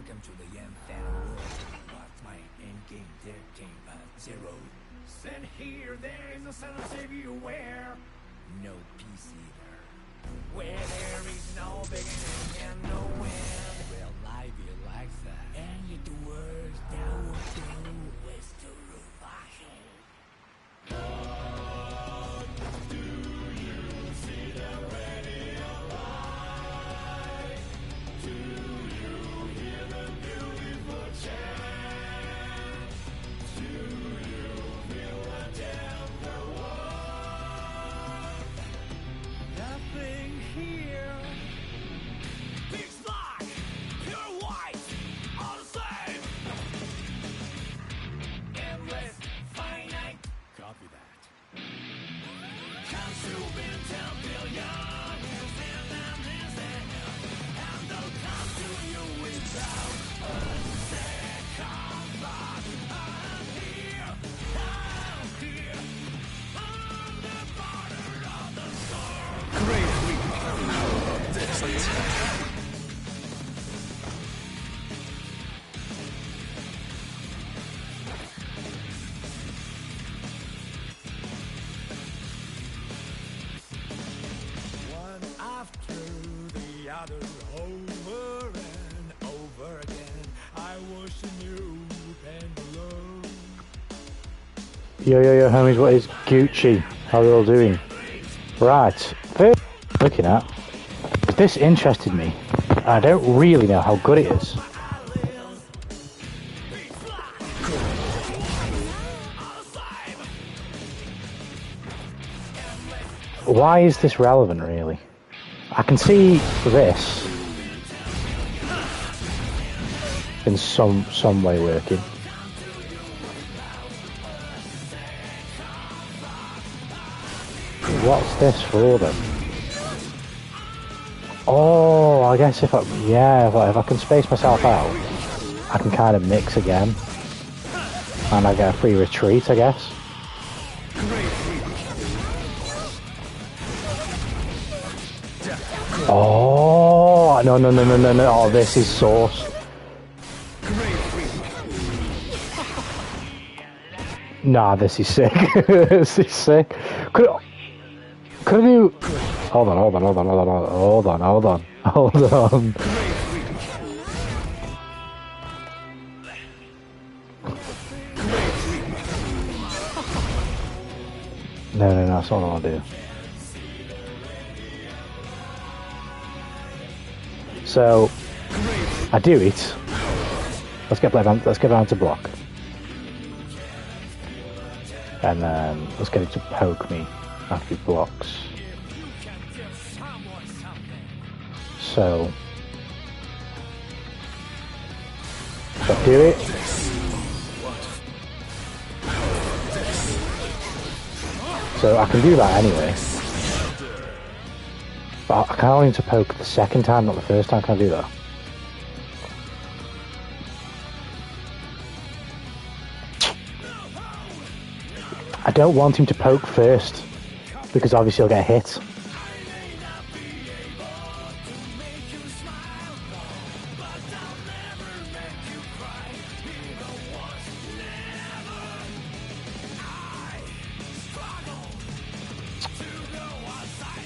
Welcome to the fan world. But my endgame there came at 0. Send here, there is a son of savior where no peace either. Where there is no beginning and no end. Well, life is like that. And yet the words that will do is to do you see the radio light? Do you hear the beautiful chant? Do you feel the temper warm? Nothing here. Big black, pure white, all the same. Endless, finite. Copy that. Comes to be 10 billion. You feel them listen. And they'll come to you without a second thought. I'm here. I'm the border of the storm. Great week. Excellent. One after the other, over and over again, I was a new pendulum. Yo, homies, what is Gucci? How are you all doing? Right, first looking at, this interested me. I don't really know how good it is. Why is this relevant, really? I can see this in some way working. What's this for then? Oh, I guess if I can space myself out, I can kind of mix again, and I get a free retreat, I guess. Oh no! Oh, this is sauce. Nah, this is sick. This is sick. Could you? Hold on. No, that's not what I want to do. So I do it. Let's get down to block, and then let's get it to poke me after he blocks. So I do it. So I can do that anyway. But I can only to poke the second time, not the first time. Can I do that? I don't want him to poke first, because obviously he'll get hit.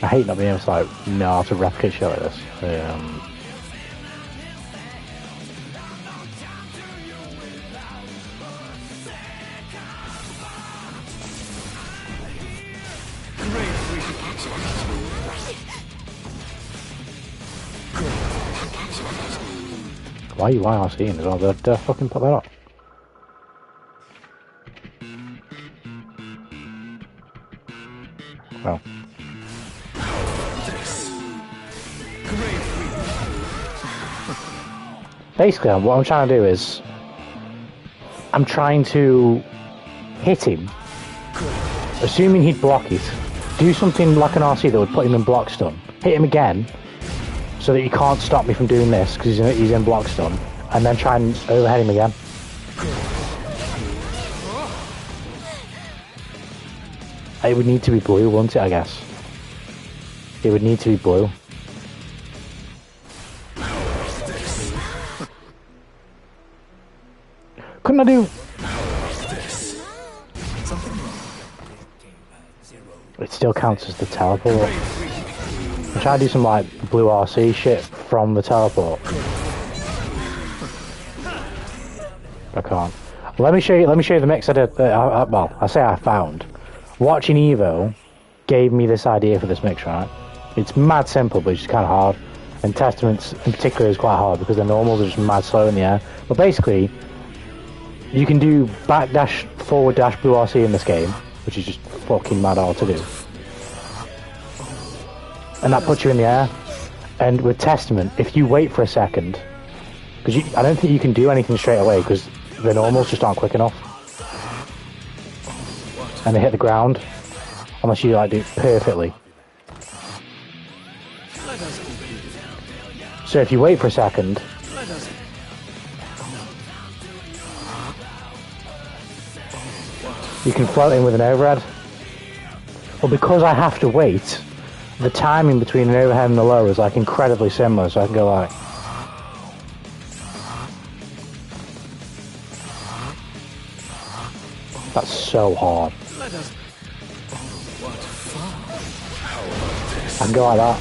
I hate not being able to know how to replicate shit like this. Why are you seeing as well? Did I fucking put that up? Well. Basically, what I'm trying to do is, I'm trying to hit him, assuming he'd block it, do something like an RC that would put him in block stun, hit him again, so that he can't stop me from doing this, because he's in block stun, and then try and overhead him again. It would need to be blue, wouldn't it, I guess? It would need to be blue. I do? It still counts as the teleport. I'm trying to do some like blue RC shit from the teleport. I can't. Let me show you the mix I did. Well, I say I found. Watching EVO gave me this idea for this mix, right? It's mad simple, but it's kind of hard. And Testaments in particular is quite hard because the normals are just mad slow in the air. But basically, you can do back dash, forward dash, blue RC in this game, which is just fucking mad hard to do. And that puts you in the air. And with Testament, if you wait for a second, because I don't think you can do anything straight away because the normals just aren't quick enough. And they hit the ground, unless you like do it perfectly. So if you wait for a second, you can float in with an overhead. Well, because I have to wait, the timing between an overhead and the low is like incredibly similar, so I can go like... That's so hard. I can go like that.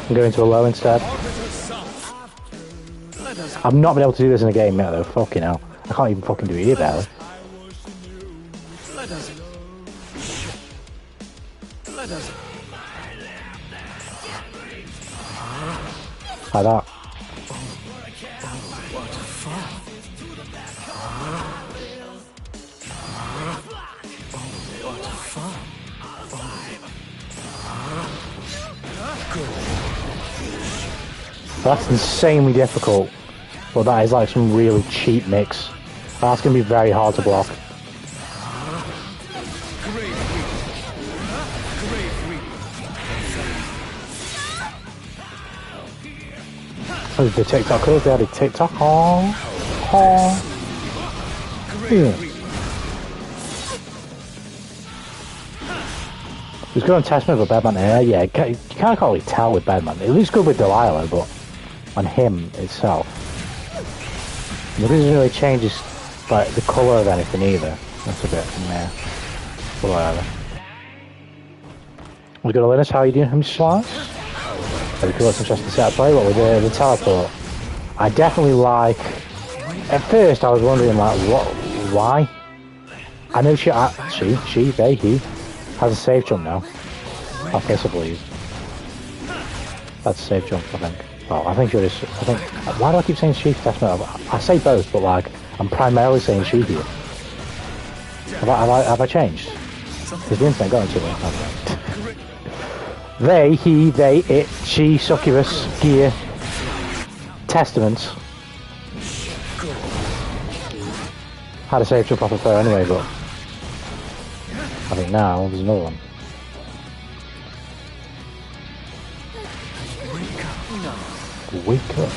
And go into a low instead. I've not been able to do this in a game yet though, fucking hell. I can't even fucking do it here barely. Like that. That's insanely difficult, but that is like some really cheap mix. That's going to be very hard to block. Oh, the TikTokers, they had a TikTok. Oh. Yeah. It was good on Testament with Bedman here. Yeah, you can't really tell with Bedman. It looks good with Delilah, but on him itself, it doesn't really change his, like, the colour of anything either. That's a bit meh. But whatever. We're gonna let us how you doing, him slice? Very cool, it's interesting set of play. What with the teleport? I definitely like. At first, I was wondering like, why? I know he has a safe jump now. I guess I believe. That's a safe jump, I think. Well, I think why do I keep saying she for Testament? I say both, but like, I'm primarily saying she here. Have I changed? Has the internet got into me? Okay. They, he, they, it, she, succubus, gear, Testaments. Had a safe jump off of her anyway, but I think now there's another one. Wake up.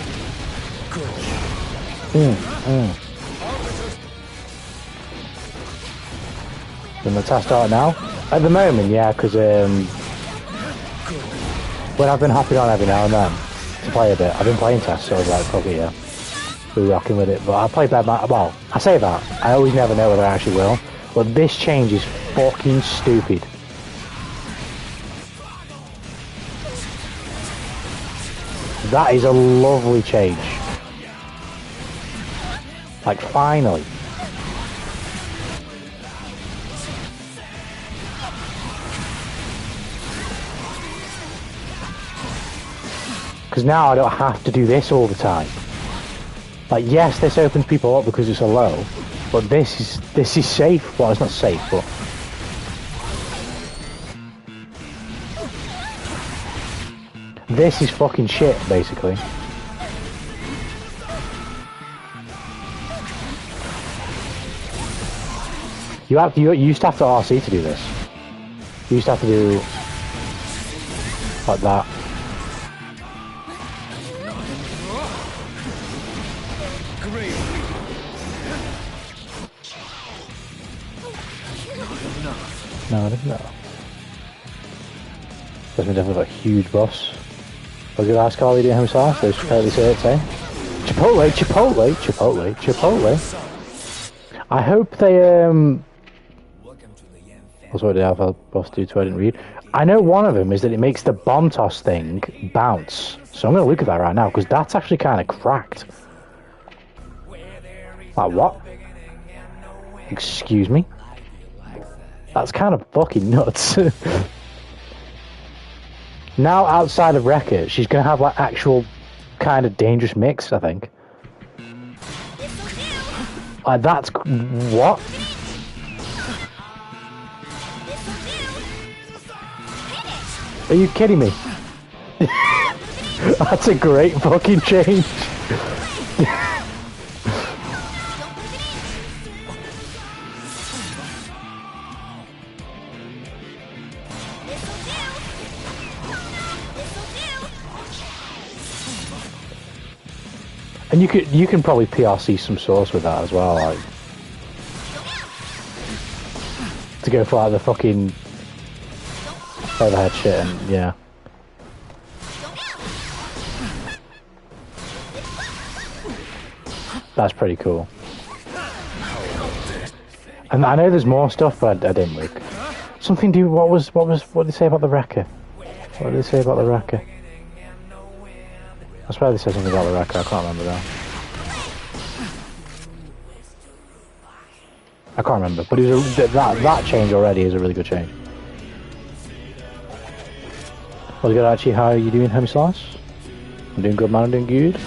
Can the test start now? At the moment, yeah, because when I've been hopping on every now and then to play a bit, I've been playing tests, so I was like, probably, yeah, we're rocking with it. But I play bad, well, I say that, I always never know whether I actually will, but this change is fucking stupid. That is a lovely change. Like, finally. Because now I don't have to do this all the time. Like, yes, this opens people up because it's a low, but this is safe. Well, it's not safe, but this is fucking shit, basically. You used to have to RC to do this. You used to have to do like that. No, I didn't know. That's been definitely got a huge boss. What did I ask Carly doing himself? Those fairly certain. Chipotle, Chipotle, Chipotle, Chipotle. I hope they Welcome to the Yen family. That's what did Alpha Boss do too? I didn't read. I know one of them is that it makes the bomb toss thing bounce. So I'm going to look at that right now because that's actually kind of cracked. Like what? Excuse me? That's kind of fucking nuts. Now outside of Wrecker, she's going to have like actual kind of dangerous mix, I think. Like that's... What? Are you kidding me? That's a great fucking change. And you can probably PRC some sauce with that as well, like to go for like the fucking overhead shit and yeah. That's pretty cool. And I know there's more stuff, but I didn't look. Something do what did they say about the Wrecker? What did they say about the Wrecker? I swear they said something about the Wrecker, I can't remember though. I can't remember, but it was that change already is a really good change. What's good Archie, how are you doing, Homie Slice? I'm doing good man, I'm doing good.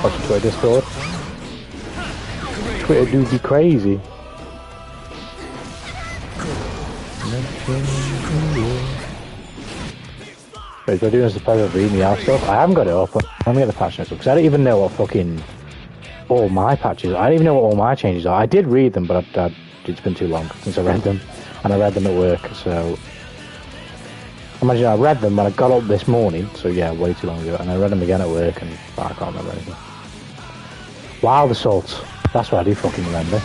Watching Twitter Discord. Twitter do be crazy. Wait, do I do this as part of reading the out stuff? I haven't got it up. Let me get the patch notes up because I don't even know what fucking all my patches are. I don't even know what all my changes are. I did read them, but it's been too long since I read them, and I read them at work. So imagine I read them when I got up this morning. So yeah, way too long ago, and I read them again at work, and I can't remember anything. Wild Assault. That's what I do fucking remember.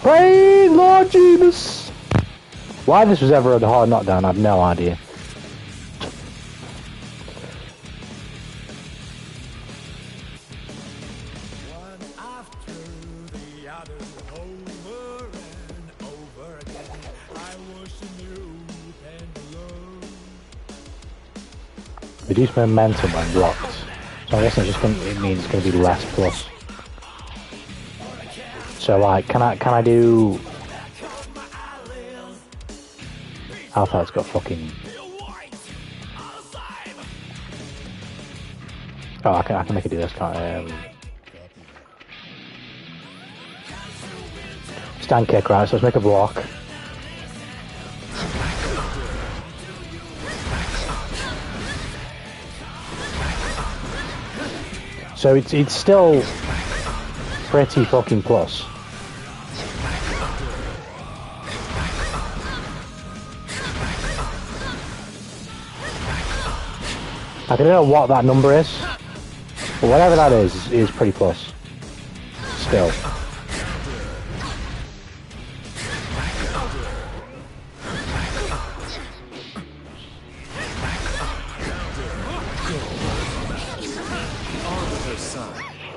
Praise Lord Jesus! Why this was ever a hard knockdown, I have no idea. One after the other, over and over again. I worship you and love. Reduce momentum when blocked. So I guess it means it's going to be less plus. So like, can I do? Alpha's got fucking. Oh, I can make it do this. Can't I? Stand kick, right? So let's make a block. So it's still pretty fucking plus. I don't know what that number is, but whatever that is pretty plus. Still.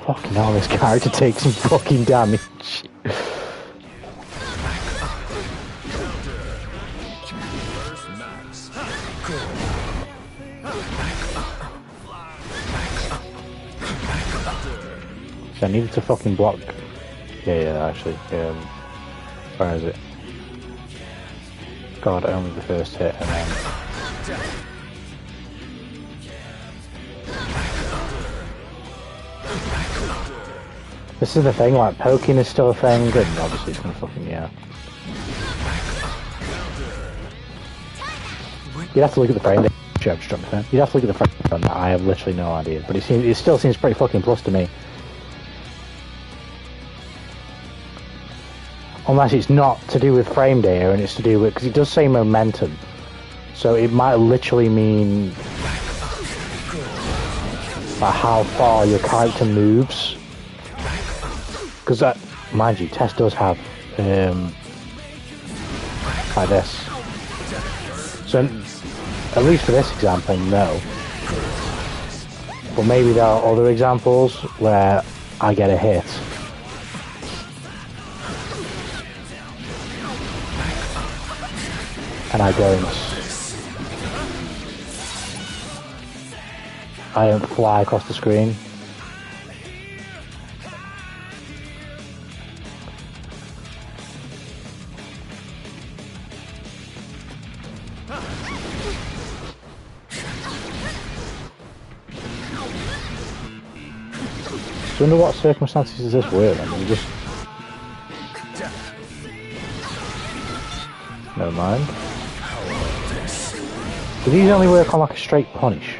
Fucking hell, this character takes some fucking damage. I needed to fucking block. Yeah, actually. Where is it? God, only the first hit and then. This is the thing, like poking is still a thing, and obviously it's gonna fucking, yeah. You'd have to look at the frame rate. You'd have to look at the frame rate on that. I have literally no idea, but it still seems pretty fucking plus to me. Unless it's not to do with frame data and it's to do with, because it does say momentum, so it might literally mean like how far your character moves. Because that, mind you, Tess does have like this. So At least for this example, no. But maybe there are other examples where I get a hit. And I don't fly across the screen. So under what circumstances does this work? I mean, just... Never mind. Do these only work on like a straight punish?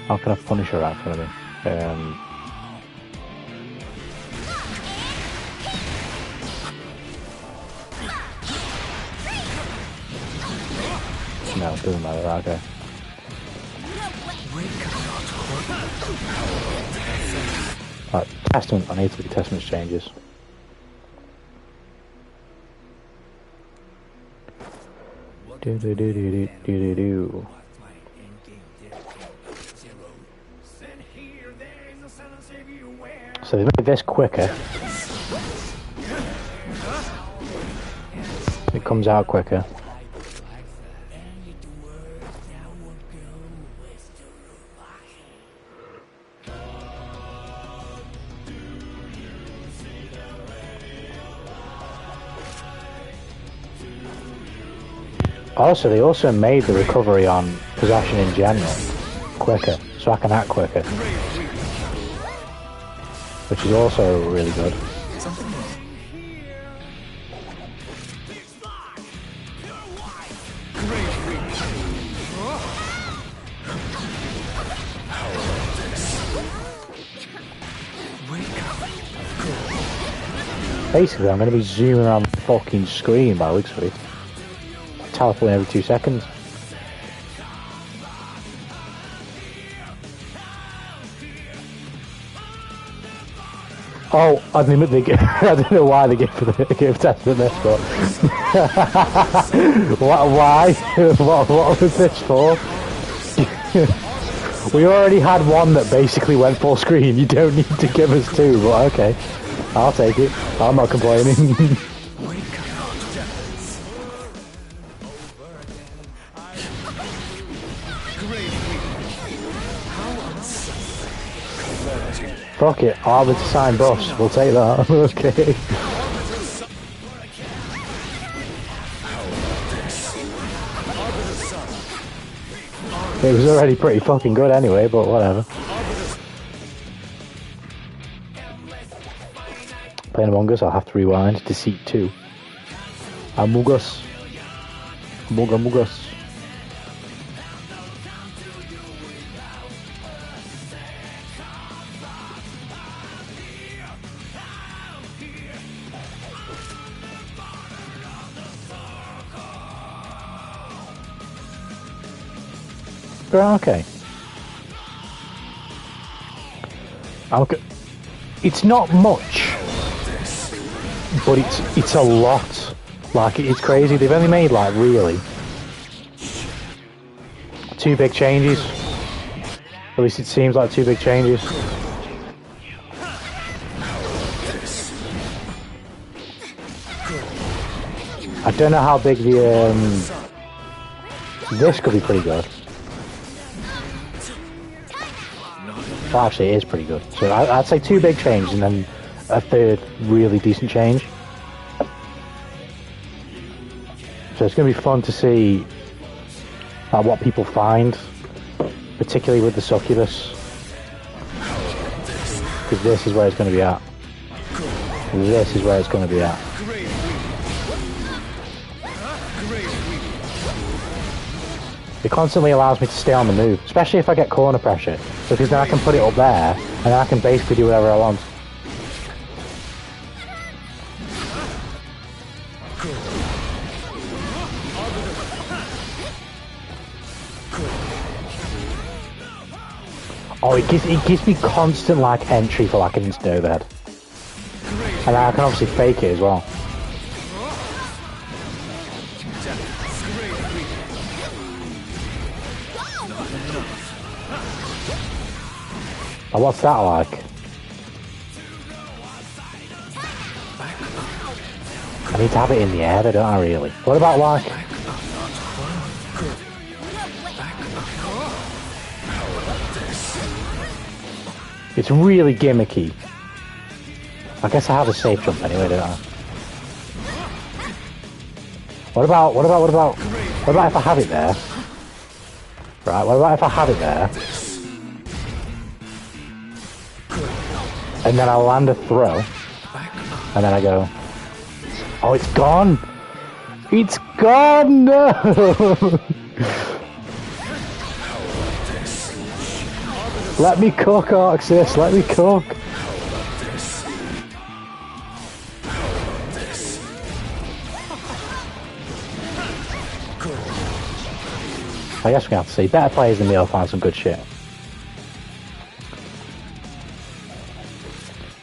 How can I punish her out for me? No, it doesn't matter, okay. Right, Testament, I need to do Testament's changes. Do do do do do do do. So they made this quicker. It comes out quicker. Also, they also made the recovery on possession in general quicker, so I can act quicker. Which is also really good. Basically, I'm going to be zooming around the fucking screen by the looks of it. Teleporting every 2 seconds. Oh, I mean, I don't know why they give Testament this, but why? What was this for? We already had one that basically went full screen. You don't need to give us two, but okay, I'll take it. I'm not complaining. Fuck it, Arbor to sign buffs, we'll take that, okay. It was already pretty fucking good anyway, but whatever. Playing Among Us, I'll have to rewind. Deceit 2. Among Us. Among Us. Okay. It's not much, but it's a lot. Like, it's crazy. They've only made, like, really 2 big changes. At least it seems like 2 big changes. I don't know how big the this could be pretty good. Well, actually, it is pretty good. So I'd say 2 big changes and then a 3rd really decent change. So it's going to be fun to see what people find, particularly with the succubus. Because this is where it's going to be at. This is where it's going to be at. It constantly allows me to stay on the move, especially if I get corner pressure, because then I can put it up there, and then I can basically do whatever I want. Oh, it gives me constant, like, entry for, like, an instant overhead. And I can obviously fake it as well. Oh, what's that like? I need to have it in the air, though, don't I, really? What about, like... It's really gimmicky. I guess I have a safe jump anyway, don't I? What about if I have it there? Right, what about if I have it there? And then I land a throw. And then I go... Oh, it's gone! It's gone! No! Let me cook, Arxis, let me cook! I guess we have to see. Better players than me will find some good shit.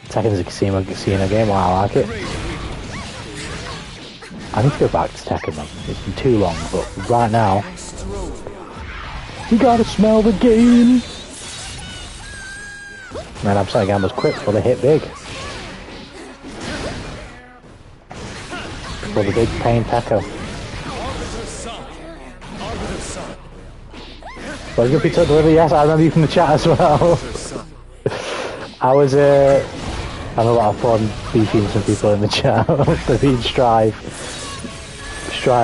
Tekken's a casino game, well, I like it. I need to go back to Tekken, man. It's been too long, but right now... You gotta smell the game! Man, I'm saying gamblers quick before they hit big. For the big pain Tekko. Well, good pizza delivery, yes, I remember you from the chat as well. I was, having a lot of fun beefing some people in the chat. They're being Strive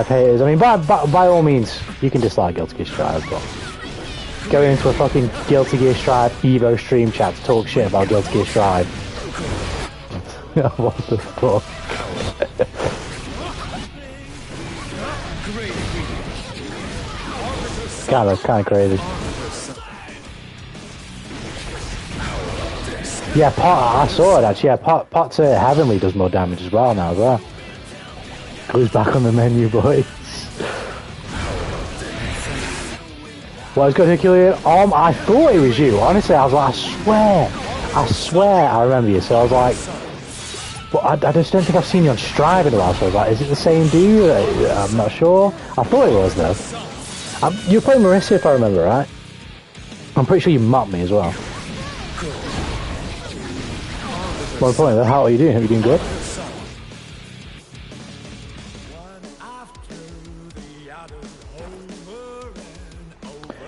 haters. I mean, by all means, you can dislike Guilty Gear Strive, but going into a fucking Guilty Gear Strive EVO stream chat to talk shit about Guilty Gear Strive. What the fuck? kind of crazy. Yeah, I saw it actually. Yeah, Pot Heavenly does more damage as well now as well. Goes back on the menu, boys. What is good, Herculean? I thought it was you. Honestly, I was like, I swear I remember you. So I was like, but I just don't think I've seen you on Strive in a while. So I was like, is it the same dude? I'm not sure. I thought it was though. You were playing Marissa, if I remember right. I'm pretty sure you mocked me as well. More importantly, how are you doing? Are you doing good?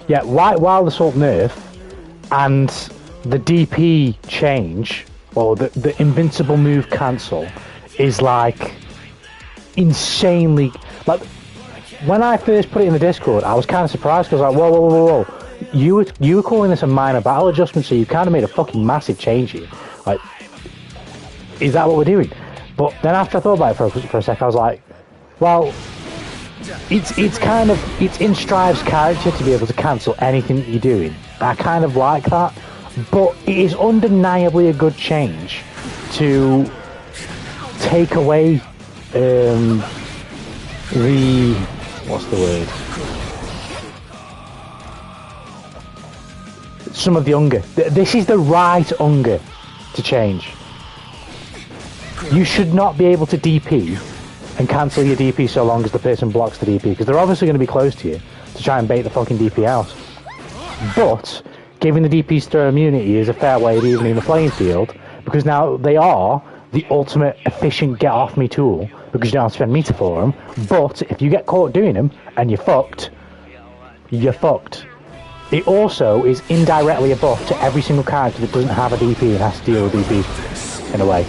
Yeah, while the Assault nerf and the DP change, or the invincible move cancel, is like insanely... Like, when I first put it in the Discord, I was kind of surprised because I was like, whoa. You were calling this a minor battle adjustment, so you kind of made a fucking massive change here. Like, is that what we're doing? But then after I thought about it for a sec, I was like, well, it's in Strive's character to be able to cancel anything that you're doing. I kind of like that, but it is undeniably a good change to take away what's the word? Some of the hunger. This is the right hunger to change. You should not be able to DP and cancel your DP so long as the person blocks the DP, because they're obviously going to be close to you to try and bait the fucking DP out. But giving the DPs throw immunity is a fair way of evening the playing field, because now they are the ultimate efficient get off me tool, because you don't have to spend meter for them. But if you get caught doing them and you're fucked, you're fucked. It also is indirectly a buff to every single character that doesn't have a DP and has to deal with DP in a way.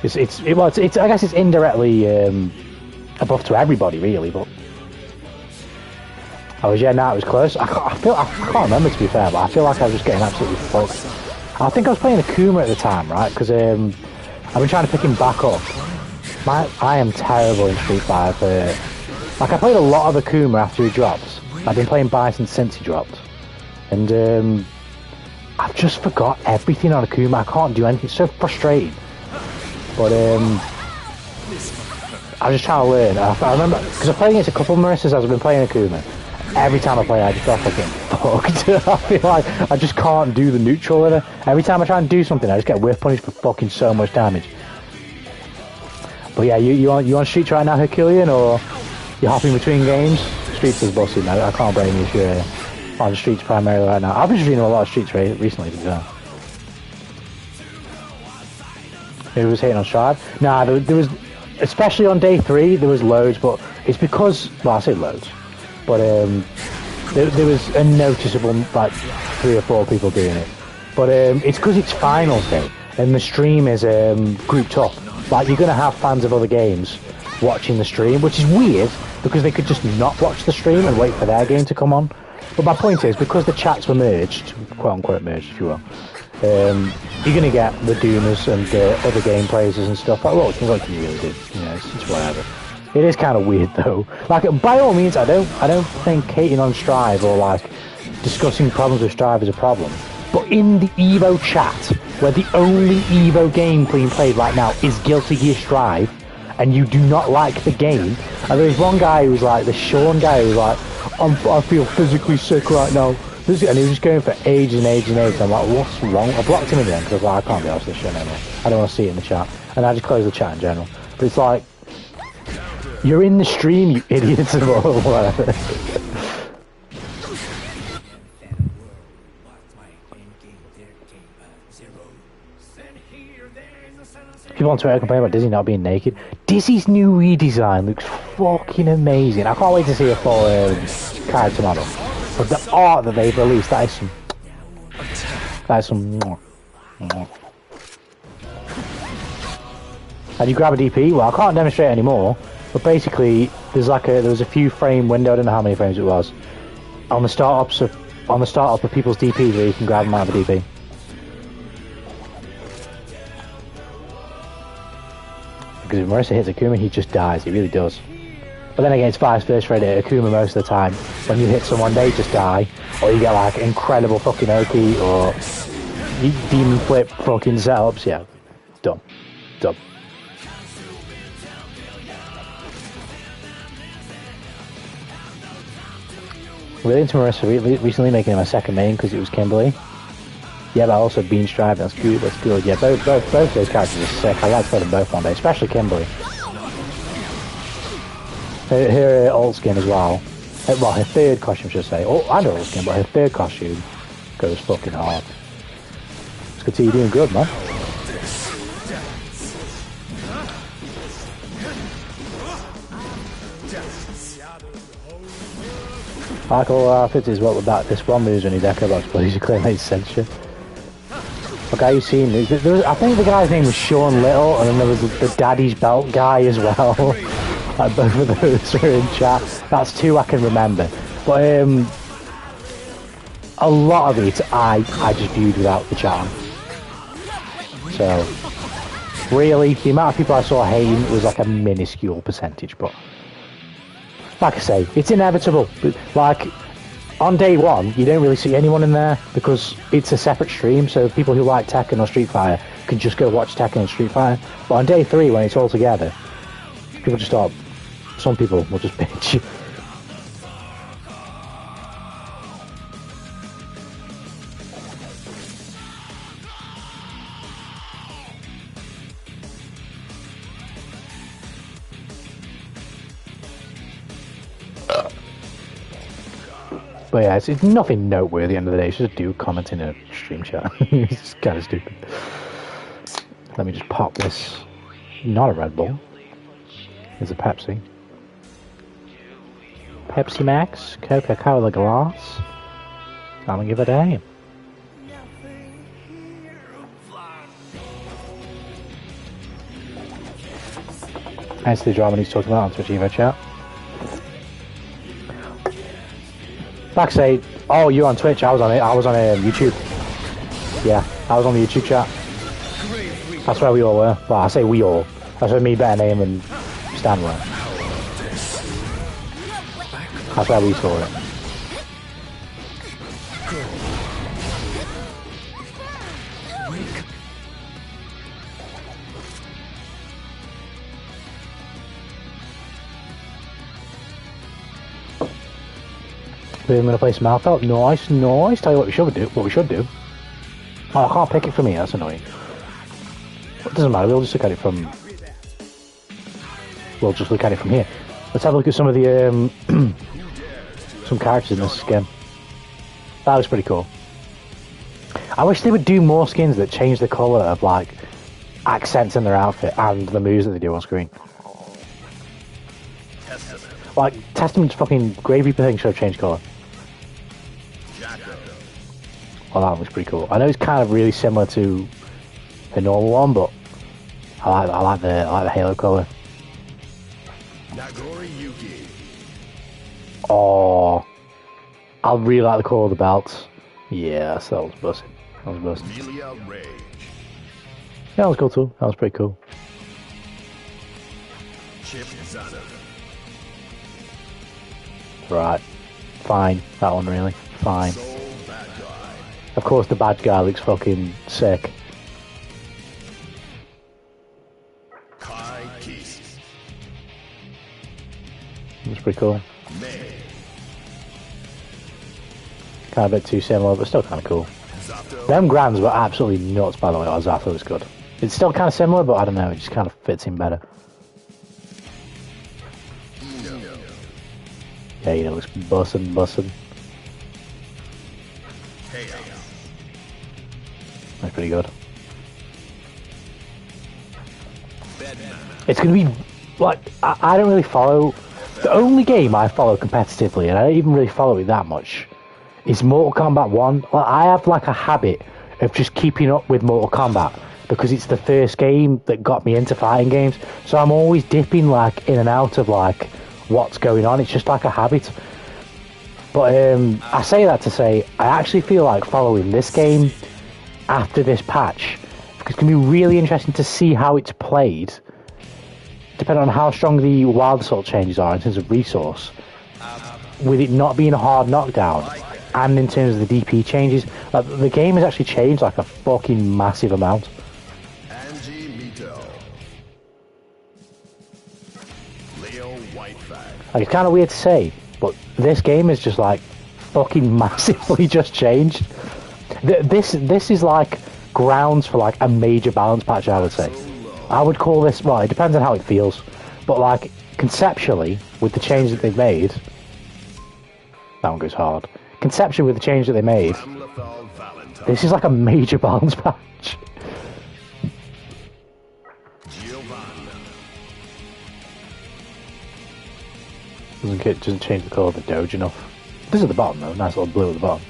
It's I guess it's indirectly a buff to everybody really, but it was close. I can't remember, to be fair, but I feel like I was just getting absolutely fucked. I think I was playing Akuma at the time, right? Because I've been trying to pick him back up. I am terrible in Street Fighter. Like, I played a lot of Akuma after he dropped. I've been playing Bison since he dropped, and I've just forgot everything on Akuma. I can't do anything. It's so frustrating. But I was just trying to learn. I remember, because I've played against a couple of Marissas as I've been playing Akuma. Every time I play, I just feel like I'm getting fucked. I feel like I just can't do the neutral with her. Every time I try and do something, I just get whiff punished for fucking so much damage. But yeah, you on Streets right now, Herculean, or you're hopping between games? Streets is bossy, man. I can't blame you if you're on the streets primarily right now. I've been streaming a lot of streets recently, to be fair. Who was hitting on Strive? Nah, there was, especially on day 3, there was loads, but it's because, well, I say loads, but there was a noticeable, like, 3 or 4 people doing it. But it's because it's finals day, and the stream is grouped up. Like, you're going to have fans of other games watching the stream, which is weird, because they could just not watch the stream and wait for their game to come on. But my point is, because the chats were merged, quote-unquote merged, if you will, you're going to get the Doomers and other game praisers and stuff. Like, what can you really do? You know, it's whatever. It is kind of weird, though. Like, by all means, I don't think hating on Strive or, like, discussing problems with Strive is a problem. But in the EVO chat, where the only EVO game being played right now is Guilty Gear Strive, and you do not like the game, and there's one guy who's like, the Sean guy who's like, I feel physically sick right now. And he was just going for ages and ages and ages. I'm like, what's wrong? I blocked him in the end because I was like, I can't be asked this shit anymore. I don't want to see it in the chat. And I just closed the chat in general. But it's like, you're in the stream, you idiots, or whatever. People on Twitter complain about Dizzy not being naked. Dizzy's new redesign looks fucking amazing. I can't wait to see a full character model. But the art that they've released, that is some... And you grab a DP? Well, I can't demonstrate anymore. But basically, there's like there was a few frame window, I don't know how many frames it was, on the start-ups of people's DPs where you can grab them out of a DP. Because if Marissa hits Akuma, he just dies. He really does. But then again, it's vice versa for Akuma most of the time. When you hit someone, they just die. Or you get like incredible fucking Oki or demon flip fucking setups. Yeah. Dumb. Dumb. Really into Marissa recently making him a second main because it was Kimberly. Yeah, but also Bean Strive, that's good, that's good. Yeah, both those characters are sick. I'd like to play them both one day, especially Kimberly. Her alt skin as well. Well, her third costume, should I say. Oh, and her alt skin, but her third costume goes fucking hard. It's good to see you doing good, man. I like all outfits as well with that. This one moves when he's Echo Box, but he's clearly censure. The guy you've seen, I think the guy's name was Sean Little, and then there was the Daddy's Belt guy as well. Like both of those are in chat. That's 2 I can remember. But a lot of it I just viewed without the chat. So really, the amount of people I saw hating was like a minuscule percentage, but like I say, it's inevitable. Like, on day 1, you don't really see anyone in there because it's a separate stream, so people who like Tekken or Street Fighter can just go watch Tekken and Street Fighter. But on day 3, when it's all together, people just start... Some people will just bitch. But yeah, it's nothing noteworthy at the end of the day. It's just a dude commenting in a stream chat. It's kind of stupid. Let me just pop this. Not a Red Bull. It's a Pepsi. Pepsi Max. Coca-Cola glass. I'm gonna give it a name. Hence the drama he's talking about on Twitch EVO chat. Like I say, oh, you're on Twitch, I was on YouTube. Yeah, I was on the YouTube chat. That's where we all were. Well, I say we all. That's where me, Better Name, and Stan were. That's where we saw it. We're gonna play some Alpha. Nice, nice. Tell you what we should do. Oh, I can't pick it from here. That's annoying. It doesn't matter. We'll just look at it from. We'll just look at it from here. Let's have a look at some of the some characters in this skin. That was pretty cool. I wish they would do more skins that change the colour of, like, accents in their outfit and the moves that they do on screen. Testament. Like, Testament's fucking Grave Reaper thing should have changed colour. Jacko. Well, that looks pretty cool. I know it's kind of really similar to the normal one, but I like the Halo colour. Nagori Yuki. Oh, I really like the colour of the belts. Yes, that was busting. That was busting. Melia Rage. Yeah, that was cool too. That was pretty cool. Chip Zano. Right. Fine. That one really. Fine. Soul Bad Guy. Of course the bad guy looks fucking sick. Kai Keese. It's pretty cool. May. Kind of a bit too similar, but still kind of cool. Zato. Them Grands were absolutely nuts, by the way. Zato was good. It's still kind of similar, but I don't know. It just kind of fits in better. Eno. Yeah, you know, it looks bussin'. Chaos. That's pretty good. Bedman. It's going to be, like, I don't really follow... The only game I follow competitively, and I don't even really follow it that much, is Mortal Kombat 1. Like, I have, like, a habit of just keeping up with Mortal Kombat, because it's the first game that got me into fighting games. So I'm always dipping, like, in and out of, like, what's going on. It's just like a habit. But I say that to say, I actually feel like following this game after this patch, because it's going to be really interesting to see how it's played, depending on how strong the Wild Assault changes are in terms of resource, with it not being a hard knockdown, and in terms of the DP changes. Like, the game has actually changed like a fucking massive amount. Angie Mito. Leo Whitefang. Like, it's kind of weird to say, but this game is just like fucking massively just changed. This is like grounds for like a major balance patch, I would say. I would call this, well, it depends on how it feels, but like conceptually, with the change that they've made, that one goes hard. Conceptually, with the change that they made, Ramlethal Valentine. this is like a major balance patch. Giovanna. Doesn't change the colour of the Doge enough. This is at the bottom though, nice little blue at the bottom.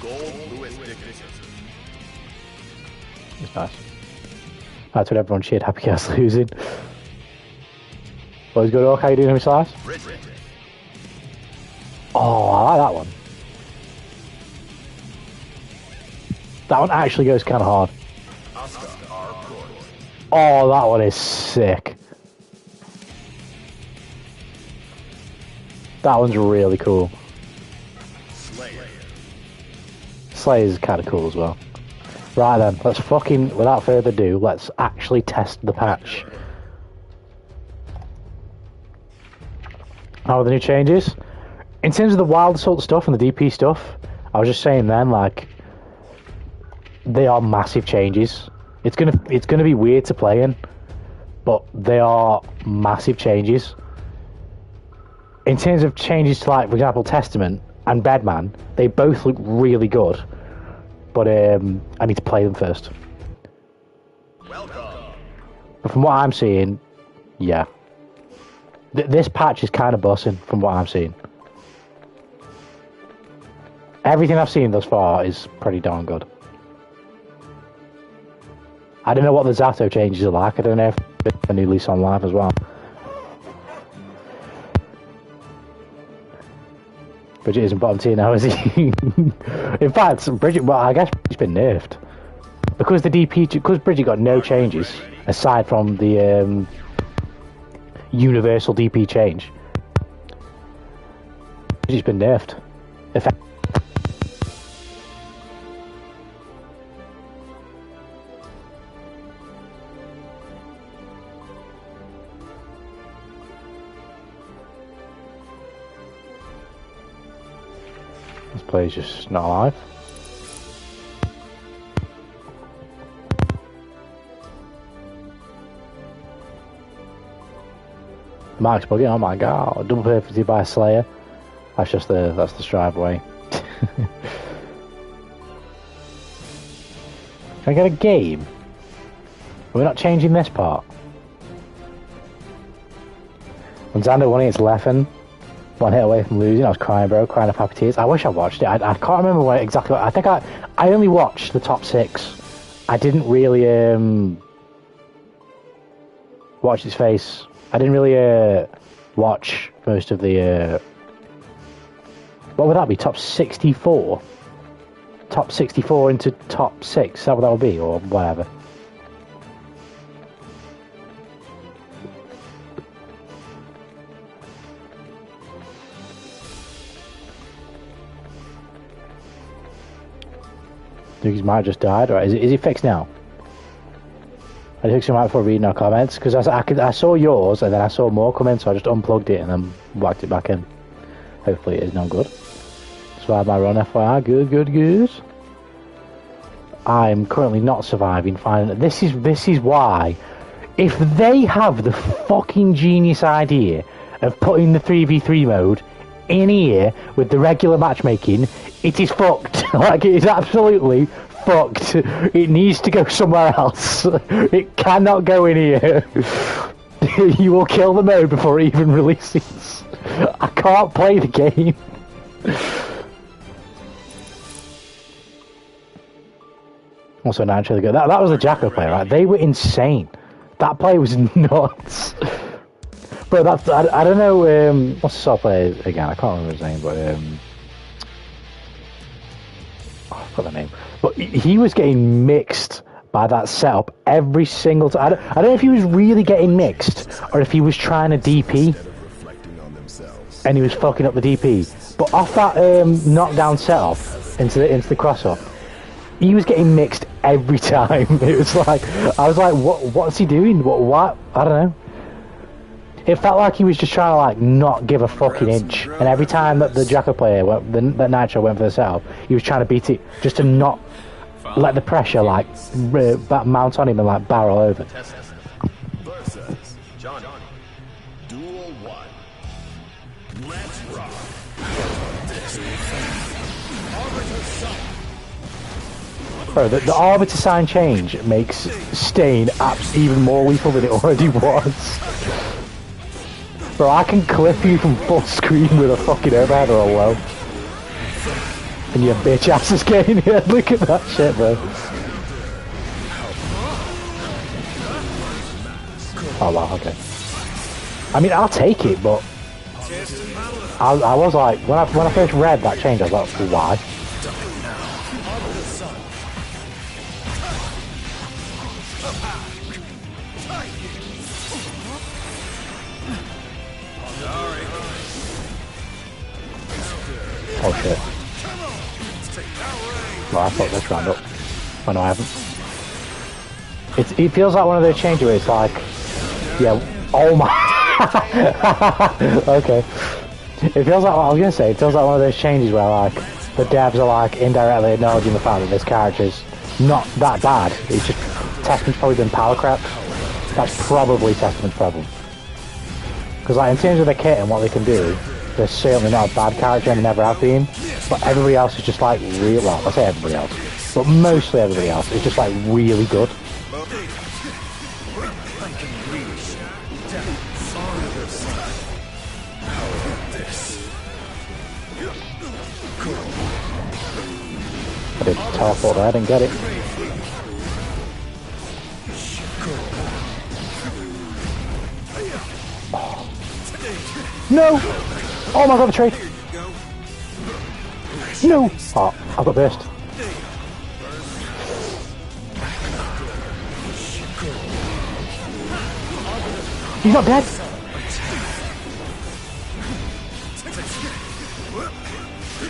Gold Louis Dickinson. It's nice. That's what everyone cheered Happy Chaos losing. What is good, Orc? How you doing, Hemi Slice? Bridget. Oh, I like that one. That one actually goes kind of hard. Oscar R. Court. Oh, that one is sick. That one's really cool. Slayer. Slayer's kind of cool as well. Right then, let's fucking, without further ado, let's actually test the patch. How are the new changes? In terms of the Wild Assault stuff and the DP stuff, I was just saying then, like, they are massive changes. It's gonna be weird to play in, but they are massive changes. In terms of changes to, like, for example, Testament and Bedman, they both look really good. But I need to play them first. Welcome. But from what I'm seeing, yeah. This patch is kind of bussing from what I'm seeing. Everything I've seen thus far is pretty darn good. I don't know what the Zato changes are like. I don't know if it's a new lease on live as well. Bridget isn't bottom tier now, is he? In fact, Bridget, well, I guess Bridget's been nerfed. Because because Bridget got no changes, aside from the universal DP change. Bridget's been nerfed. This player's just not alive. Mark's bugging. Oh my god! Double perfectly by Slayer. That's the strive way. Can I get a game? We're not changing this part. When Xander won against Leffen, 1 hit away from losing, I was crying, bro, crying of happy tears. I wish I watched it. I can't remember what exactly. I think I only watched the top 6. I didn't really watch his face. I didn't really watch most of the. What would that be? Top 64. Top 64 into top 6. Is that what that would be, or whatever? Doogies might have just died. Right, is he fixed now? I took some out before reading our comments because I saw yours and then I saw more comments, so I just unplugged it and then whacked it back in. Hopefully it is no good. Survived my run, FYI. Good. I'm currently not surviving. Fine. This is why. If they have the fucking genius idea of putting the 3v3 mode in here with the regular matchmaking, it is fucked. Like, it is absolutely fucked. It needs to go somewhere else. It cannot go in here. You will kill the mode before it even releases. I can't play the game. Also, naturally good. That was a Jacko play, right? They were insane. That play was nuts. But that's I don't know. What's the sort play again? I can't remember his name, but I forgot the name. But he was getting mixed by that setup every single time. I don't know if he was really getting mixed or if he was trying to DP and he was fucking up the DP. But off that knockdown setup into the cross up, he was getting mixed every time. It was like, I was like, what's he doing? What? I don't know. It felt like he was just trying to like not give a fucking inch. And every time that the Jacko player, that Nitro went for the setup, he was trying to beat it just to not let the pressure like mount on him and like barrel over. Versus Johnny. Duel 1. Let's rock. Bro, the Arbiter sign change makes Stain even more lethal than it already was. Bro, I can clip you from full screen with a fucking overhead or a low. And your bitch ass is getting here. Look at that shit, bro. Oh wow, okay. I mean, I'll take it, but I was like, when I first read that change, I was like, why? Oh shit. Well, I thought this round up. Oh no, I haven't. It feels like one of those changes where it's like, yeah, oh my. Okay. It feels like, I was gonna say, it feels like one of those changes where like, the devs are like indirectly acknowledging the fact that this character's not that bad. It's just, Testament's probably been power crap. That's probably Testament's problem. Because like, in terms of the kit and what they can do, they're certainly not a bad character and never have been, but everybody else is just like real, well, I say everybody else, but mostly everybody else is just like really good. I did teleport there, I didn't get it. Oh. No! Oh my god, the trade! No! Oh, I got burst. He's not dead!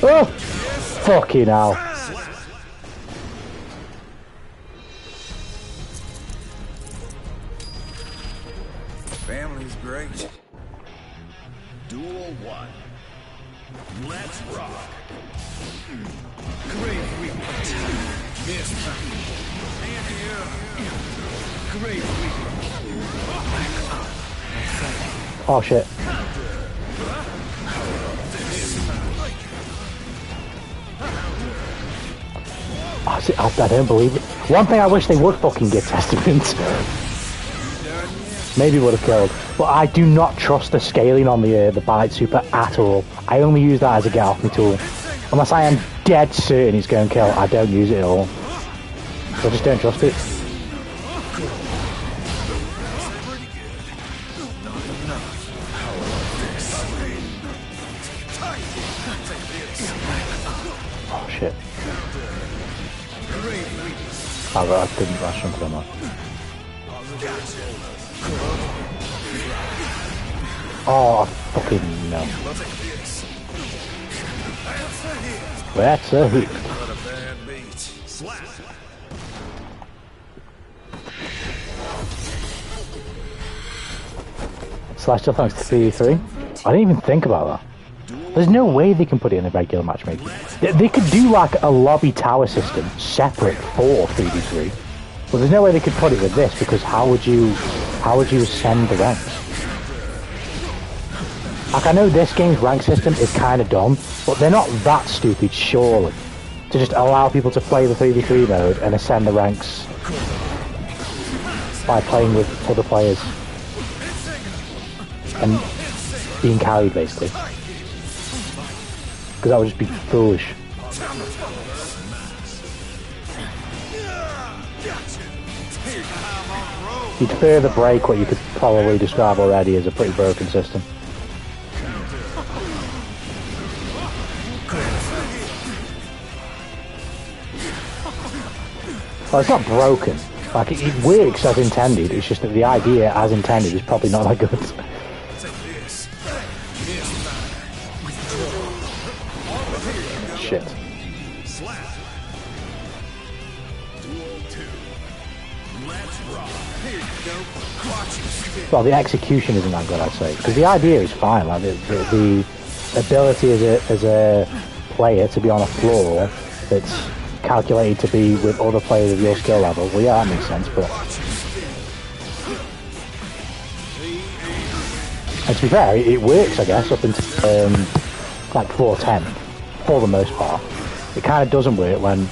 Oh! Fucking hell. Family's great. Duel 1. Let's rock. Great weekend. This time. Great weekend. Oh shit. I don't believe it. One thing I wish they would fucking give Testament. Maybe would have killed. But I do not trust the scaling on the Bite Super at all. I only use that as a get off me tool. Unless I am dead certain it's going to kill, I don't use it at all. So I just don't trust it. Oh shit. I didn't rush into them. Oh, fucking no. That's a hoot. Celestial thanks to 3v3. I didn't even think about that. There's no way they can put it in a regular matchmaking. They could do like a lobby tower system separate for 3v3. But there's no way they could put it with this because how would you ascend the ranks? Like I know this game's rank system is kind of dumb, but they're not that stupid surely to just allow people to play the 3v3 mode and ascend the ranks by playing with other players and being carried basically. Because that would just be foolish. You'd further break what you could probably describe already as a pretty broken system. Well, it's not broken. Like, it works as intended, it's just that the idea as intended is probably not that good. Shit. Well, the execution isn't that good, I'd say. Because the idea is fine, like the ability as a player to be on a floor that's calculated to be with other players of your skill level. Well, yeah, that makes sense, but... And to be fair, it works, I guess, up until, like, 410, for the most part. It kind of doesn't work when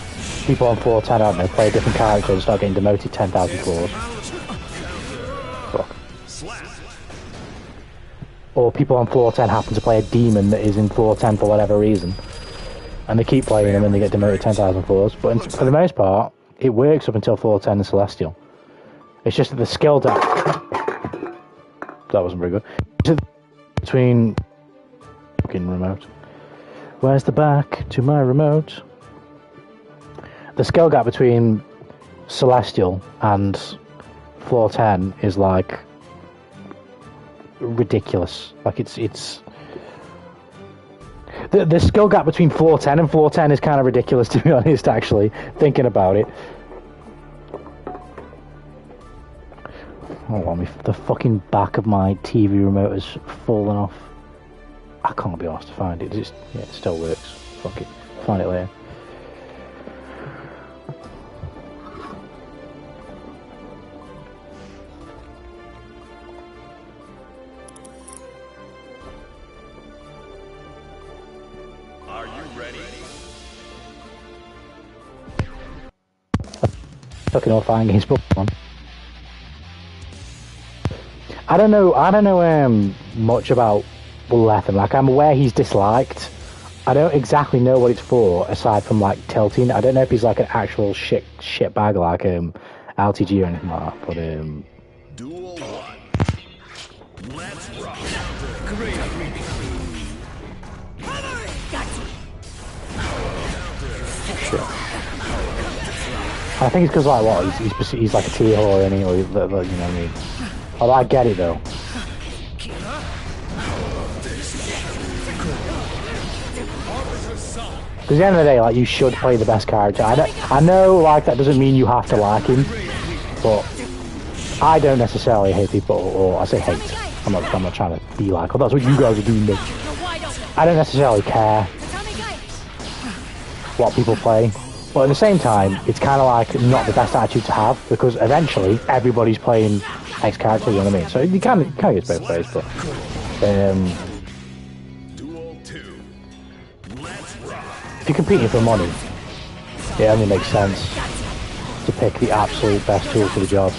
people on 410, I don't know, play a different character and start getting demoted 10,000 floors. Fuck. Or people on 410 happen to play a demon that is in 410 for whatever reason. And they keep playing them and they get demoted 10,000 floors. But for the most part, it works up until 410 and Celestial. It's just that the skill gap... That wasn't very good. Between... Fucking remote. Where's the back to my remote? The skill gap between Celestial and 410 is like... ridiculous. Like it's... The skill gap between 410 and 410 is kind of ridiculous, to be honest, actually, thinking about it. Oh, the fucking back of my TV remote has fallen off. I can't be asked to find it. It still works. Fuck it. Find it later. Fucking all fine against Pokemon. I don't know much about Lethem. Like, I'm aware he's disliked. I don't exactly know what it's for, aside from like tilting. I don't know if he's like an actual shit bag like LTG or anything like that. But Duel 1. Let's rock. Sure. I think it's because like what he's like a tier whore, isn't he? Or you know what I mean? Oh, I get it though. Because at the end of the day, like, you should play the best character. I know, like, that doesn't mean you have to like him, but I don't necessarily hate people, or I say hate. I'm not trying to be like, oh, that's what you guys are doing. I don't necessarily care what people play. But at the same time, it's kind of like not the best attitude to have, because eventually everybody's playing X character, you know what I mean? So you kind of get both ways, but Duel 2. Let's rock. if you're competing for money, it only makes sense to pick the absolute best tool for the job.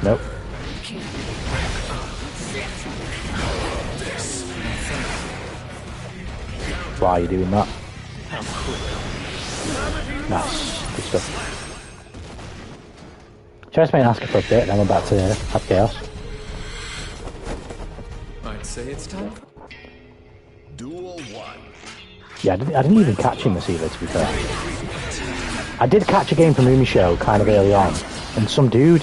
Nope. Why are you doing that? Nice. Good stuff. Just been asking for a bit, and then I'm about to have chaos. I'd say it's time. Duel 1. Yeah, I didn't even catch him this either, to be fair. I did catch a game from Umi Show kind of early on, and some dude,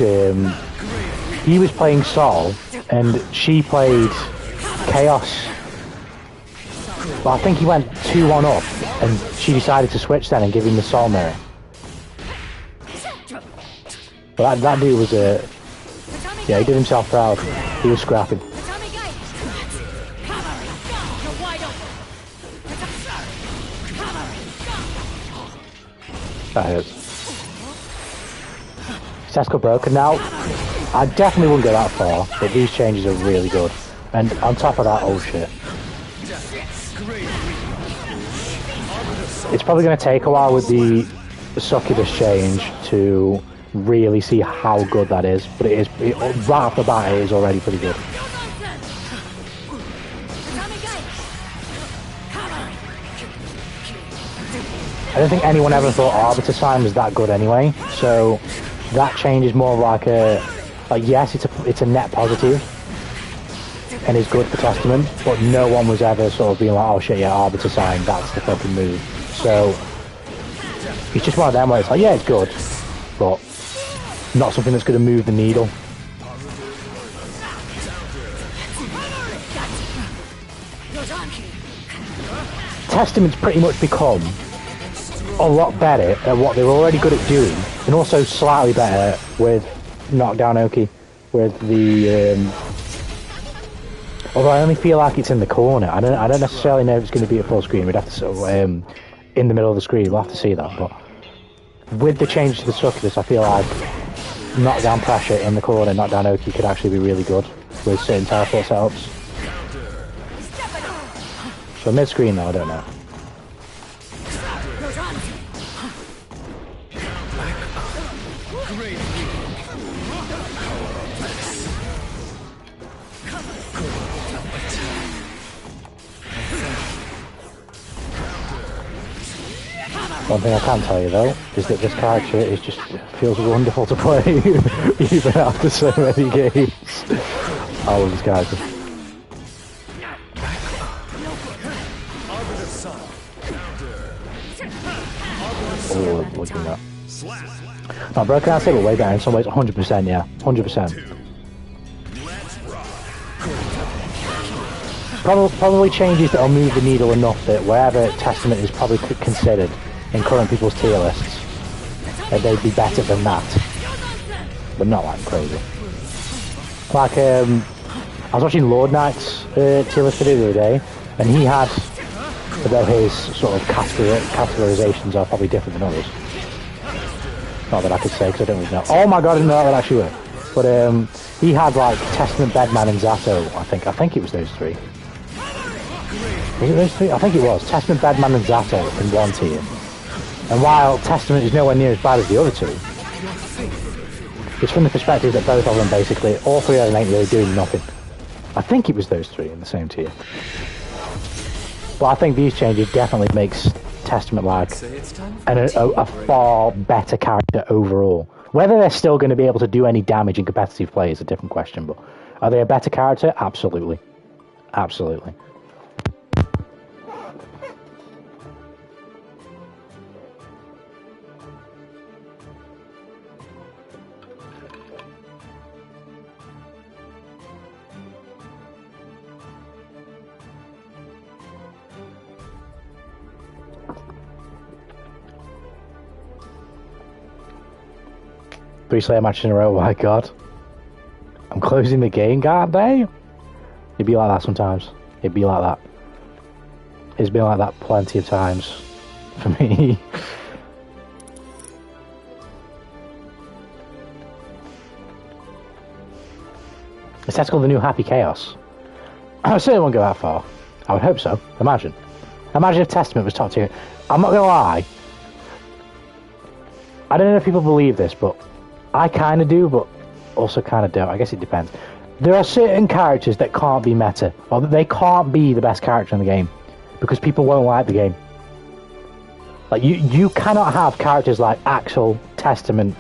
he was playing Sol, and she played Chaos. But I think he went 2-1 up, and she decided to switch then and give him the Sol mirror. But that dude was yeah, he did himself proud. He was scrapping. That hurts. Tesco broken now. I definitely wouldn't go that far, but these changes are really good. And on top of that, oh shit. It's probably going to take a while with the succubus change to really see how good that is, but right off the bat it is already pretty good. I don't think anyone ever thought Arbiter Sign was that good anyway, so that change is more like yes, it's a net positive and is good for Testament, but no one was ever sort of being like, oh shit, yeah, Arbiter Sign, that's the fucking move. So it's just one of them where it's like, yeah, it's good, but not something that's going to move the needle. Testament's pretty much become a lot better at what they were already good at doing, and also slightly better with Knockdown Oki, with the although I only feel like it's in the corner. I don't necessarily know if it's going to be at full screen. We'd have to sort of in the middle of the screen. We'll have to see that. But with the change to the succubus, I feel like knockdown pressure in the corner, knockdown Oki could actually be really good with certain teleport setups. So mid screen though, I don't know. One thing I can tell you though is that this character is just feels wonderful to play, even after so many games. I love this character. Oh, look at that. Now, broken out table way better in some ways, 100%, yeah, 100%. Probably changes that'll move the needle enough that wherever Testament is probably considered in current people's tier lists, that they'd be better than that, but not like crazy. Like I was watching Lord Knight's tier list video the other day, and he had, although his sort of categorizations are probably different than others. Not that I could say because I don't really know. Oh my god, I didn't know that would actually work. But he had like Testament, Bedman, and Zato. I think it was those three. Was it those three? I think it was Testament, Bedman, and Zato in one tier. And while Testament is nowhere near as bad as the other two, it's from the perspective that both of them basically, all three of them ain't really doing nothing. I think it was those three in the same tier. But I think these changes definitely makes Testament like a far better character overall. Whether they're still going to be able to do any damage in competitive play is a different question, but are they a better character? Absolutely. Absolutely. Three Slayer matches in a row, oh my god. I'm closing the game, god damn. It'd be like that sometimes. It'd be like that. It's been like that plenty of times for me. It's called the new Happy Chaos. I certainly won't go that far. I would hope so. Imagine if Testament was top tier. I'm not gonna lie. I don't know if people believe this, but I kind of do, but also kind of don't. I guess it depends. There are certain characters that can't be meta, or that they can't be the best character in the game, because people won't like the game. Like, you cannot have characters like Axel, Testament,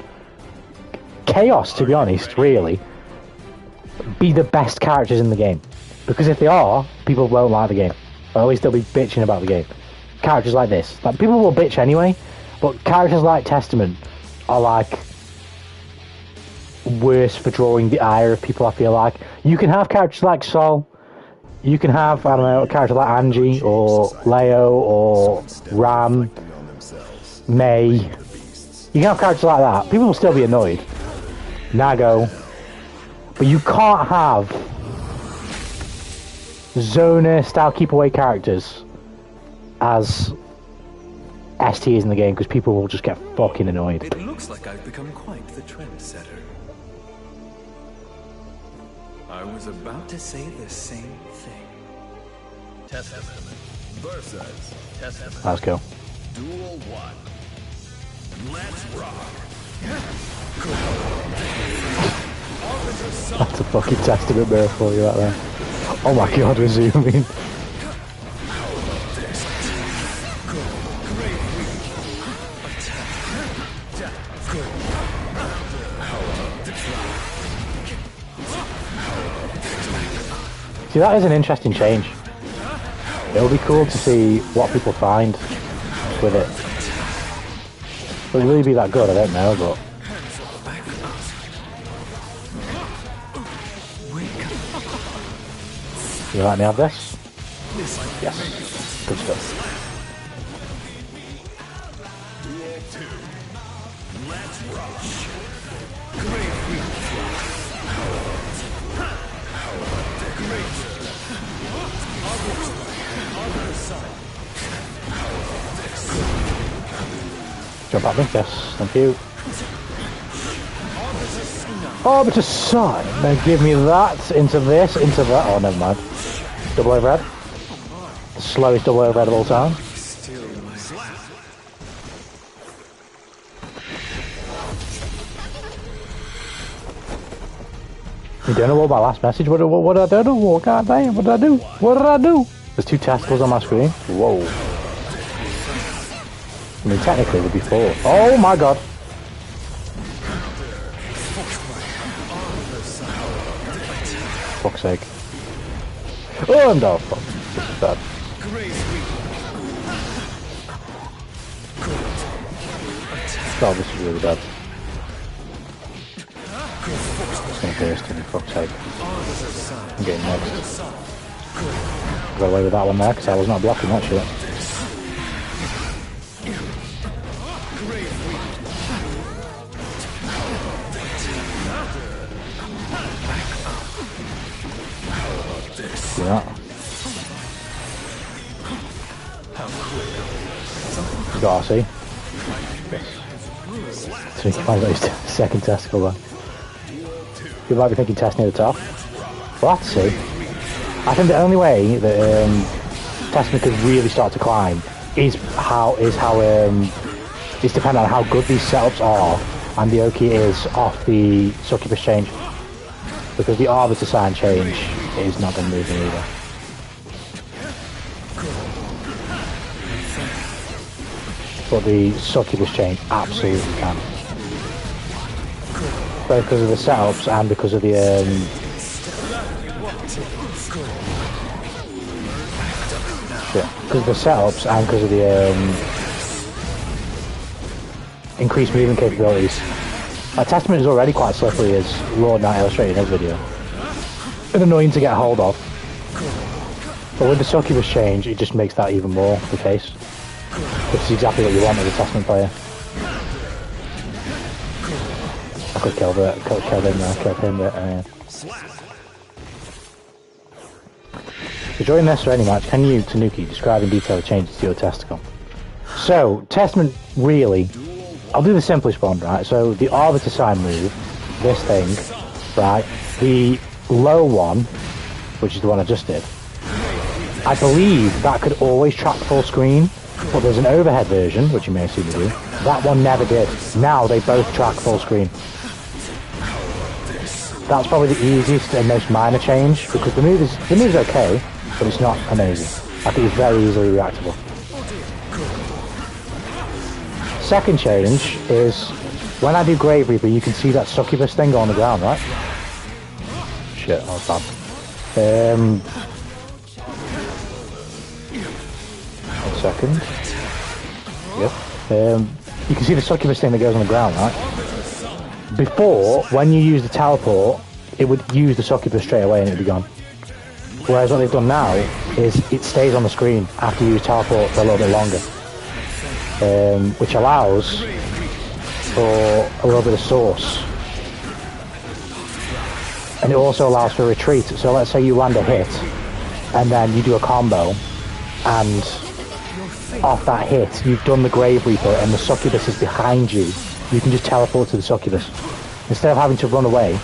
Chaos, to be honest, really, be the best characters in the game. Because if they are, people won't like the game. Or at least they'll be bitching about the game. Characters like this. Like, people will bitch anyway, but characters like Testament are like worse for drawing the ire of people, I feel like. You can have characters like Sol, you can have, I don't know, a character like Angie or Leo or Ram, May. You can have characters like that. People will still be annoyed. Nago. But you can't have zoner style keep away characters as STs in the game, because people will just get fucking annoyed. It looks like I've become quite the trendsetter. I was about to say the same thing. Testament versus Testament. Let's go. Duel 1. Let's rock. That's a fucking Testament mirror for you right there. Oh my god, we're zooming. See, that is an interesting change. It'll be cool to see what people find with it. Will it really be that good? I don't know, but... You let me have this? Yes. Good stuff. Jump at me? Yes, thank you. Arbiter Sun! Now give me that, into this, into that. Oh, never mind. Double overhead. The slowest double overhead of all time. You don't know what my last message? What did I do? What God damn, what did I do? What did I do? There's 2 testicles on my screen. Whoa. I mean, technically there'd be 4. Oh my god. Fuck's sake. Oh, no, fuck. This is bad. God, this is really bad. It's gonna burst in, fuck's sake. I'm getting next. Got away with that one there, because I was not blocking that shit. Yeah. Darcy. Yes. So you find those second testicle there. You might be thinking test near the top. We'll have to see. I think the only way that Testament could really start to climb is dependent on how good these setups are and the Oki is off the succubus change. Because the Arbiter sign change is not going to move him either. But the succubus change absolutely can. Both because of the setups and because of the because of the setups and because of the increased movement capabilities. Testament is already quite slippery, as Lord Knight illustrated in his video. And annoying to get a hold of. But with the succubus change, it just makes that even more the case. Which is exactly what you want as a Testament player. I could kill him there, killed him there. So during this or any match, can you, Tanuki, describe in detail the changes to your testicle? So, Testament really, I'll do the simplest one, right? So the Arbiter sign move, this thing, right? The low one which is the one I just did, I believe that could always track full screen, but there's an overhead version, which you may have seen me do. That one never did. Now they both track full screen. That's probably the easiest and most minor change, because the move is okay, but it's not amazing. I think it's very easily reactable. Second change is, when I do Grave Reaper, you can see that succubus thing on the ground, right? Shit, that was bad. One second. Yep. You can see the succubus thing that goes on the ground, right? Before, when you use the teleport, it would use the succubus straight away and it would be gone. Whereas what they've done now is it stays on the screen after you use teleport for a little bit longer. Which allows for a little bit of source. And it also allows for retreat. So let's say you land a hit and then you do a combo, and off that hit you've done the Grave Reaper and the succubus is behind you. You can just teleport to the succubus. Instead of having to run away,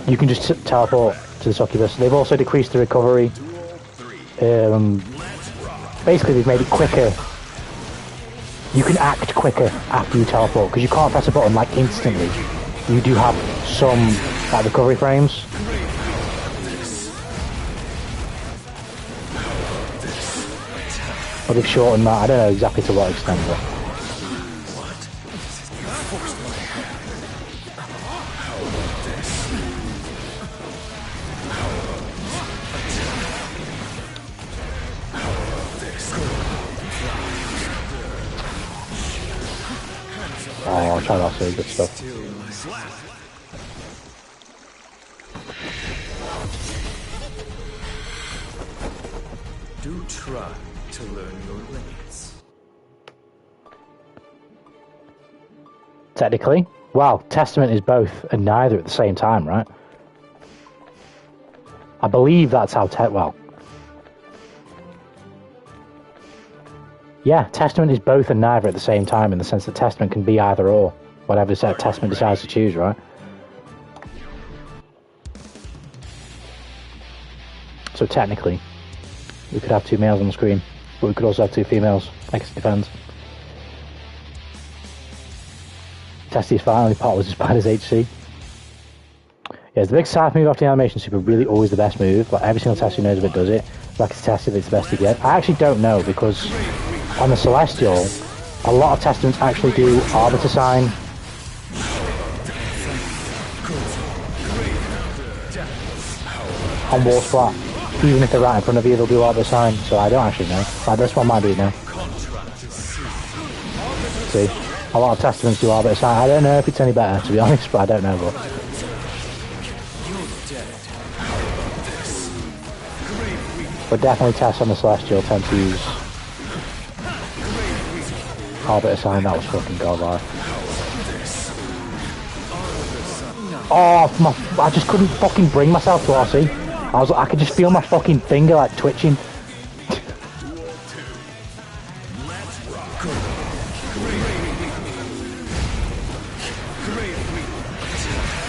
you can just teleport to the succubus. They've also decreased the recovery. Basically they've made it quicker. You can act quicker after you teleport, because you can't press a button like instantly. You do have some like recovery frames. But they've shortened that. I don't know exactly to what extent, but... Oh, I'll try not to say good stuff. Do try to learn your limits. Technically, wow, Testament is both and neither at the same time, right? I believe that's how well. Yeah, Testament is both and neither at the same time, in the sense that Testament can be either or, whatever Testament decides to choose, right? So technically, we could have two males on the screen, but we could also have two females. I guess it depends. Testy's fine, only part was as bad as HC. Yeah, the big side move after the animation super really always the best move. Like every single Testy knows if it does it. Like it's Testy, it's the best to get. I actually don't know, because on the Celestial, a lot of Testaments actually do Arbiter Sign. On wall splat. Even if they're right in front of you, they'll do Arbiter Sign. So I don't actually know. Like, that's what I might do now. See? A lot of Testaments do Arbiter Sign. I don't know if it's any better, to be honest, but I don't know. But definitely tests on the Celestial tend to use Arbiter Sign. That was fucking godlike. Oh, I just couldn't fucking bring myself to RC. I could just feel my fucking finger like twitching.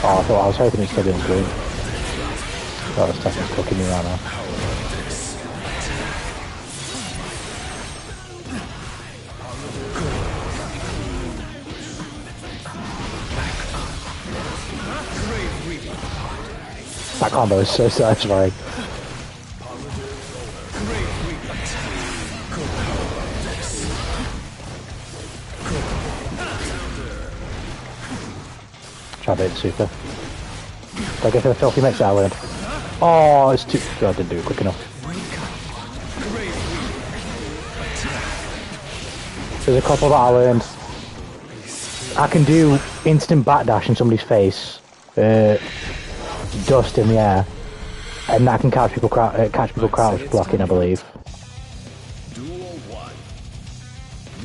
Oh, I was hoping it's still doing green. Oh, this stuff is cooking me right now. That combo is so satisfying. Try to bait the super. Do I go for the filthy mix that I learned? Oh, it's too... God, I didn't do it quick enough. There's a couple that I learned. I can do instant backdash in somebody's face. Dust in the air, and that can catch people crouch blocking, I believe. Duel 1.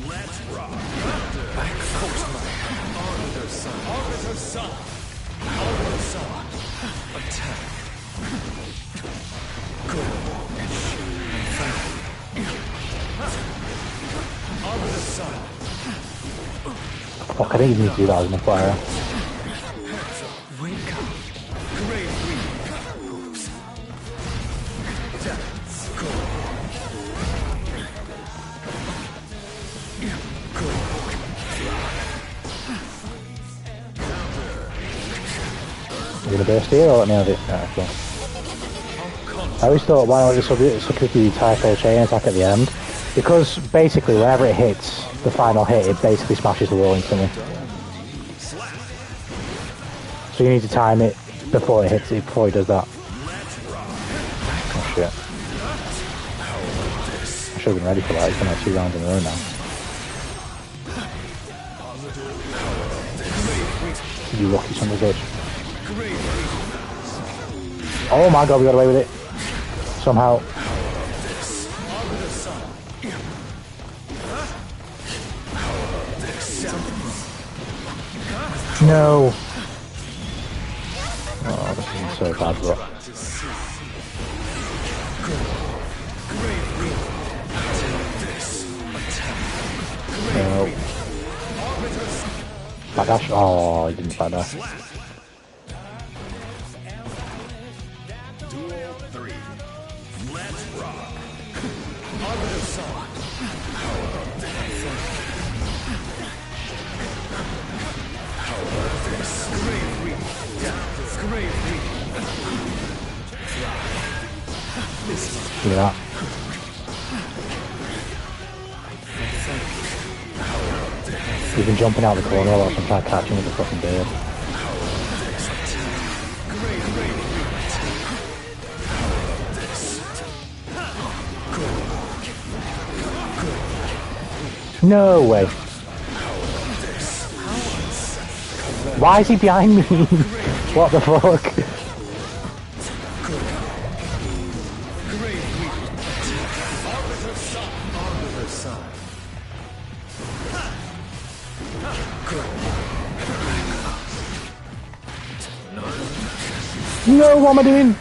Let's rock. Fuck, I didn't even need to do that as an fire. burst here, or let me have it? Alright, cool. I always thought, why not just look at the typo chain attack at the end? Because basically, whenever it hits the final hit, it basically smashes the wall instantly. So you need to time it before it hits it, before it does that. Oh shit. I should have been ready for that, it's been like 2 rounds in a row now. You lucky son of a bitch. Oh my god, we got away with it. Somehow. No. Oh, this is so bad, but. No. Backdash. Oh, he didn't backdash. Look at that. He's been jumping out the corner whilst I'm trying to catch him with the fucking bird. No way. Why is he behind me? What the fuck? No, what am I doing?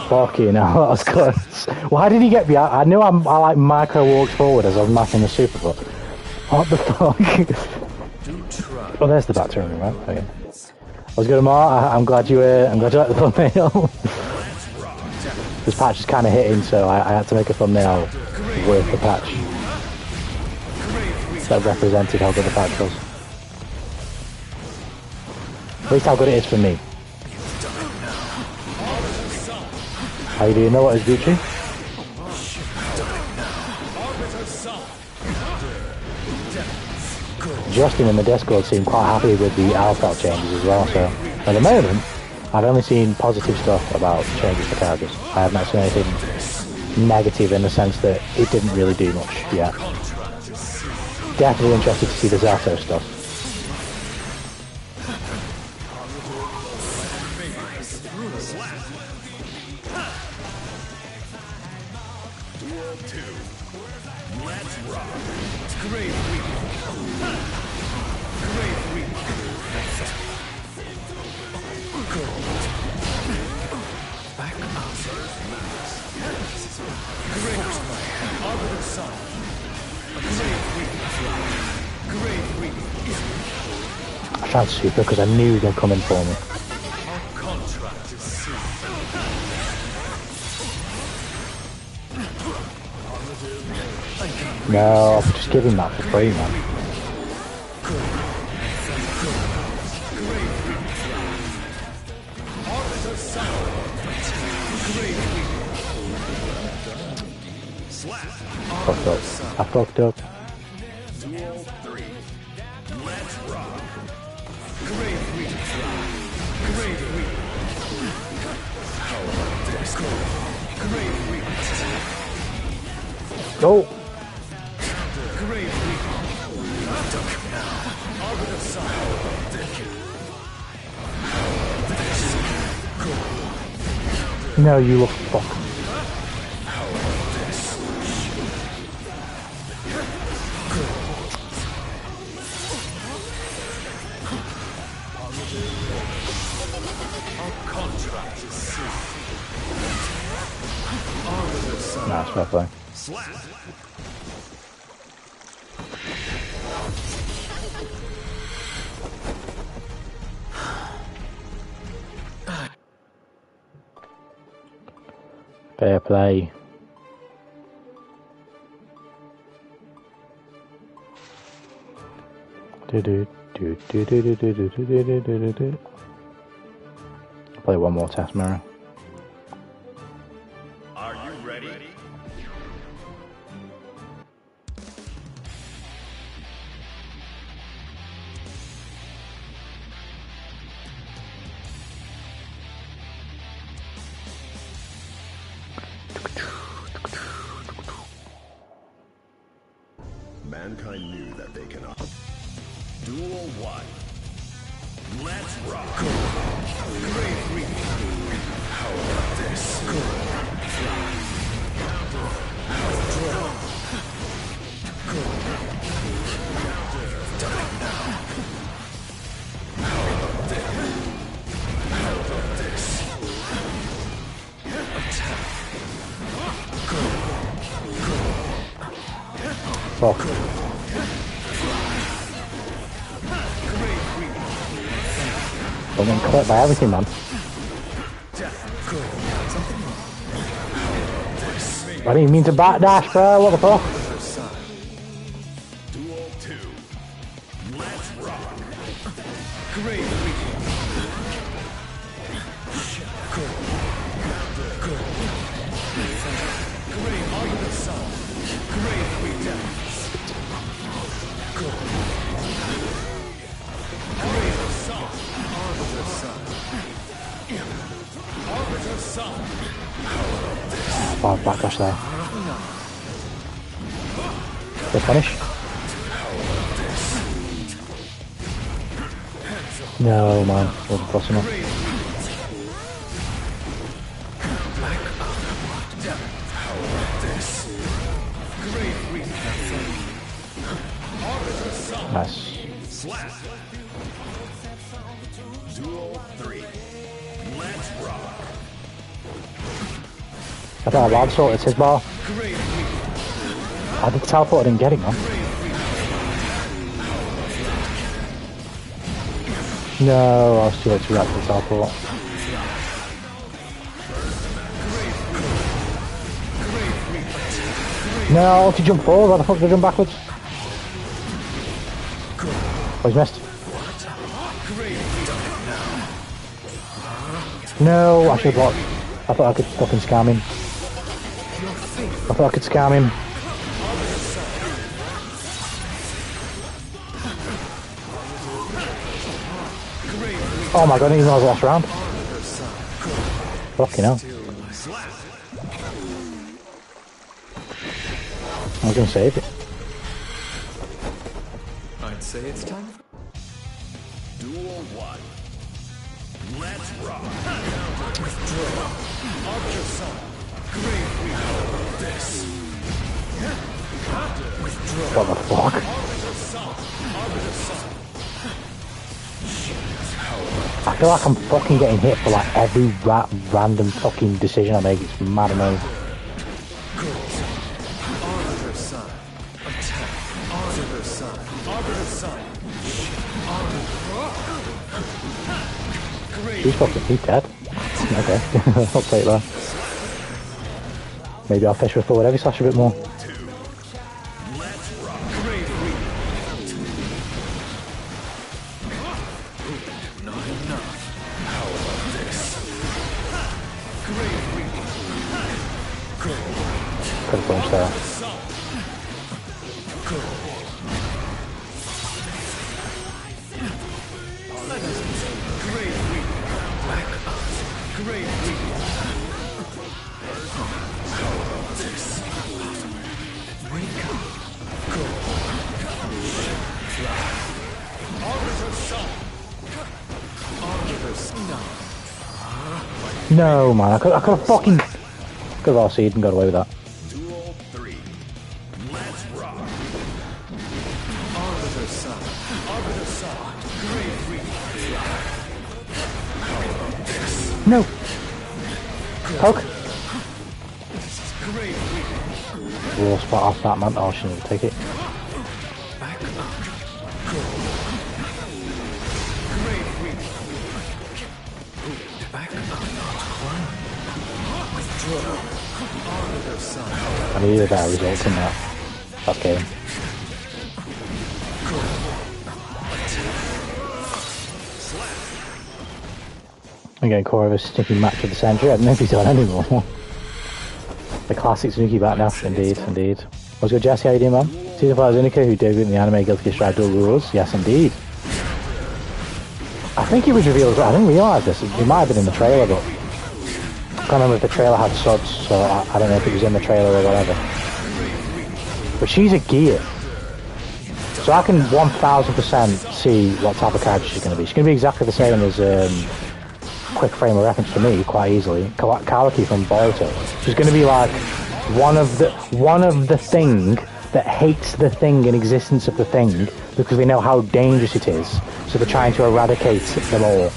Fucking hell, that was close. Why did he get behind? I knew I like micro walked forward as I was matching the super, but what the fuck? Oh, there's the back turn, right? Okay. I was good, Mark. I'm glad you like the thumbnail. This patch is kind of hitting, so I had to make a thumbnail with the patch that represented how good the patch was. At least how good it is for me. How you doing though? What is Gucci? Justin in the Discord seemed quite happy with the alpha changes as well, so at the moment I've only seen positive stuff about changes for characters. I have not seen anything negative in the sense that it didn't really do much yet. Definitely interested to see the Zato stuff. I tried super because I knew he was going to come in for me. No, just give him that for free, man. Fucked up. I fucked up. Go. No, you look fucked. Nice, fair play. Fair play. Do do I'll play one more test mirror. Are you ready? Mankind knew that they cannot. Duel 1. Let's rock. Great reach. How about this? Fuck. I'm getting clipped by everything, man. I didn't mean to backdash, bro. What the fuck? Duel 2. Let's rock. Great Oh, backdash there. Good finish. No, man. Wasn't close enough. Nice. Slap. Duel 3. Let's rock. I thought I'd sorted his bar. I did teleport, I didn't get it, man. No, I was too late to react to the teleport. No, to jump forward, why the fuck did I jump backwards? Oh, he's missed. No, I should have blocked. I thought I could fucking scam him. I thought I could scam him. Oh my god, I didn't even know I was last round. Fucking hell. I was gonna save it. I'd say it's time. Duel 1. Let's rock. What the fuck? I feel like I'm fucking getting hit for like every random fucking decision I make. It's mad annoying. He's dead. Okay, I'll take that. Maybe I'll fish with forward heavy slash a bit more. Could have punched there. No, man, I could have fucking could have RC'd and got away with that. Duel 3. Let's rock. No. Poke. Raw spot off that man. Oh, she didn't take it. I needed a better result in that game. I'm getting core of a sneaky match of the century. I don't know if he's done anymore. The classic Suzuki back now. Indeed, indeed. What's good, Jesse? How you doing, man? Season 5 Zunika, who debuted in the anime Guilty Gear Strive Dual Rules. Yes, indeed. I think it was revealed. I didn't realise this. It might have been in the trailer, but I can't remember if the trailer had suds, so I don't know if it was in the trailer or whatever. But she's a gear. So I can 1000% see what type of character she's going to be. She's going to be exactly the same as quick frame of reference for me, quite easily. Kawaki from Boruto. She's going to be like one of the thing that hates the thing in existence of the thing because they know how dangerous it is. So they're trying to eradicate them all.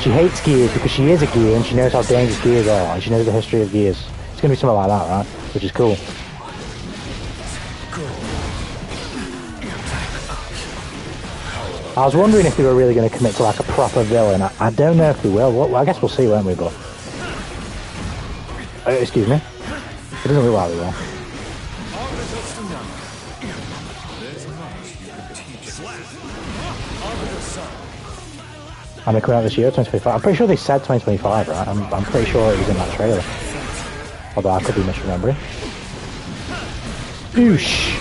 She hates gears because she is a gear and she knows how dangerous gears are and she knows the history of gears. It's going to be something like that, right? Which is cool. I was wondering if they were really going to commit to like a proper villain. I don't know if they will. Well, I guess we'll see, won't we? But excuse me. It doesn't look like they will. And they're coming out this year, 2025. I'm pretty sure they said 2025, right? I'm pretty sure it was in that trailer. Although I could be misremembering. Boosh!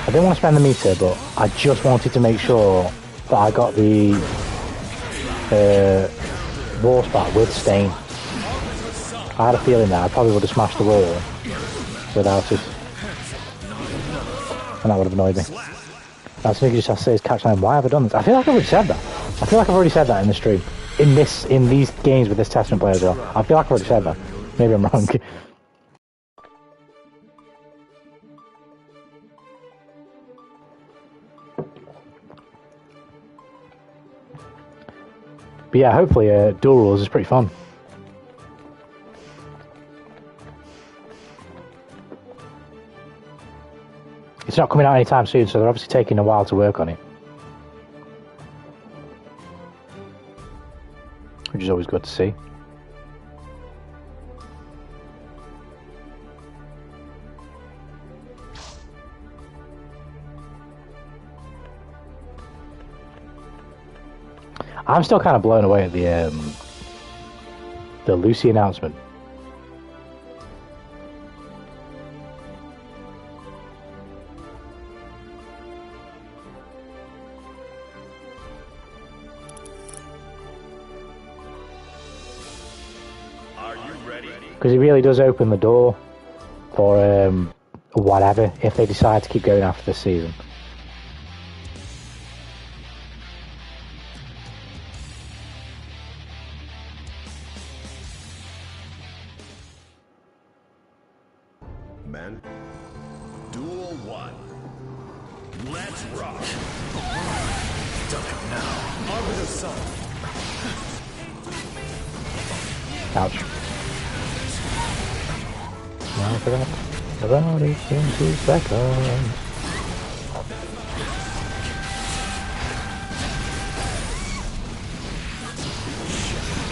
I didn't want to spend the meter, but I just wanted to make sure that I got the wall spot with stain. I had a feeling that I probably would have smashed the wall without it. And that would have annoyed me. That's what you just have to say is catch line. Why have I done this? I feel like I've already said that. I feel like I've already said that in the stream. In these games with this Testament player as well. I feel like I've already said that. Maybe I'm wrong. But yeah, hopefully Dual Rules is pretty fun. It's not coming out anytime soon, so they're obviously taking a while to work on it. Which is always good to see. I'm still kind of blown away at the Lucy announcement. Are you ready? Because it really does open the door for whatever if they decide to keep going after this season. Men, Duel 1. Let's rock. Now. Arbiter Sun. Ouch. Now I forgot about it in 2 seconds.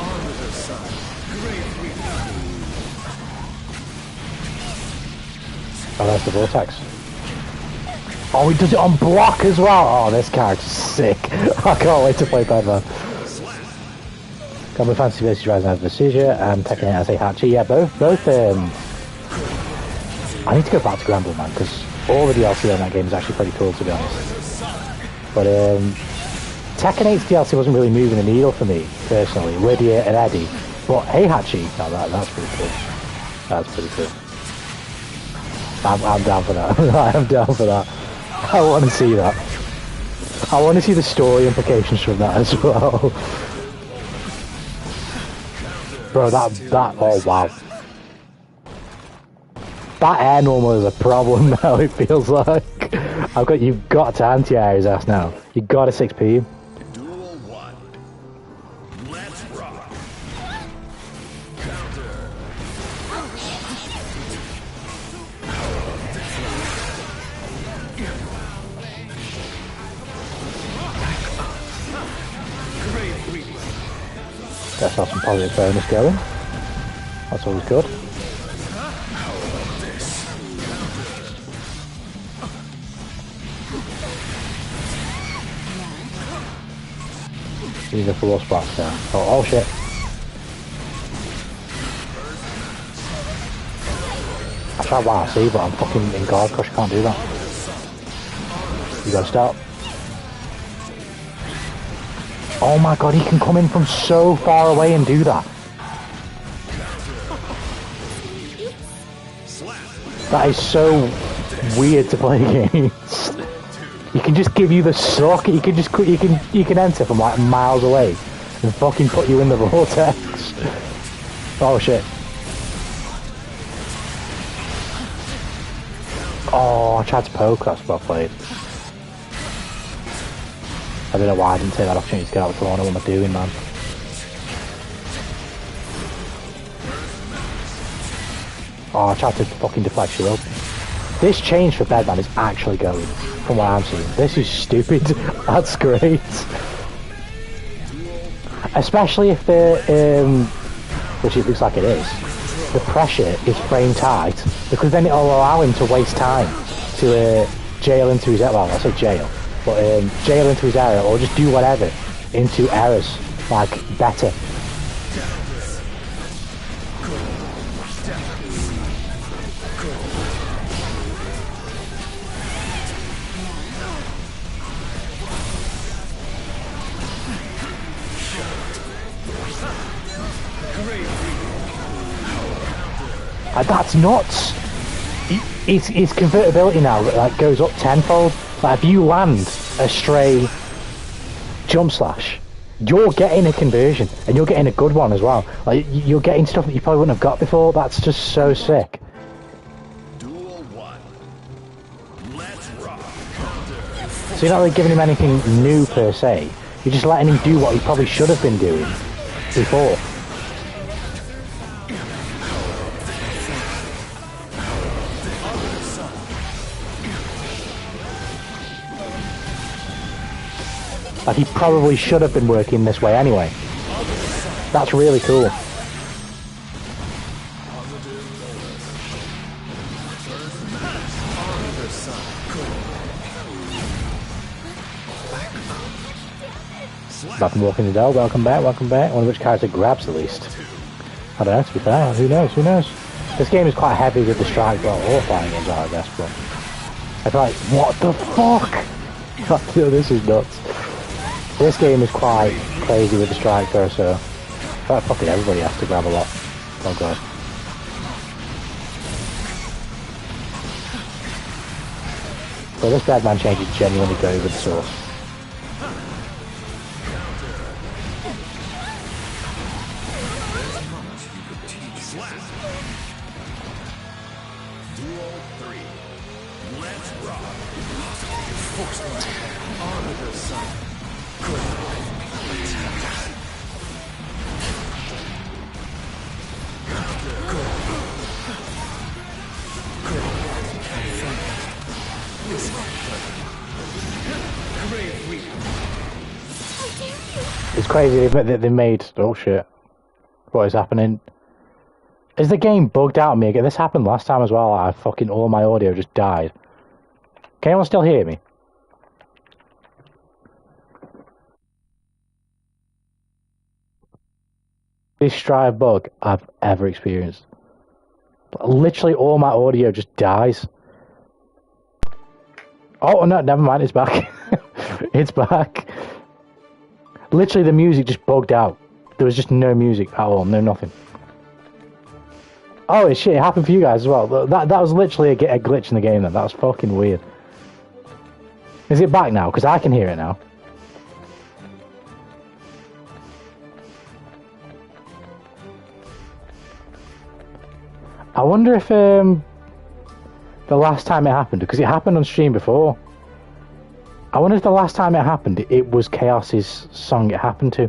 Arbiter Sun. Great weakness. Oh, that's the vortex. Oh, he does it on block as well. Oh, this character's sick. I can't wait to play Badman. Got my Fantasy vs. Rising as Visija and Tekken as Heihachi. Yeah, both. I need to go back to Granblue, man, because all the DLC on that game is actually pretty cool, to be honest. But Tekken 8's DLC wasn't really moving the needle for me, personally. Lydia and Eddie. But Heihachi, no, that's pretty cool. That's pretty cool. I'm down for that. I am down for that. I want to see that. I want to see the story implications from that as well. Bro, that, oh wow. That air normal is a problem now, it feels like. You've got to anti-air his ass now. You got a 6p. Duel 1. Let's rock. Counter. Let's have some positive bonus going. That's always good. These are full spots there. Oh shit. I tried YRC, but I'm fucking in guard crush, can't do that. You gotta stop. Oh my god, he can come in from so far away and do that. That is so weird to play against. He can just give you the suck. He can just you can enter from like miles away and fucking put you in the vortex. Oh shit. Oh, I tried to poke, that's well played. I don't know why I didn't take that opportunity to get out of the corner. What am I doing, man? Oh, I tried to fucking deflect shield. This change for Bedman is actually going, from what I'm seeing. This is stupid. That's great. Especially if the, which it looks like it is, the pressure is frame tight, because then it'll allow him to waste time to jail into his, well, I say jail, but jail into his area, or just do whatever into errors, like, better. That's nuts. His convertibility now like goes up tenfold. Like if you land a stray jump slash, you're getting a conversion, and you're getting a good one as well. Like you're getting stuff that you probably wouldn't have got before. That's just so sick. Duel 1. Let's rock. So you're not really giving him anything new per se. You're just letting him do what he probably should have been doing before. Like he probably should have been working this way anyway. That's really cool. Back and walking the dell, welcome back, welcome back. I wonder which character grabs the least. I don't know, to be fair, who knows, who knows. This game is quite heavy with the strike, well, all flying games are, I guess, but I feel like, what the fuck? This is nuts. This game is quite crazy with the strike though, so I feel like fucking everybody has to grab a lot. Oh god. Well, this Bedman change is genuinely good with the source. It's crazy that they made... Oh shit. What is happening? Is the game bugged out on me again? This happened last time as well. I fucking... all my audio just died. Can anyone still hear me? Biggest stride bug I've ever experienced. Literally all my audio just dies. Oh no, never mind, it's back. It's back. Literally the music just bugged out. There was just no music at all, no nothing. Oh shit, it happened for you guys as well. That was literally a glitch in the game then. That was fucking weird. Is it back now? Because I can hear it now. I wonder if the last time it happened, because it happened on stream before. I wonder if the last time it happened, it was Chaos's song it happened to.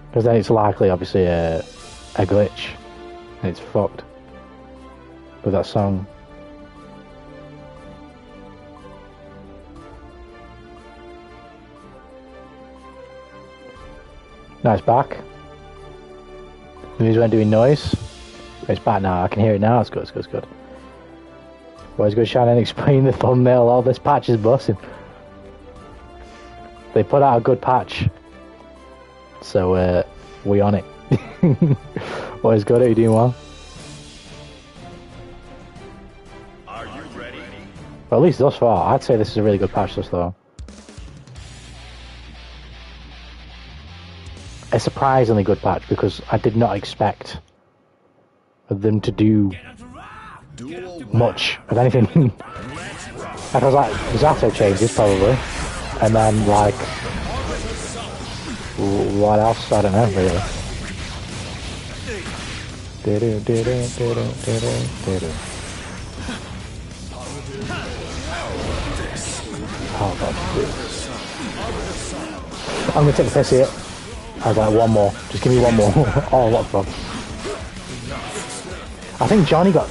Because then it's likely, obviously, a glitch. And it's fucked. With that song. Now it's back. The music went doing noise. It's back now. I can hear it now. It's good. It's good. It's good. Boys, go shine and explain the thumbnail. All this patch is busting. They put out a good patch. So, we on it. What is good? Are you doing well? Are you ready? Well, at least thus far, I'd say this is a really good patch thus far. A surprisingly good patch because I did not expect them to do much of anything. I was like, Zato changes probably, and then like, what else? I don't know really. How about this? I'm gonna take the piss here. I was like, one more. Just give me one more. Oh, what the fuck? I think Johnny got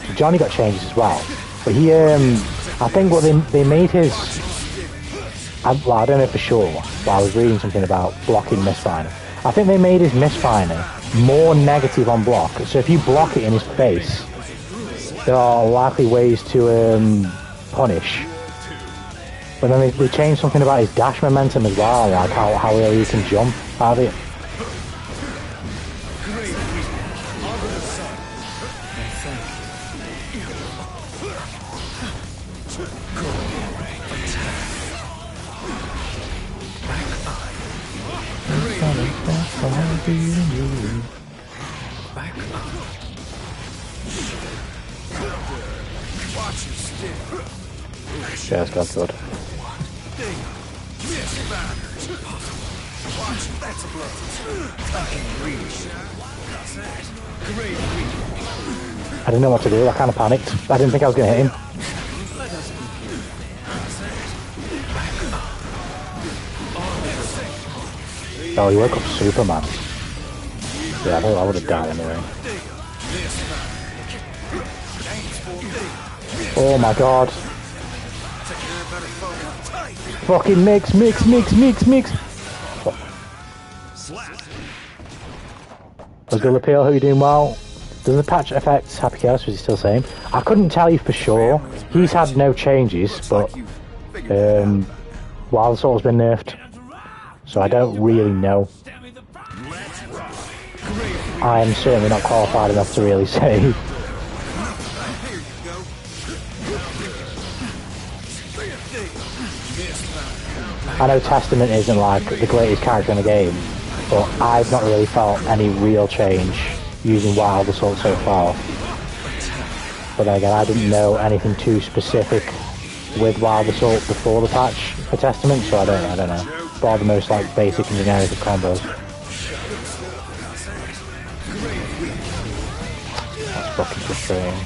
changes as well, but he I think what they made his. Well, I don't know for sure, but I was reading something about blocking misfire. I think they made his misfire more negative on block. So if you block it in his face, there are likely ways to punish. But then they changed something about his dash momentum as well, like how early he can jump out of it. Yeah, that's good. I didn't know what to do, I kind of panicked. I didn't think I was going to hit him. Oh, he woke up Superman. Yeah, I would have died anyway. Oh my god. Fucking mix. Let's go, Lapille, hope you're doing well. Does the patch affect Happy Chaos? Was he still the same? I couldn't tell you for sure. He's had no changes, but Wild Assault's been nerfed. So I don't really know. I am certainly not qualified enough to really say. I know Testament isn't like the greatest character in the game, but I've not really felt any real change using Wild Assault so far. But then again, I didn't know anything too specific with Wild Assault before the patch for Testament, so I don't know. But all the most like basic and generic of combos. That's fucking frustrating.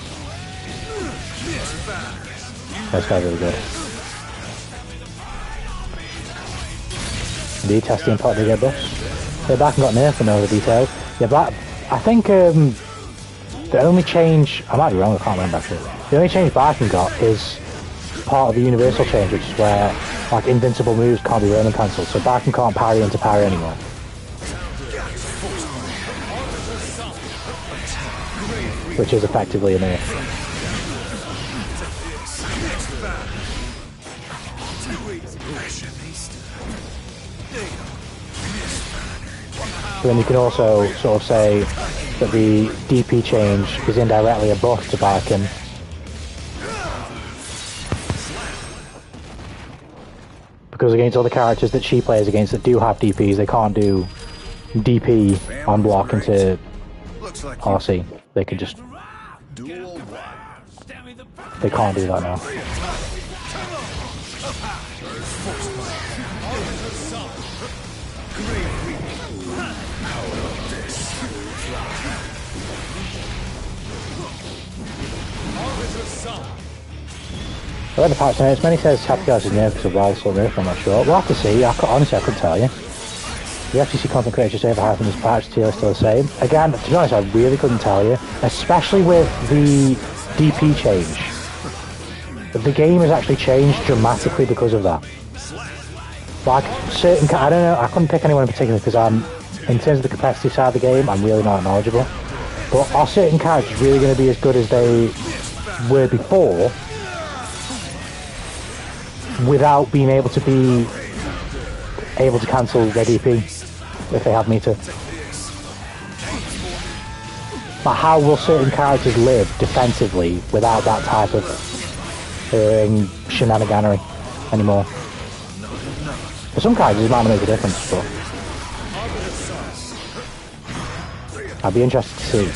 That's guy's really good. Indeed, testing pot to get buffs. Yeah, back and got nerfed for no other details. Yeah, but I think the only change, I might be wrong, I can't remember actually. The only change Barkin got is part of the universal change, which is where like invincible moves can't be Roman cancelled, so Barkin can't parry into parry anymore. Which is effectively a nerf. But then you can also sort of say that the DP change is indirectly a buff to Barkin. Because against other characters that she plays against that do have DPs, they can't do DP on block into RC. They can just... They can't do that now. I read the patch notes. Many says Happy Chaos is nerfed because of Wild Assault nerf. I'm not sure. We'll have to see. Honestly, I couldn't tell you. The FTC content creators just over half in this patch. Tier is still the same. Again, to be honest, I really couldn't tell you. Especially with the DP change. The game has actually changed dramatically because of that. Like certain, I don't know. I couldn't pick anyone in particular because in terms of the competitive side of the game, I'm really not knowledgeable. But are certain characters really going to be as good as they were before, without being able to be able to cancel their DP if they have meter. But how will certain characters live defensively without that type of shenaniganery anymore? For some characters it might not make a difference, but I'd be interested to see.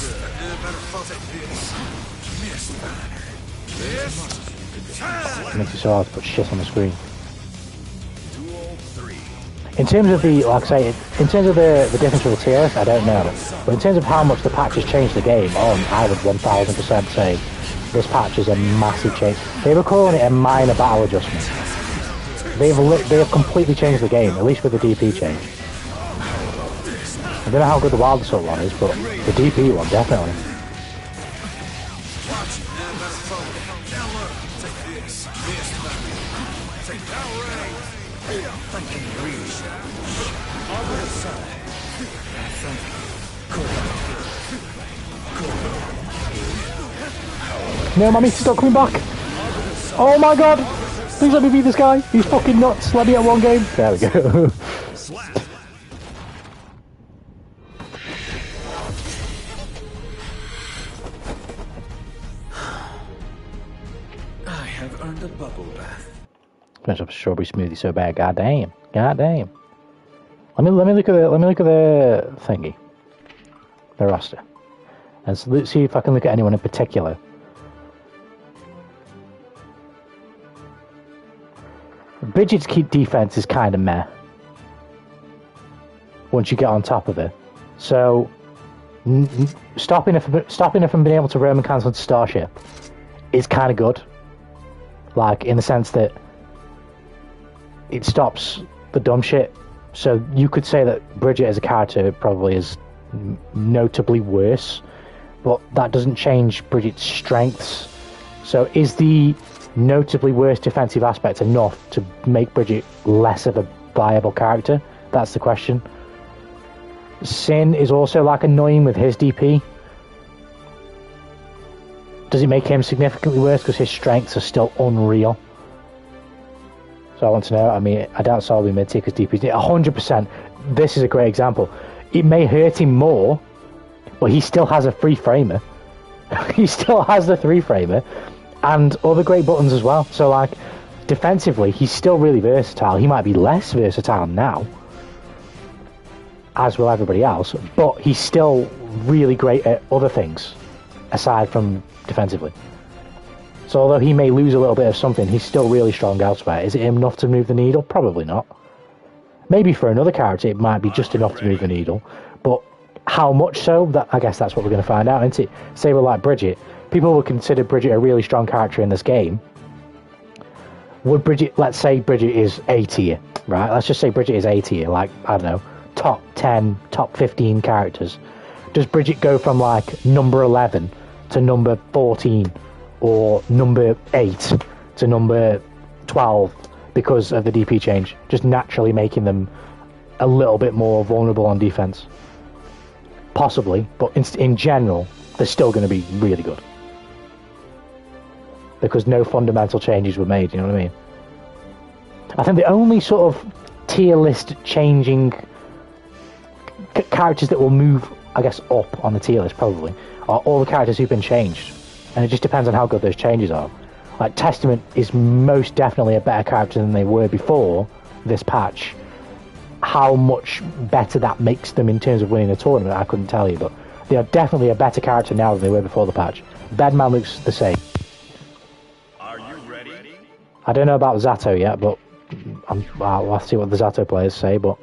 It makes it so hard to put shit on the screen. In terms of the, like I say, in terms of the difference with the tier list, I don't know. But in terms of how much the patch has changed the game, I would 1000% say this patch is a massive change. They were calling it a minor battle adjustment. They have completely changed the game, at least with the DP change. I don't know how good the Wild Assault one is, but the DP one, definitely. No, Mammy, stop coming back! Oh my god! Please let me beat this guy! He's fucking nuts! Let me get one game! There we go. I have earned a bubble bath. Finish up a strawberry smoothie so bad, goddamn. Goddamn. Let me look at the thingy. The roster. And so let's see if I can look at anyone in particular. Bridget's keep defense is kind of meh once you get on top of it. So stopping her from being able to roam and cancel into Starship is kind of good. Like, in the sense that it stops the dumb shit. So you could say that Bridget as a character probably is notably worse, but that doesn't change Bridget's strengths. So is the notably worse defensive aspect enough to make Bridget less of a viable character? That's the question. Sin is also like annoying with his DP. Does it make him significantly worse because his strengths are still unreal? So I want to know. I mean, I doubt Saul will be mid-tier because DP is 100%. This is a great example. It may hurt him more, but he still has a free framer. He still has the 3-framer and other great buttons as well. So, like, defensively, he's still really versatile. He might be less versatile now, as will everybody else, but he's still really great at other things aside from defensively. So although he may lose a little bit of something, he's still really strong elsewhere. Is it enough to move the needle? Probably not. Maybe for another character it might be just enough to move the needle, but how much so? That, I guess that's what we're going to find out, isn't it? Say we're like Bridget. People would consider Bridget a really strong character in this game. Would Bridget, let's say Bridget is A tier, right? Let's just say Bridget is A tier, like, I don't know, top 10, top 15 characters. Does Bridget go from like number 11 to number 14, or number 8 to number 12 because of the DP change, just naturally making them a little bit more vulnerable on defense? Possibly, but in general, they're still going to be really good because no fundamental changes were made. You know what I mean? I think the only sort of tier list changing characters that will move, I guess, up on the tier list probably are all the characters who've been changed, and it just depends on how good those changes are. Like, Testament is most definitely a better character than they were before this patch. How much better that makes them in terms of winning a tournament, I couldn't tell you, but they are definitely a better character now than they were before the patch. Bedman looks the same. Are you ready? I don't know about Zato yet, but I'll have to see what the Zato players say, but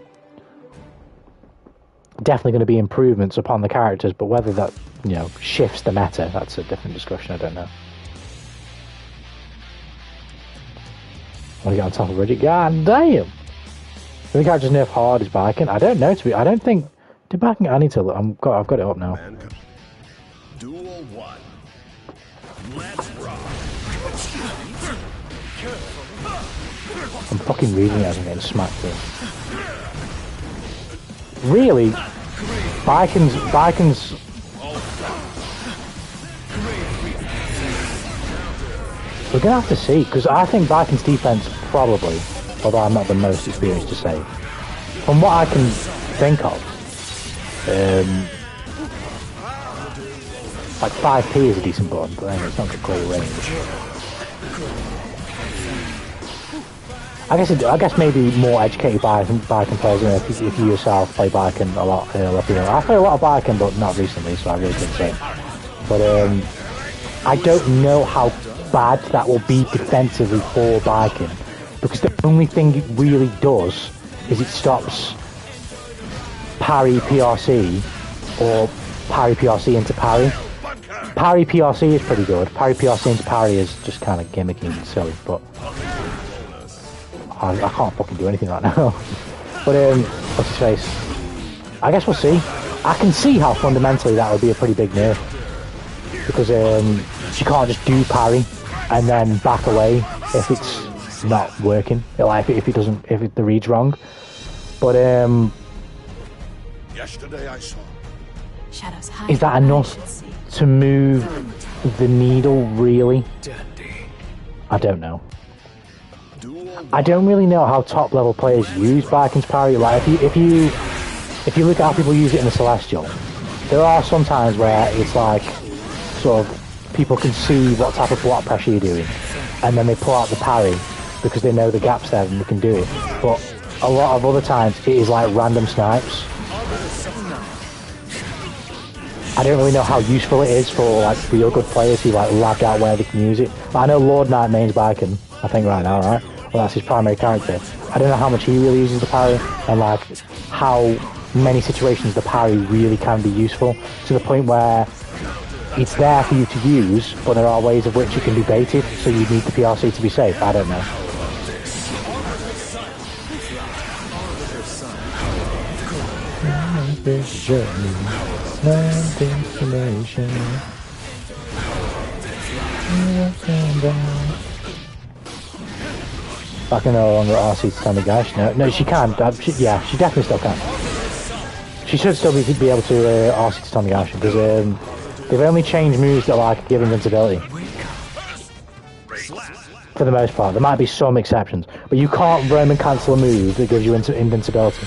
definitely going to be improvements upon the characters, but whether that, you know, shifts the meta, that's a different discussion. I don't know. Want to get on top of Bridget? God damn! I think I just nerf hard is biking. I don't know, I don't think. Did biking? I need to. I've got it up now. Duel 1. Let's rock. I'm fucking reading it as I'm getting smacked here. Really? Vikings. We're gonna have to see, because I think Vikings defense probably, although I'm not the most experienced to say, From what I can think of, like 5p is a decent button, but anyway, it's not got great range. I guess maybe more educated Baiken players. If you yourself play Baiken a lot, I play a lot of Baiken, but not recently, so I really couldn't say. But I don't know how bad that will be defensively for Baiken, because the only thing it really does is it stops parry PRC or parry PRC into parry. Parry PRC is pretty good. Parry PRC into parry is just kind of gimmicky and silly, but I can't fucking do anything right now. But what's his face? I guess we'll see. I can see how fundamentally that would be a pretty big nerf, because she can't just do parry and then back away if it's not working. Like if the read's wrong. But Yesterday I saw. Is that enough to move the needle, really? I don't know. I don't really know how top level players use Baiken's parry. Like if you look at how people use it in the Celestial, there are some times where it's like sort of people can see what type of block pressure you're doing, and then they pull out the parry because they know the gap's there and they can do it. But a lot of other times it is like random snipes. I don't really know how useful it is for like real good players who like lag out where they can use it. But I know Lord Knight mains Baiken, I think right now, right? Well, that's his primary character. I don't know how much he really uses the parry, and like how many situations the parry really can be useful, to the point where it's there for you to use, but there are ways of which it can be baited, so you need the PRC to be safe. I don't know. This journey, no destination. I can no longer RC to Tommy Gash. No, she can. Yeah, she definitely still can. She should still be able to RC to Tommy Gash, because they've only changed moves that like give invincibility. For the most part, there might be some exceptions, but you can't Roman cancel a move that gives you invincibility.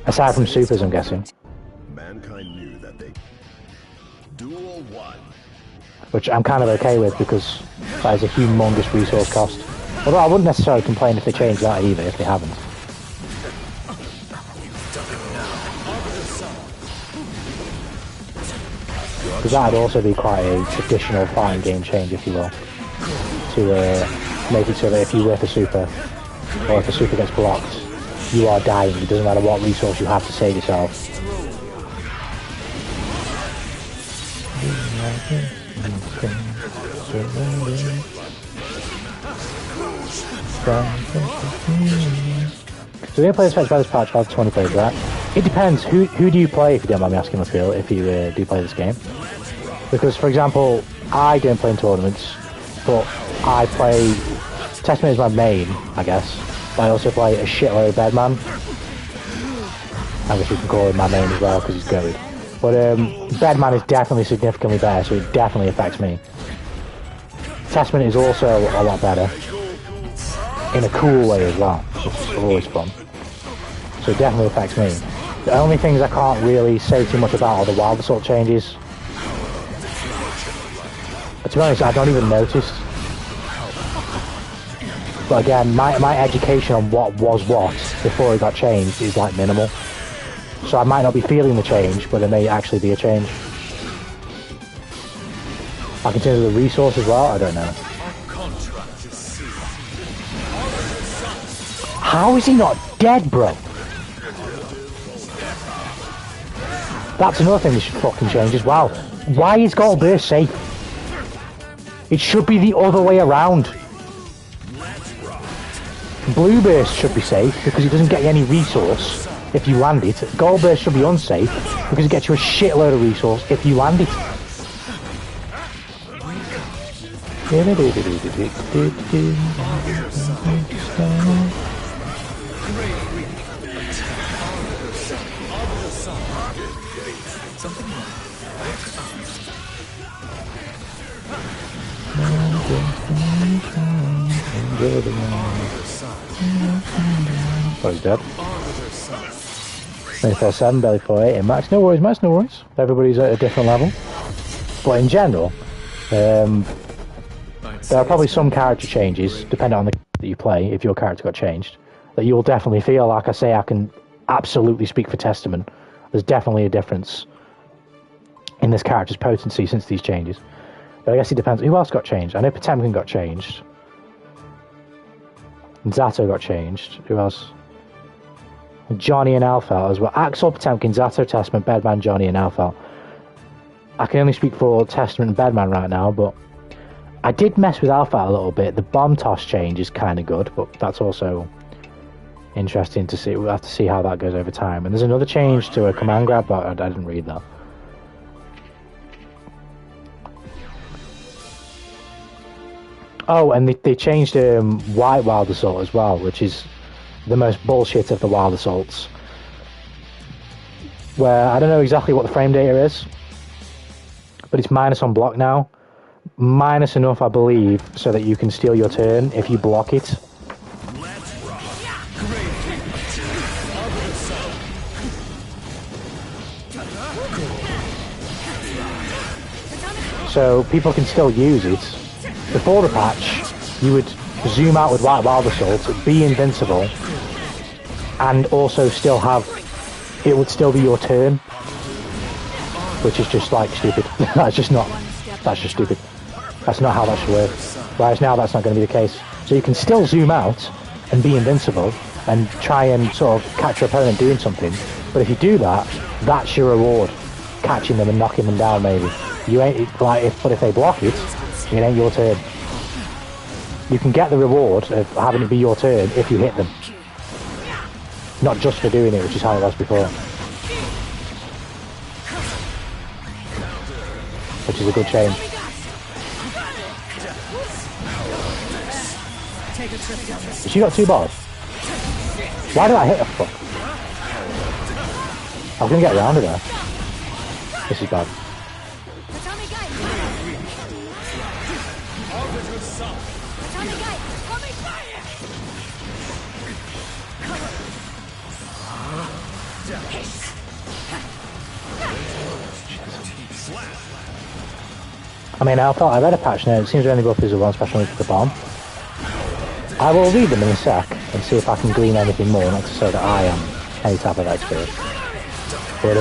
Aside from supers, I'm guessing. Mankind knew that they duel one. Which I'm kind of okay with, because that is a humongous resource cost. Although I wouldn't necessarily complain if they changed that either, if they haven't. Because that would also be quite a traditional fighting game change, if you will. To make it so that if you whiff a super, or if a super gets blocked, you are dying. It doesn't matter what resource you have to save yourself. So we're going to play this patch by this patch, I'll have 20 players, right? It depends. Who do you play, if you don't mind me asking, Raphael, if you do play this game? Because, for example, I don't play in tournaments, but I play... Testament is my main, I guess. But I also play a shitload of Bedman. I guess you can call him my main as well, because he's goated. But Bedman is definitely significantly better, so it definitely affects me. Testament is also a lot better. In a cool way as well, which is always fun. So it definitely affects me. The only things I can't really say too much about are the wild assault changes. But to be honest, I don't even notice. But again, my education on what was what before it got changed is like minimal. So I might not be feeling the change, but there may actually be a change. I consider the resource as well, I don't know. How is he not dead, bro? That's another thing they should fucking change as well. Why is Gold Burst safe? It should be the other way around. Blue Burst should be safe because it doesn't get you any resource if you land it. Gold Burst should be unsafe because it gets you a shitload of resource if you land it. Oh, he's dead. 24/7, barely 480 max. No worries, Max, no worries. Everybody's at a different level. But in general, there are probably some character changes, depending on the that you play, if your character got changed, that you will definitely feel. Like I say, I can absolutely speak for Testament. There's definitely a difference in this character's potency since these changes. But I guess it depends. Who else got changed? I know Potemkin got changed. Zato got changed. Who else? Johnny and Alpha as well. Axel, Potemkin, Zato, Testament, Bedman, Johnny and Alpha. I can only speak for Testament and Bedman right now, but I did mess with Alpha a little bit. The bomb toss change is kind of good, but that's also interesting to see. We'll have to see how that goes over time. And there's another change to a command grab, but I didn't read that. Oh, and they changed White Wild Assault as well, which is the most bullshit of the Wild Assaults. Where I don't know exactly what the frame data is, but it's minus on block now. Minus enough, I believe, so that you can steal your turn if you block it. So people can still use it. Before the patch, you would zoom out with White Wild Assault, be invincible, and also still have... It would still be your turn. Which is just, like, stupid. That's just not... That's just stupid. That's not how that should work. Whereas now that's not going to be the case. So you can still zoom out and be invincible and try and sort of catch your opponent doing something. But if you do that, that's your reward. Catching them and knocking them down, maybe. You ain't like but if they block it, it ain't your turn. You can get the reward of having it be your turn if you hit them. Not just for doing it, which is how it was before. Which is a good change. Has she got 2 bars? Why did I hit her? Fuck. I was going to get around her there. This is bad. I mean, I read a patch note. It seems to only go up as a 1 special move for the bomb. I will read them in a sec and see if I can glean anything more, not to say that I am any type of expert. But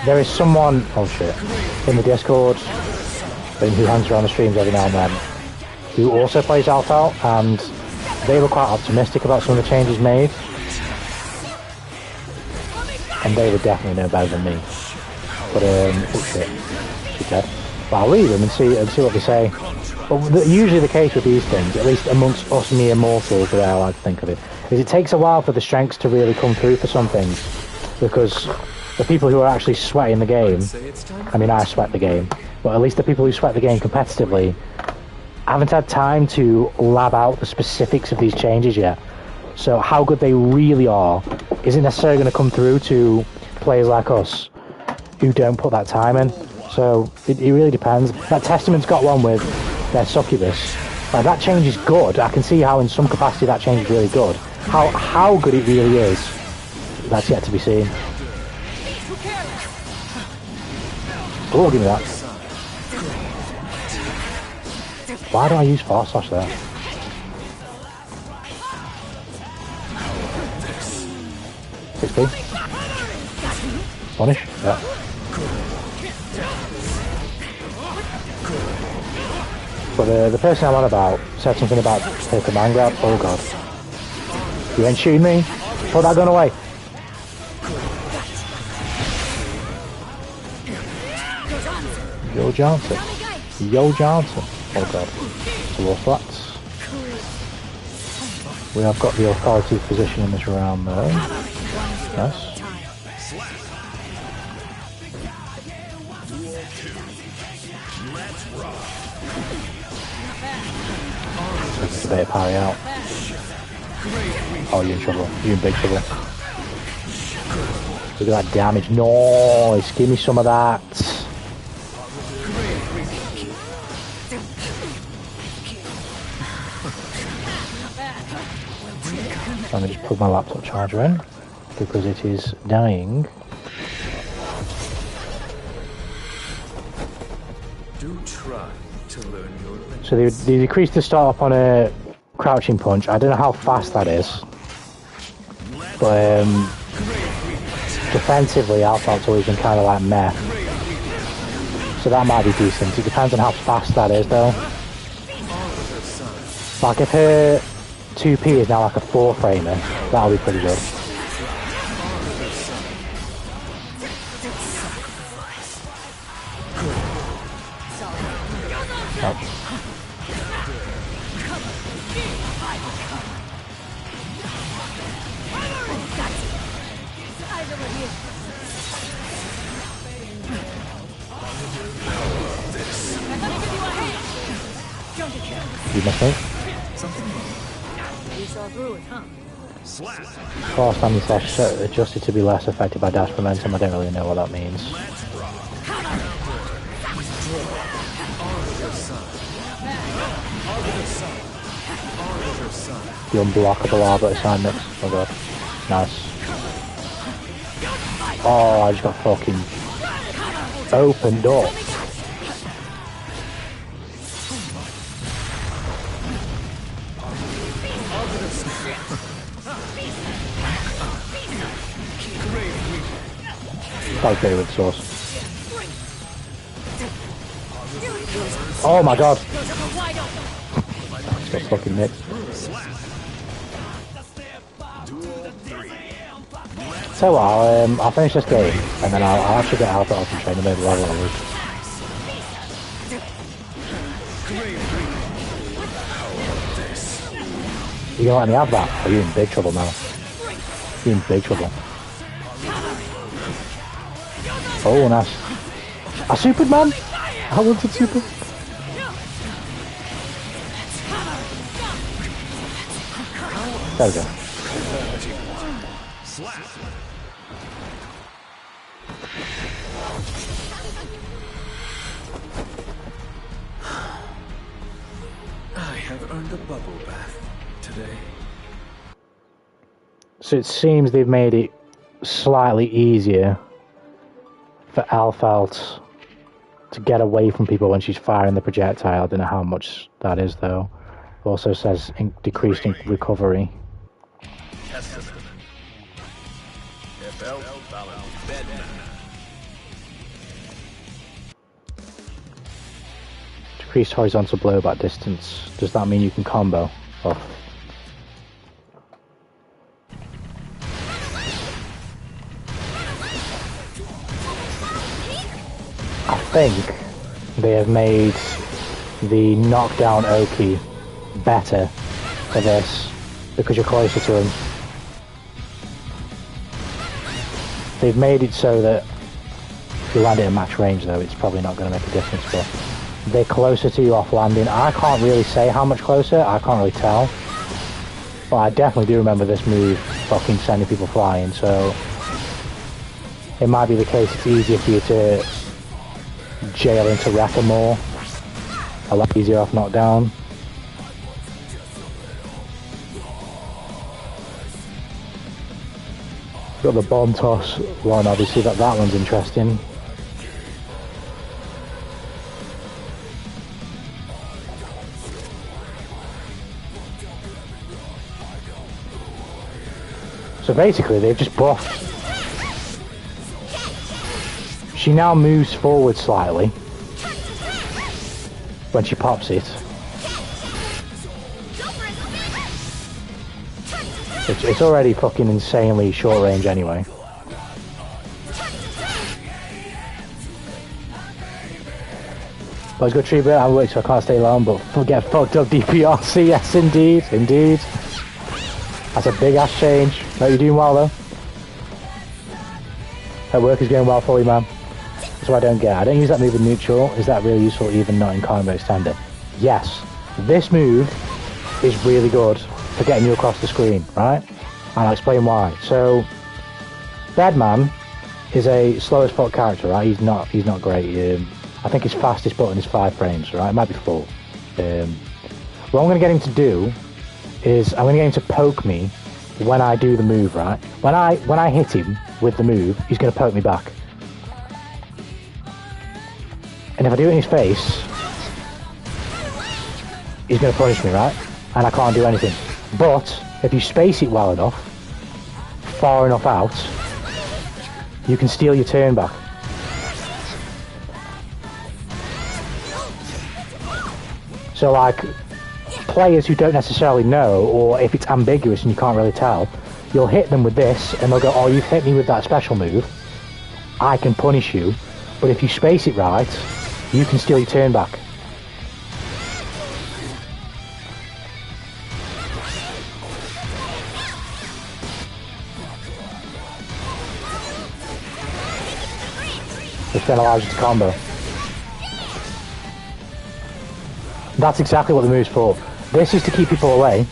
there is someone, oh shit, in the Discord who hangs around the streams every now and then, who also plays Alpha, and they were quite optimistic about some of the changes made. And they would definitely know better than me. But oh shit, she's dead. But I'll read them and see what they say. But usually the case with these things, at least amongst us mere mortals, the way I like to think of it, is it takes a while for the strengths to really come through for some things. Because the people who are actually sweating the game, I mean I sweat the game, but at least the people who sweat the game competitively haven't had time to lab out the specifics of these changes yet. So how good they really are isn't necessarily going to come through to players like us who don't put that time in. So it really depends. That Testament's got one with their Succubus. Like, that change is good. I can see how in some capacity that change is really good. How good it really is, that's yet to be seen. Oh, give me that. Why do I use Force Slash there? XP? Punish? Yeah. But the person I'm on about said something about her command grab. Oh god. You ain't shooting me? Put that gun away. Yo Johnson. Yo Johnson. Oh god. So flats. We have got the authoritative position in this round though. Yes. It's a bit of parry out. Oh, you're in trouble. You're in big trouble. Look at that damage. Nice. Give me some of that. Let me just plug my laptop charger in. because it is dying. Do try to learn your lesson. So they decreased the start up on a crouching punch. I don't know how fast that is. But defensively, Alpha's always been kind of like meh. So that might be decent. It depends on how fast that is though. Like if her 2P is now like a 4-framer, that'll be pretty good. Oh. You must think. Core standing slash adjusted to be less affected by dash momentum. I don't really know what that means. The unblockable arbiter assignment. Oh god. Nice. Oh, I just got fucking opened up. That was very good sauce. Oh my god! Just got fucking nicked. So I'll finish this game and then I'll actually get Alpha off and train him over level. You gonna let me have that? Or are you in big trouble now? You're in big trouble. Oh, nice. I supered, man! I wanted super. There we go. I have earned a bubble bath today. So it seems they've made it slightly easier for Alphalt to get away from people when she's firing the projectile. I don't know how much that is though. Also says decreased in recovery. Decreased horizontal blowback distance. Does that mean you can combo off? I think they have made the knockdown Oki better for this because you're closer to him. They've made it so that if you land it at max range though, it's probably not going to make a difference, but they're closer to you off landing. I can't really say how much closer, I can't really tell. But I definitely do remember this move fucking sending people flying, so it might be the case it's easier for you to jail into Wrecker more. A lot easier off knockdown. Got the bomb toss one, obviously that one's interesting. So basically they've just buffed. She now moves forward slightly when she pops it. It's already fucking insanely short range anyway. But it's good tree bit, I work so I can't stay long, but get fucked up DPRC, yes indeed, indeed. That's a big ass change. No, you're doing well though. That work is going well for you, man. That's what I don't get. I don't use that move in neutral. Is that really useful even not in combo standard? Yes. This move is really good for getting you across the screen, right? And I'll explain why. So, Deadman is a slow as fuck character, right? He's not great. I think his fastest button is 5 frames, right? It might be 4. What I'm going to get him to do is I'm going to get him to poke me when I do the move, right? When I hit him with the move, he's going to poke me back. And if I do it in his face, he's going to punish me, right? And I can't do anything. But if you space it well enough, far enough out, you can steal your turn back. So like, players who don't necessarily know, or if it's ambiguous and you can't really tell, you'll hit them with this and they'll go, oh, you've hit me with that special move, I can punish you. But if you space it right, you can steal your turn back. Which then allows you to combo. That's exactly what the move's for. This is to keep people away,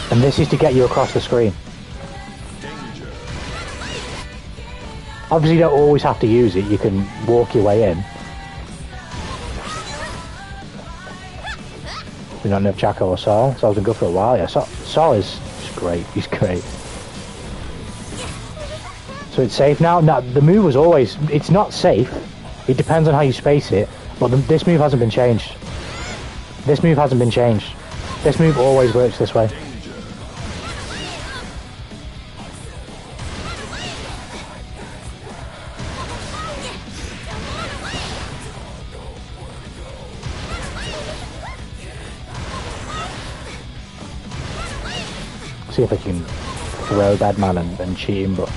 and this is to get you across the screen. Obviously you don't always have to use it, you can walk your way in. We don't have Chaco or Sol. Sol's been good for a while, yeah. Sol is great, he's great. So it's safe now. Now, the move was always, it's not safe. It depends on how you space it, but this move hasn't been changed. This move hasn't been changed. This move always works this way. See if I can throw Badman and cheat him, but...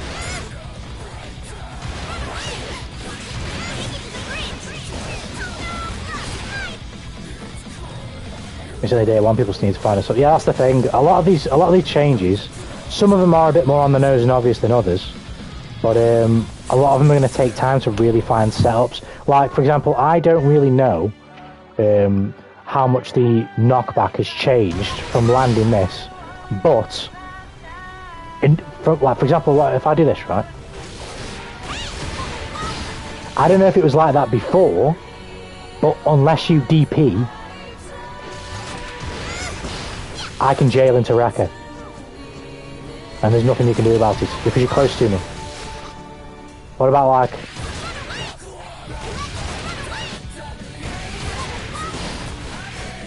Which they do, one people just need to find us. So yeah, that's the thing. A lot of these changes, some of them are a bit more on the nose and obvious than others, but a lot of them are going to take time to really find setups. Like, for example, I don't really know how much the knockback has changed from landing this, but for example, if I do this, right? I don't know if it was like that before, but unless you DP, I can jail into Raka. And there's nothing you can do about it, because you're close to me. What about like...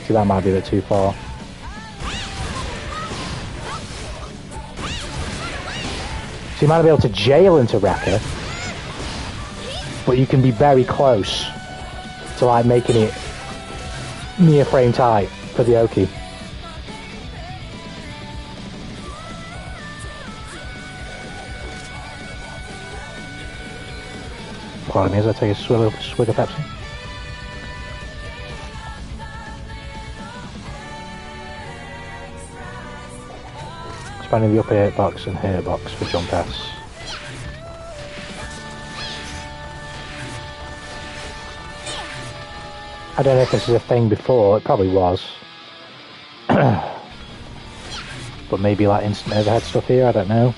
See, that might be a bit too far. So you might be able to jail into Raka, but you can be very close to like making it near frame tight for the Oki. Pardon me as I take a swig of Pepsi. Expanding the upper hitbox and hitbox for jump S. I don't know if this is a thing before, it probably was. But maybe like instant overhead stuff here, I don't know.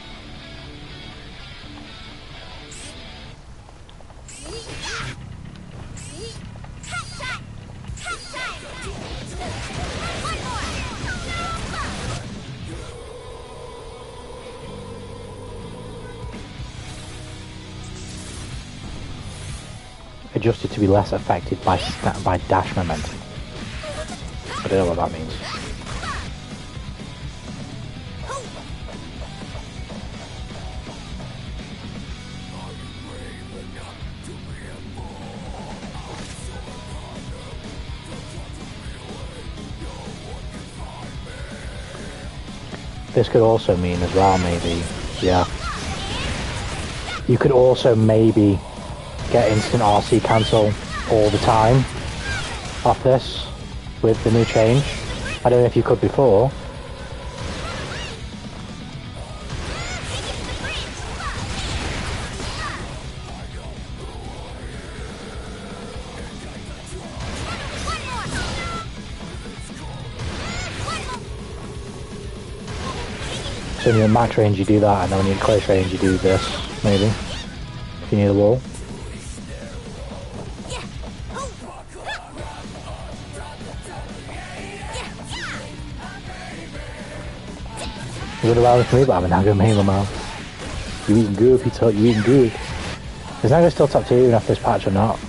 Adjusted to be less affected by dash momentum. I don't know what that means. This could also mean as well, maybe, yeah. You could also maybe get instant RC cancel all the time off this with the new change. I don't know if you could before. So when you're in max range you do that, and then when you're in close range you do this, maybe, if you need a wall. You're gonna allow it for me, but I'm not gonna make my mouth. You eating good, Peter? You eating good? Is Naga's still top tier even after this patch or not?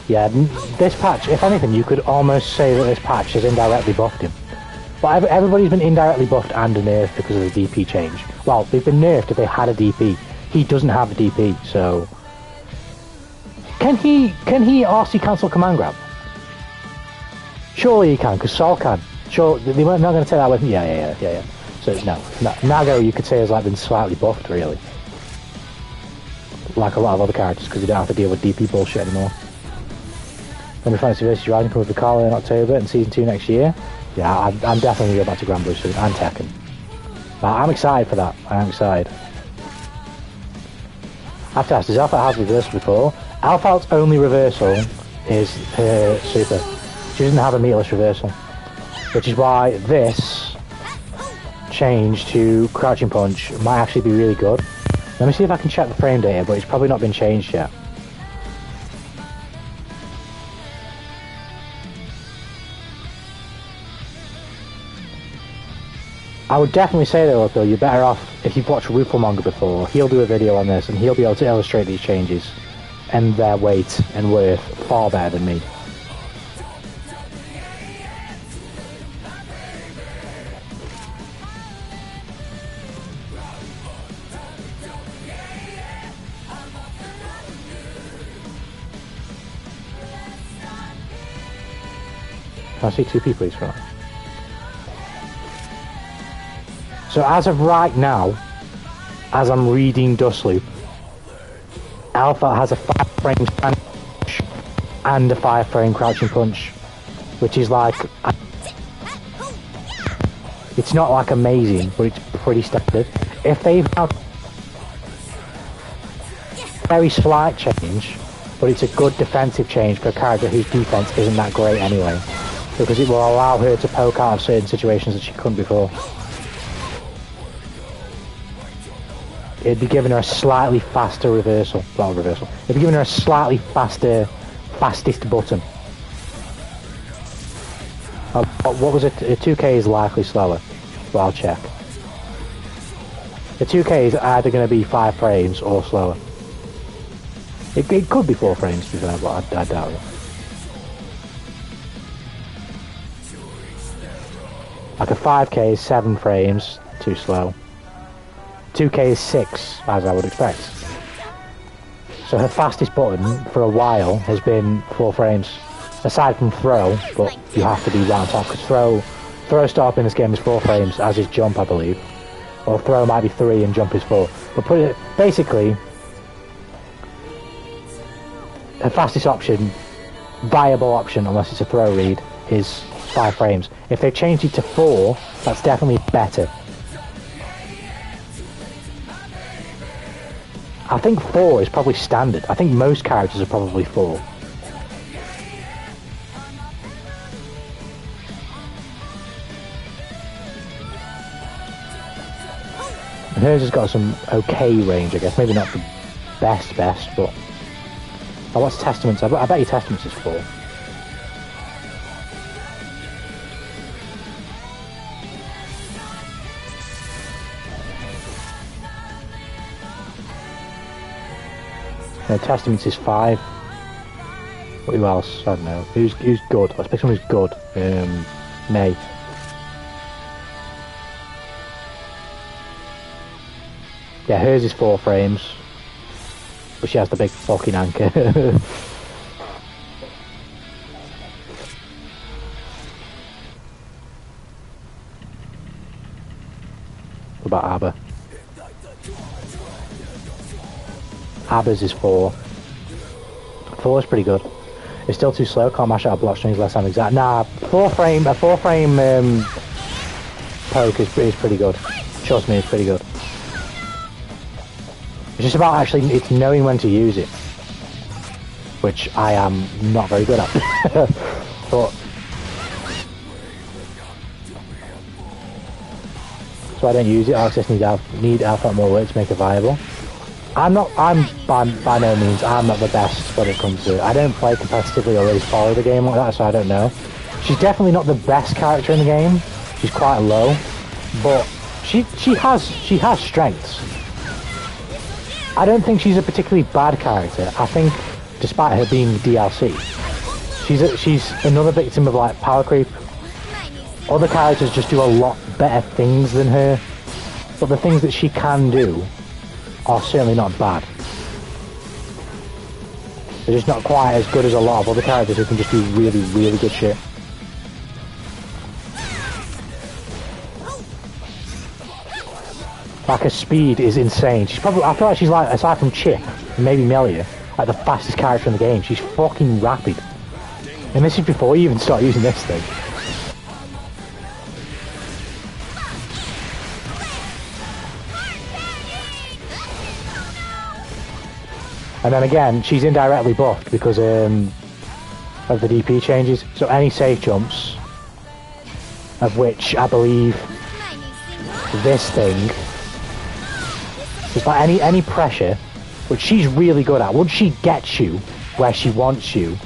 Yeah, this patch, if anything, you could almost say that this patch has indirectly buffed him. But everybody's been indirectly buffed and nerfed because of the DP change. Well, they've been nerfed if they had a DP. He doesn't have a DP, so... Can he RC cancel command grab? Surely he can, because Sol can. Sure, they weren't not going to take that away from... Yeah. So, no. Nago, you could say, has like been slightly buffed, really. Like a lot of other characters, because you don't have to deal with DP bullshit anymore. Final Fantasy vs. Rising comes with Carla in October and Season 2 next year. Yeah, I'm definitely going to go back to Grand Blue soon, and Tekken. But I'm excited for that. I am excited. I have to ask, does Alpha have reversal before? Alpha's only reversal is her super. She doesn't have a meterless reversal. Which is why this change to Crouching Punch might actually be really good. Let me see if I can check the frame data, but it's probably not been changed yet. I would definitely say though, Phil, you're better off if you've watched Rufalmonger before. He'll do a video on this and he'll be able to illustrate these changes and their weight and worth far better than me. Can I see 2p please for that? So as of right now, as I'm reading Dustloop, Alpha has a 5-frame standing punch and a 5-frame crouching punch, which is like, it's not like amazing, but it's pretty standard. If they've had a very slight change, but it's a good defensive change for a character whose defense isn't that great anyway, because it will allow her to poke out of certain situations that she couldn't before. It'd be giving her a slightly faster reversal. Not reversal. It'd be giving her a slightly fastest button. What was it? A 2K is likely slower. Well, I'll check. The 2K is either going to be 5 frames or slower. It could be 4 frames, to be fair, but I doubt it. Like a 5K is 7 frames, too slow. 2K is 6, as I would expect. So her fastest button for a while has been 4 frames. Aside from throw, but you have to be right on top, because throw start in this game is 4 frames, as is jump, I believe. Or throw might be 3 and jump is 4. But basically, her fastest option, viable option, unless it's a throw read, is 5 frames. If they changed it to 4, that's definitely better. I think 4 is probably standard. I think most characters are probably 4. And hers has got some okay range, I guess. Maybe not the best, but... Oh, what's Testaments? I bet you Testaments is 4. No, Testaments is 5. Who else? I don't know. Who's good? Let's pick someone who's good. May. Yeah, hers is 4 frames. But she has the big fucking anchor. What about Abba? Abba's is 4. 4 is pretty good. It's still too slow, can't mash out of block strings less than exact. Nah, a 4 frame poke is pretty good. Trust me, it's pretty good. It's just about actually, it's knowing when to use it. Which I am not very good at. But... So I don't use it, I just need Alpha more work to make it viable. I'm by no means, I'm not the best when it comes to it. I don't play competitively or really follow the game like that, so I don't know. She's definitely not the best character in the game. She's quite low, but She has strengths. I don't think she's a particularly bad character. I think, despite her being DLC, she's another victim of like power creep. Other characters just do a lot better things than her, but the things that she can do are certainly not bad. They're just not quite as good as a lot of other characters who can just do really, really good shit. Like her speed is insane. She's probably, I feel like she's like, aside from Chip and maybe Melia, like the fastest character in the game. She's fucking rapid. And this is before you even start using this thing. And then again, she's indirectly buffed because of the DP changes. So any safe jumps, of which I believe this thing, it's like any pressure, which she's really good at. Once she gets you where she wants you,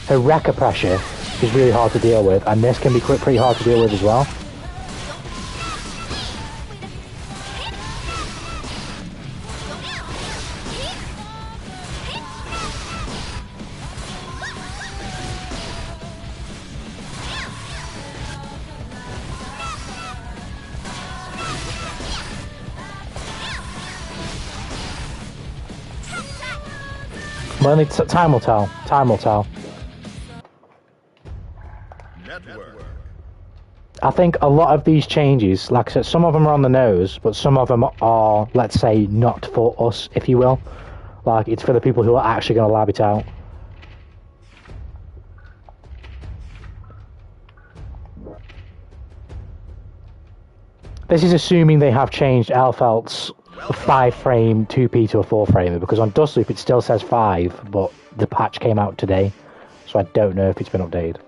her wrecker pressure is really hard to deal with, and this can be pretty hard to deal with as well. Well, only time will tell. Time will tell. Network. I think a lot of these changes, like I said, some of them are on the nose, but some of them are, let's say, not for us, if you will. Like, it's for the people who are actually going to lab it out. This is assuming they have changed Elfelt's 5-frame 2P to a 4-framer, because on Dustloop it still says 5, but the patch came out today, so I don't know if it's been updated.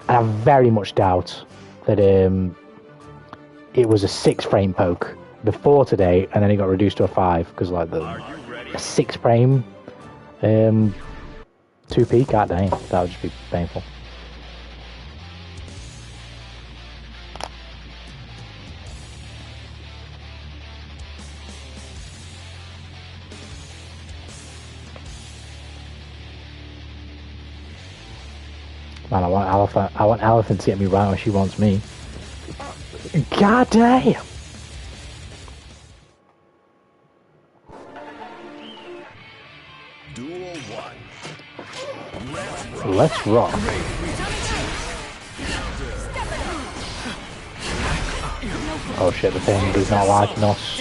And I very much doubt that it was a 6-frame poke before today, and then it got reduced to a 5, because like a 6-frame 2P, god dang, that would just be painful. Man, I want Elephant to get me right when she wants me. God damn! Duel 1. Let's rock. Oh shit, the thing is not liking us.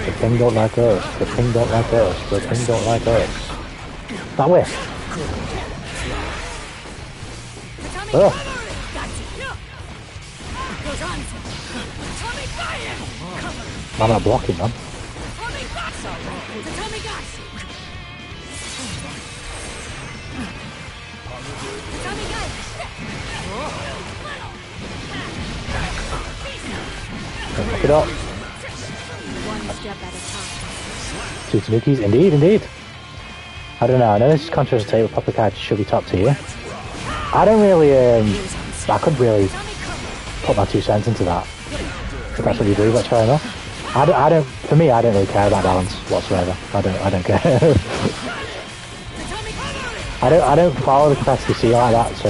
The thing don't like us. The thing don't like us. The thing don't like us. That way. Ugh. I'm not blocking, man. Pick it up. 2 Tanukis, indeed. I don't know, I know this is controversial to say, but Paprika should be top tier. I don't really, I couldn't really put my 2 cents into that. If that's what you do, that's fair enough. I don't, for me, I don't really care about balance whatsoever. I don't care. I don't follow the competitive scene like that, so,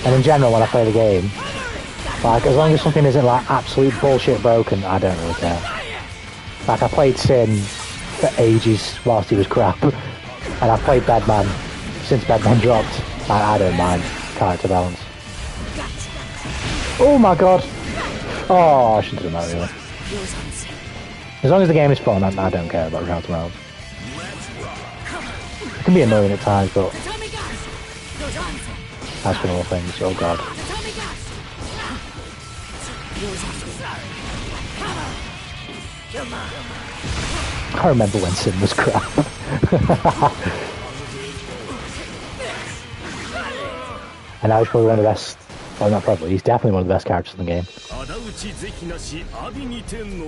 and in general when I play the game, like, as long as something isn't like absolute bullshit broken, I don't really care. Like, I played Sin for ages whilst he was crap, and I've played Bedman since Bedman dropped. I don't mind character balance. Oh my god! Oh, I shouldn't have done that really. As long as the game is fun, I don't care about character balance. It can be annoying at times, but as for all things, oh god. I remember when Sin was crap. And now he's probably one of the best, well not probably, he's definitely one of the best characters in the game.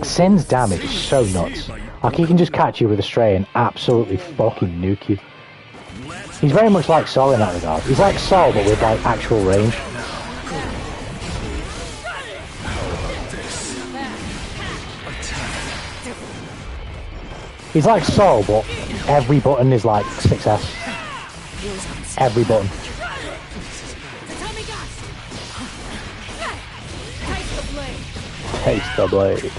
Sin's damage is so nuts. Like, he can just catch you with a stray and absolutely fucking nuke you. He's very much like Sol in that regard. He's like Sol, but with like actual range. He's like Sol, but every button is like success. Every button. Taste the blade.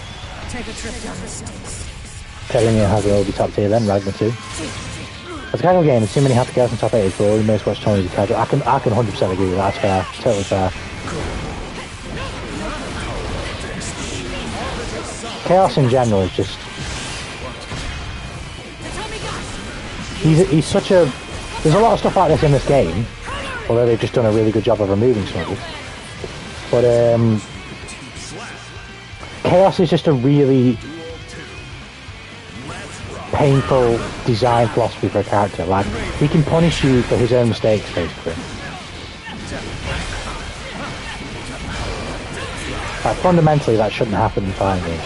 Take a trip down the stairs. Telling you how to be top tier then, Ragnar 2. As a casual game, there's too many happy girls in top 8 for all you most watch Tony as a casual. I can 100% agree with that, that's fair. Totally fair. Chaos in general is just... He's such a... There's a lot of stuff like this in this game, although they've just done a really good job of removing some of it. But, Chaos is just a really painful design philosophy for a character. Like, he can punish you for his own mistakes, basically. Like, fundamentally, that shouldn't happen in fighting games.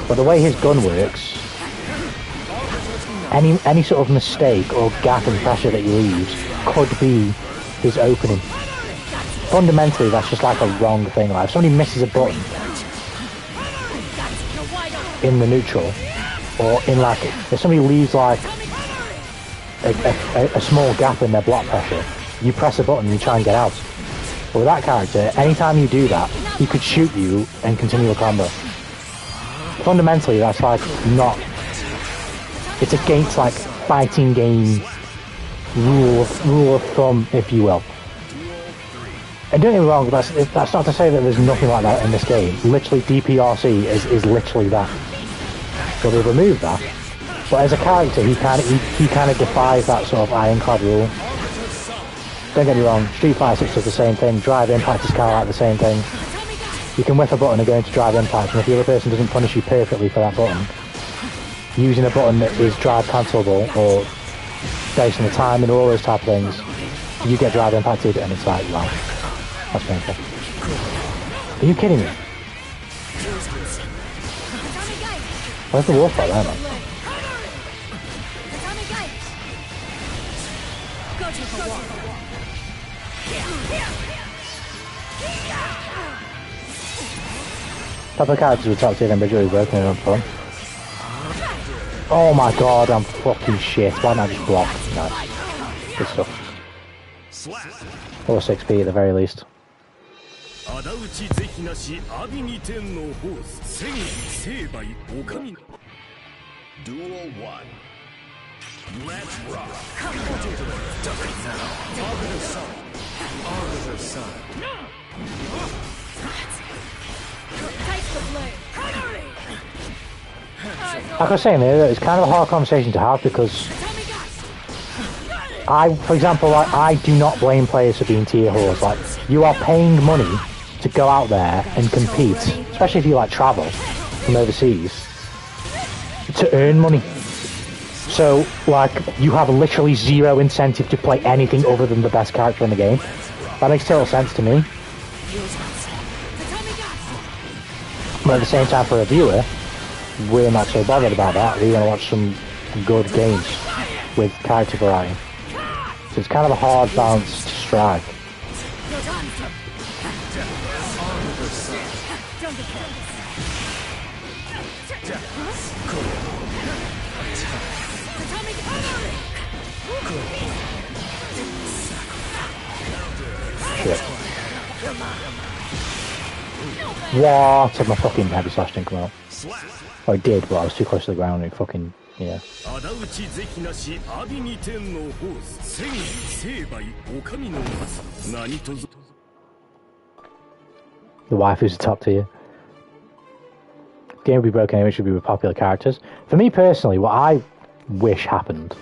But the way his gun works, any sort of mistake or gap in pressure that he leaves could be his opening. Fundamentally, that's just like a wrong thing. Like, if somebody misses a button in the neutral, or in like, if somebody leaves like a small gap in their block pressure, you press a button and you try and get out. But with that character, anytime you do that, he could shoot you and continue a combo. Fundamentally, that's like not... It's against like fighting game rule of thumb, if you will. And don't get me wrong, that's not to say that there's nothing like that in this game. Literally, DPRC is literally that. So they've removed that. But as a character, he kind of defies that sort of ironclad rule. Don't get me wrong, Street Fighter 6 does the same thing, Drive Impact is kind of like the same thing. You can whiff a button and go into Drive Impact, and if the other person doesn't punish you perfectly for that button, using a button that is drive cancelable, or based on the time and all those type of things, you get Drive Impacted, and it's like, wow, that's painful. Are you kidding me? Where's the wolf like that, man? Type of characters with top tier and visually broken and fun. Oh my god, I'm fucking shit. Why not just block? Nice. Good stuff. Or 6p at the very least. Duel 1. Let's rock. Like I was saying there, it's kind of a hard conversation to have because for example, I do not blame players for being tier whores. Like, you are paying money to go out there and compete, especially if you like travel from overseas, to earn money. So, like, you have literally zero incentive to play anything other than the best character in the game. That makes total sense to me. But at the same time, for a viewer, we're not so bothered about that. We want to watch some good games with character variety. So it's kind of a hard balance to strike. Shit. What? My fucking heavy slash didn't come out. Oh, it did, but I was too close to the ground and it fucking, yeah. The waifu's a top tier. Game would be broken anyway, should be with popular characters. For me personally, what I wish happened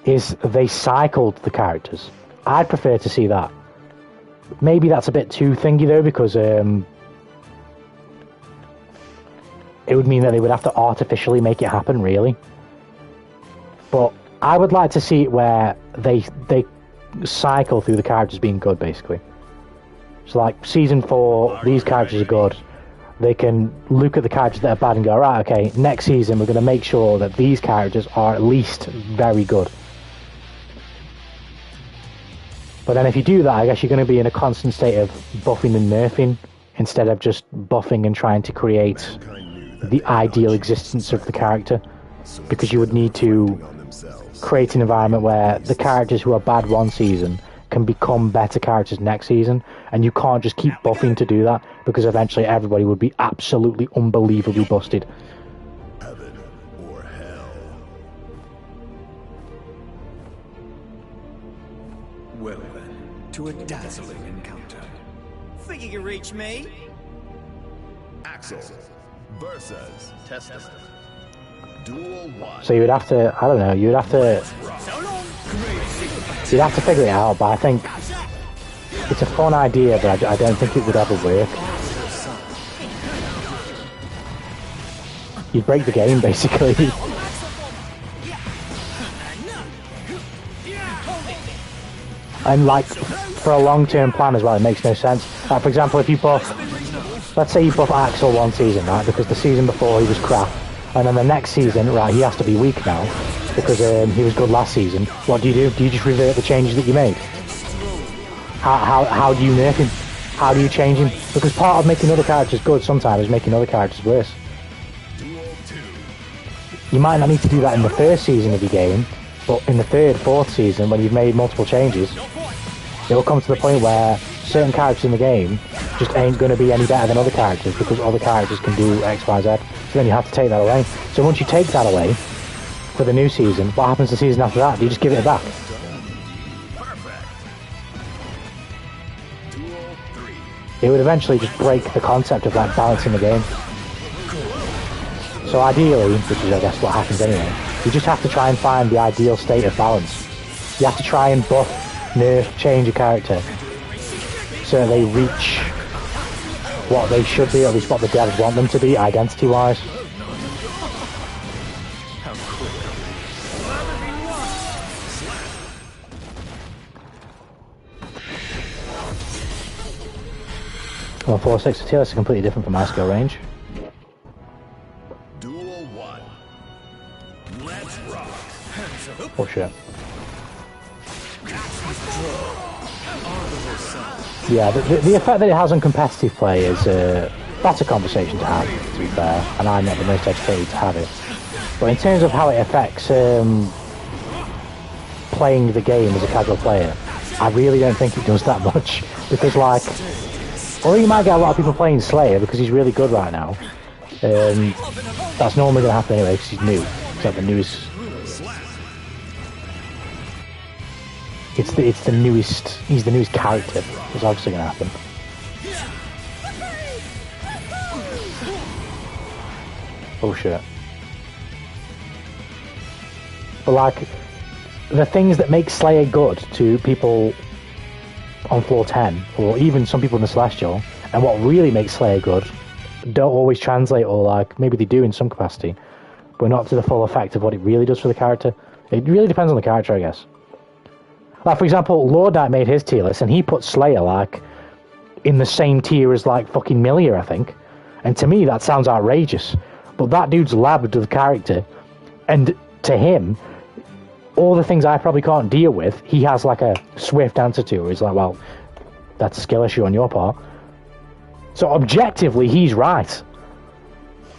is they cycled the characters. I'd prefer to see that. Maybe that's a bit too thingy though, because it would mean that they would have to artificially make it happen, really. But I would like to see it where they cycle through the characters being good, basically. So like, Season 4, these characters are good. They can look at the characters that are bad and go, right, okay, next season we're going to make sure that these characters are at least very good. But then if you do that, I guess you're going to be in a constant state of buffing and nerfing instead of just buffing and trying to create the ideal existence of the character. Because you would need to create an environment where the characters who are bad one season can become better characters next season, and you can't just keep buffing to do that, because eventually everybody would be absolutely unbelievably busted. Heaven or hell. Well then, to a dazzling encounter. Think you can reach me? Axel versus Testament. Duel 1. So you would have to, I don't know, you'd have to figure it out, but I think it's a fun idea, but I don't think it would ever work. You'd break the game, basically. And like, for a long-term plan as well, it makes no sense. Like, for example, if you buff, let's say you buff Axel one season, right, because the season before he was crap, and then the next season, right, he has to be weak now, because he was good last season. What do? Do you just revert the changes that you made? How do you nerf him? How do you change him? Because part of making other characters good sometimes is making other characters worse. You might not need to do that in the first season of your game, but in the third, fourth season, when you've made multiple changes, it will come to the point where certain characters in the game just ain't going to be any better than other characters, because other characters can do X, Y, Z. So then you have to take that away. So once you take that away for the new season, what happens the season after that? Do you just give it back? It would eventually just break the concept of like balancing the game. So ideally, which is I guess what happens anyway, you just have to try and find the ideal state of balance. You have to try and buff, nerf, change a character so they reach what they should be, or at least what the devs want them to be, identity-wise. Well, 4-6 to TLS is completely different from my skill range. Duel 1. Let's rock. Oh shit. Yeah, the effect that it has on competitive play is, that's a conversation to have, to be fair, and I'm not the most educated to have it. But in terms of how it affects playing the game as a casual player, I really don't think it does that much, because like, or you might get a lot of people playing Slayer because he's really good right now. That's normally going to happen anyway because he's new. He's like the newest. It's the newest. He's the newest character. It's obviously going to happen. Oh shit. But like, the things that make Slayer good to people on floor 10, or even some people in the Celestial, and what really makes Slayer good don't always translate, or like maybe they do in some capacity, but not to the full effect of what it really does for the character. It really depends on the character, I guess. Like for example, Lord Knight made his tier list and he put Slayer like in the same tier as like fucking Milia, I think. And to me that sounds outrageous. But that dude's labbed with the character, and to him, all the things I probably can't deal with, he has like a swift answer to. He's like, well, that's a skill issue on your part. So objectively, he's right.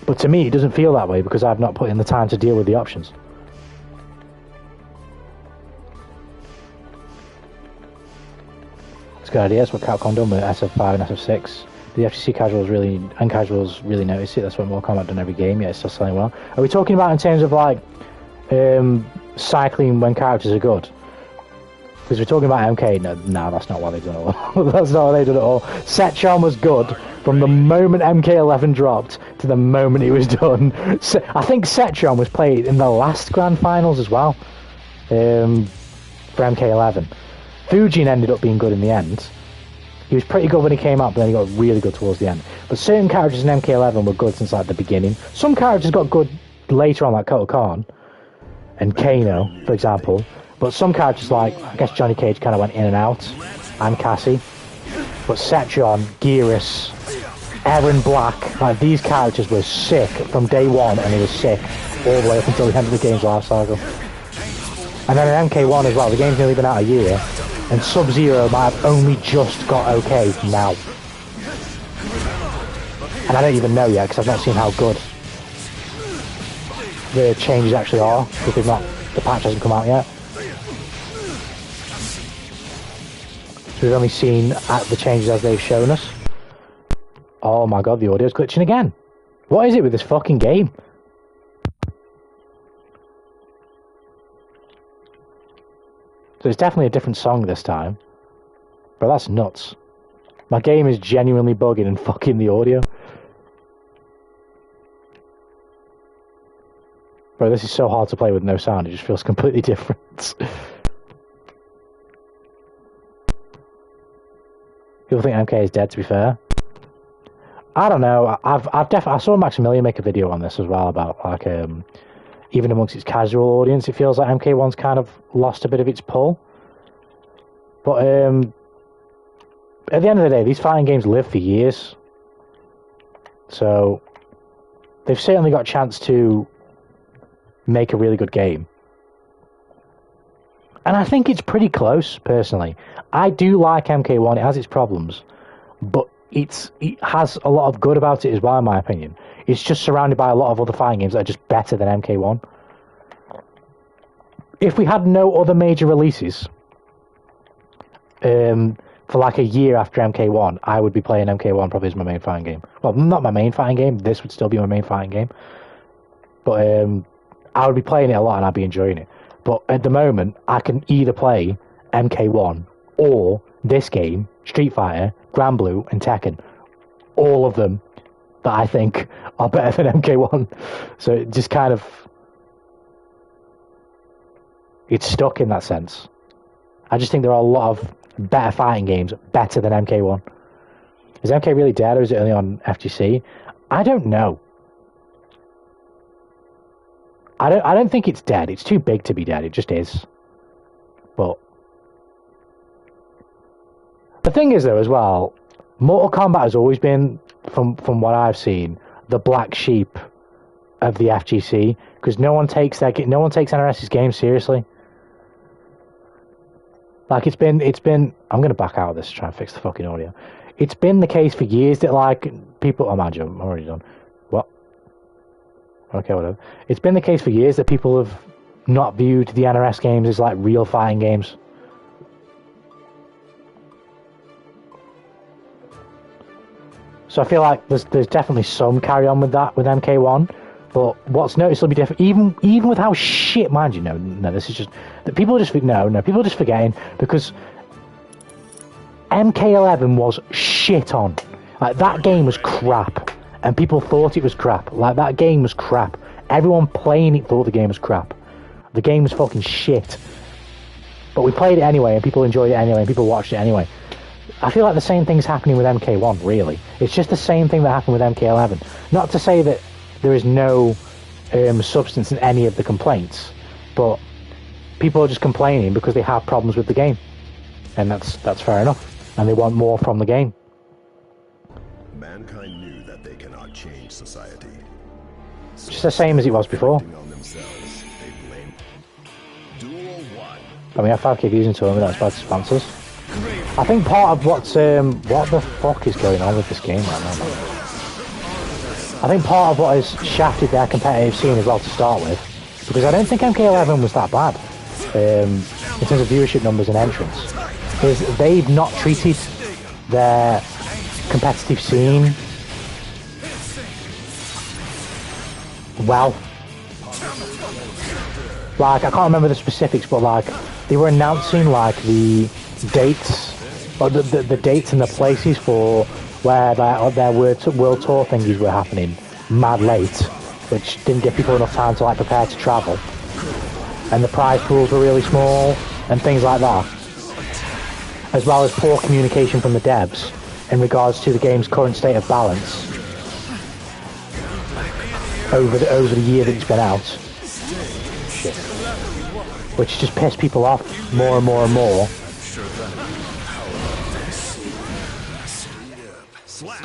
But to me, it doesn't feel that way because I've not put in the time to deal with the options. It's a good idea. That's what Capcom done with SF5 and SF6. The FGC casuals really, and casuals really notice it. That's what Mortal Kombat done every game. Yeah, it's still selling well. Are we talking about in terms of like cycling when characters are good? Because we're talking about MK. No, that's not what they've done at all. That's not what they've done at all. Setcharm was good from the moment MK11 dropped to the moment it was done. I think Setcharm was played in the last Grand Finals as well, for MK11. Fujin ended up being good in the end. He was pretty good when he came out, but then he got really good towards the end. But certain characters in MK11 were good since like the beginning. Some characters got good later on, like Kotal Khan and Kano, for example. But some characters like, I guess Johnny Cage kind of went in and out, and Cassie. But Setron, Gearus, Aaron Black, like these characters were sick from day one, and he was sick all the way up until the end of the game's life cycle. And then in MK1 as well, the game's nearly been out a year, and Sub-Zero might have only just got okay now. And I don't even know yet because I've not seen how good the changes actually are, because the patch hasn't come out yet. So we've only seen the changes as they've shown us. Oh my god, the audio's glitching again. What is it with this fucking game? So it's definitely a different song this time. Bro, that's nuts. My game is genuinely bugging and fucking the audio. Bro, this is so hard to play with no sound, it just feels completely different. People think MK is dead, to be fair. I don't know, I saw Maximilian make a video on this as well about, like, even amongst its casual audience, it feels like MK1's kind of lost a bit of its pull. But, at the end of the day, these fighting games live for years. So, they've certainly got a chance to make a really good game. And I think it's pretty close, personally. I do like MK1, it has its problems, but it has a lot of good about it as well, in my opinion. It's just surrounded by a lot of other fighting games that are just better than MK1. If we had no other major releases, for like a year after MK1, I would be playing MK1 probably as my main fighting game. Well, not my main fighting game, this would still be my main fighting game. But I would be playing it a lot and I'd be enjoying it. But at the moment, I can either play MK1 or this game, Street Fighter, Grand Blue, and Tekken. All of them that I think are better than MK1. So it just kind of... it's stuck in that sense. I just think there are a lot of better fighting games better than MK1. Is MK really dead, or is it only on FGC? I don't know. I don't think it's dead. It's too big to be dead. It just is. But the thing is, though, as well, Mortal Kombat has always been, from what I've seen, the black sheep of the FGC, because no one takes NRS's game seriously. Like, it's been, I'm going to back out of this to try and fix the fucking audio. It's been the case for years that, like, people, oh, mind you, I'm already done. What? Okay, whatever. It's been the case for years that people have not viewed the NRS games as, like, real fighting games. So I feel like there's definitely some carry on with that, with MK1. But what's noticeably different, even with how shit, mind you, no, this is just that people just people are just forgetting, because MK11 was shit on. Like, that game was crap, and people thought it was crap. Like, that game was crap. Everyone playing it thought the game was crap. The game was fucking shit. But we played it anyway, and people enjoyed it anyway, and people watched it anyway. I feel like the same thing's happening with MK1, really. It's just the same thing that happened with MK11. Not to say that there is no substance in any of the complaints, but people are just complaining because they have problems with the game, and that's fair enough, and they want more from the game. Mankind knew that they cannot change society. It's just the same as it was before. I mean, I have 5k views into them without sponsors. I think part of what the fuck is going on with this game right now, man? I think part of what has shafted their competitive scene as well to start with, because I don't think MK11 was that bad in terms of viewership numbers and entrance, is they've not treated their competitive scene well. Like, I can't remember the specifics, but like, they were announcing like the dates, or the dates and the places for where their world tour thingies were happening mad late, which didn't give people enough time to like prepare to travel, and the prize pools were really small and things like that, as well as poor communication from the devs in regards to the game's current state of balance over the year that it's been out. Shit. Which just pissed people off more and more and more.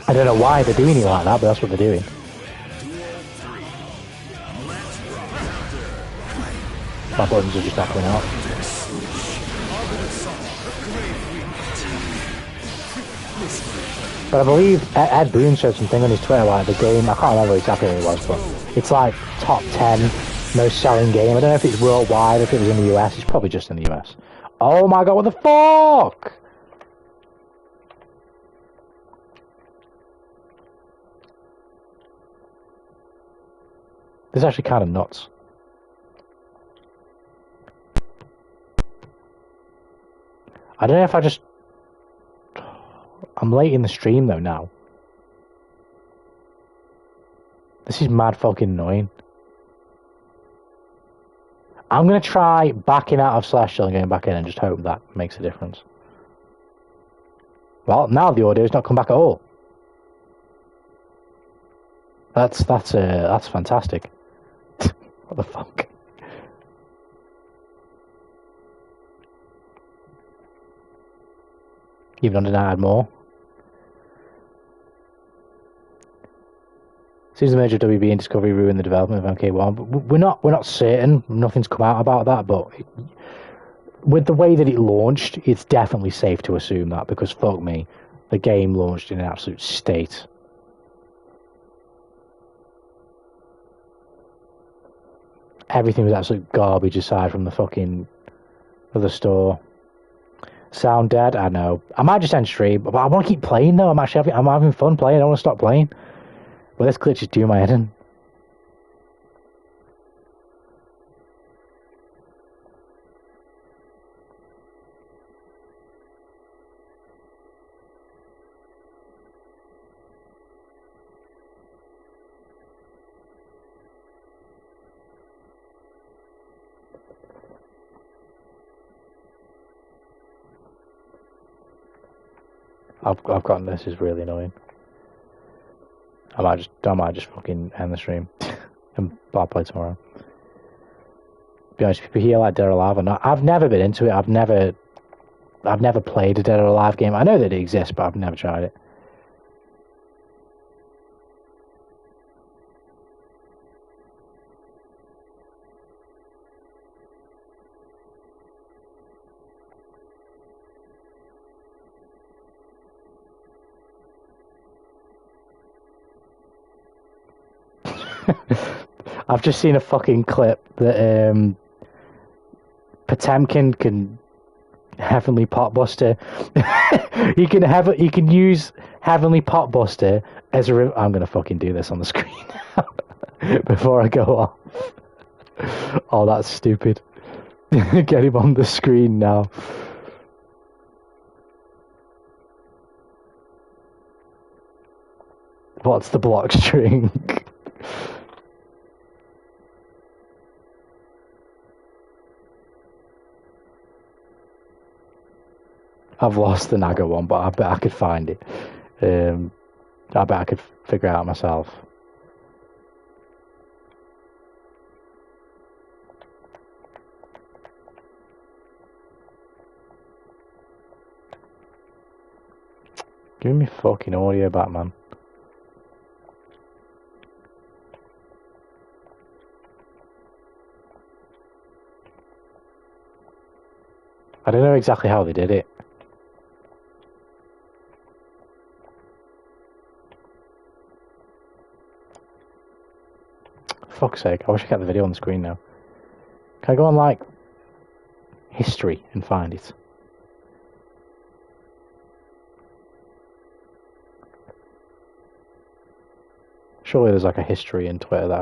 I don't know why they're doing it like that, but that's what they're doing. My buttons are just knocking out. But I believe Ed Boon said something on his Twitter, like the game, I can't remember exactly what it was, but it's like top 10 most selling game. I don't know if it's worldwide, if it was in the US. It's probably just in the US. Oh my god, what the fuck? This is actually kind of nuts. I don't know if I just... I'm late in the stream though now. This is mad fucking annoying. I'm going to try backing out of Celestial and going back in and just hope that makes a difference. Well, now the audio's not come back at all. That's fantastic. What the fuck? Even on denied more. Seems the merger of WB and Discovery ruined the development of MK1, but we're not certain. Nothing's come out about that, but with the way that it launched, it's definitely safe to assume that, because fuck me, the game launched in an absolute state. Everything was absolute garbage aside from the fucking other store. Sound dead? I know. I might just end stream, but I want to keep playing though. I'm having fun playing. I don't want to stop playing. But this glitch is doing my head in. I've gotten this is really annoying. I might just fucking end the stream and I'll play tomorrow. Be honest, people here like Dead or Alive or not. I've never been into it. I've never played a Dead or Alive game. I know that it exists, but I've never tried it. I've just seen a fucking clip that Potemkin can Heavenly Potbuster. he can use Heavenly Potbuster as a. I'm gonna fucking do this on the screen before I go off. Oh, that's stupid. Get him on the screen now. What's the block string? I've lost the Naga one, but I bet I could find it. I bet I could figure it out myself. Give me fucking audio back, man. I don't know exactly how they did it. Fuck's sake, I wish I could have the video on the screen now. Can I go on, like, history and find it? Surely there's like a history in Twitter that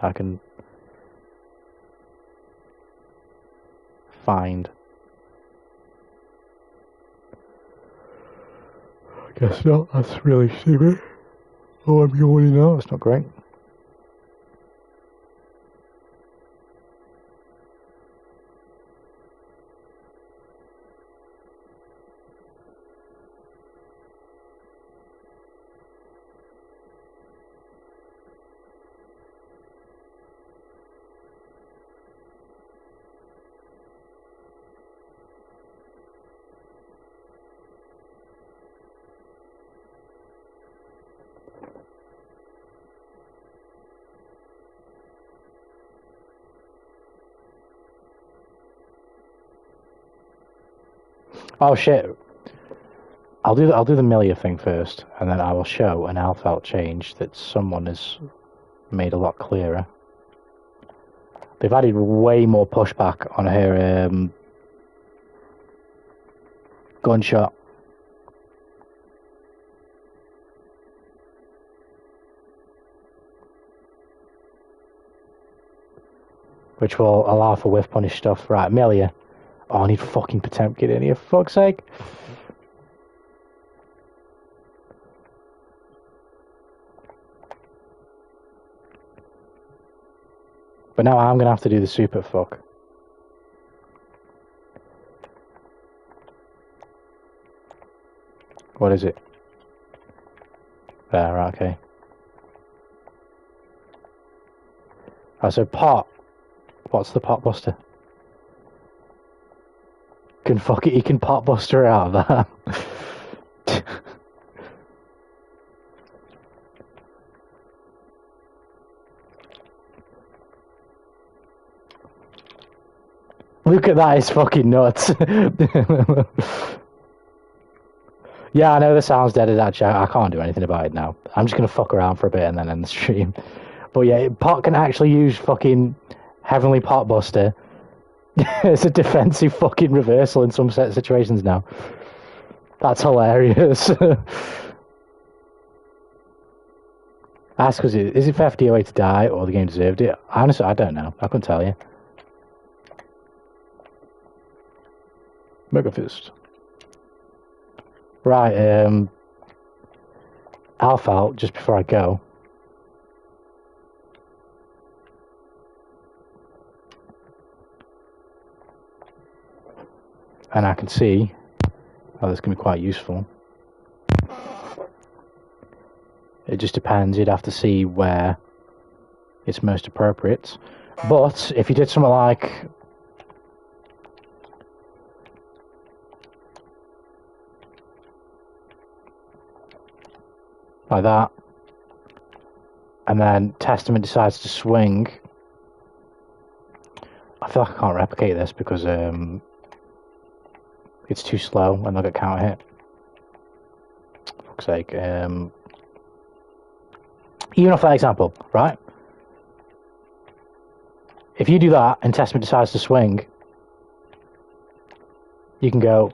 I can find. I guess not, that's really stupid. Oh, I'm yawning now, that's not great. Oh shit. I'll do the Milia thing first, and then I will show an Alfelt change that someone has made a lot clearer. They've added way more pushback on her gunshot. Which will allow for whiff punish stuff. Right, Melia. Oh, I need fucking Potemkin in here, for fuck's sake. But now I'm going to have to do the super fuck. What is it? There, right, okay. So pot. What's the pot buster? Can fuck it, you can pot buster out of that. Look at that, it's fucking nuts. Yeah, I know the sound's dead as that chat. I can't do anything about it now. I'm just gonna fuck around for a bit and then end the stream. But yeah, pot can actually use fucking Heavenly Pot Buster as a defensive fucking reversal in some set situations now. That's hilarious. Ask was it, is it for FDOA to die or the game deserved it? Honestly, I don't know. I couldn't tell you. Mega Fist. Right, Alpha, just before I go. And I can see how this can be quite useful. It just depends, you'd have to see where it's most appropriate. But if you did something like that, and then Testament decides to swing, I feel like I can't replicate this because it's too slow and they'll get counter hit. For fuck's sake. Even off that example, right? If you do that and Testament decides to swing, you can go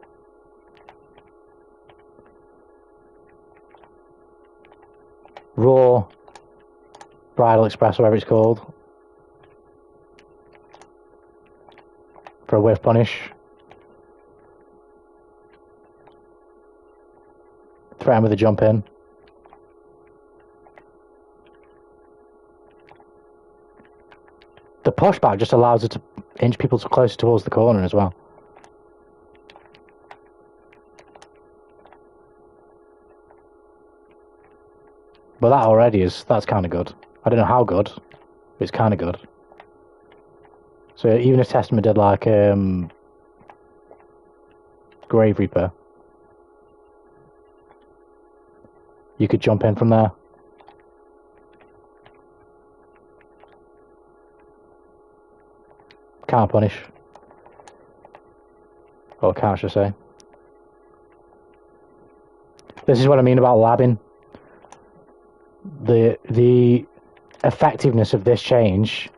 Raw, Bridal Express, whatever it's called, for a whiff punish. Threaten with a jump in. The pushback just allows it to inch people closer towards the corner as well. But that already that's kind of good. I don't know how good, but it's kind of good. So even if Testament did like Grave Reaper, you could jump in from there. Can't punish. Or can't, should I say. This is what I mean about labbing. The effectiveness of this change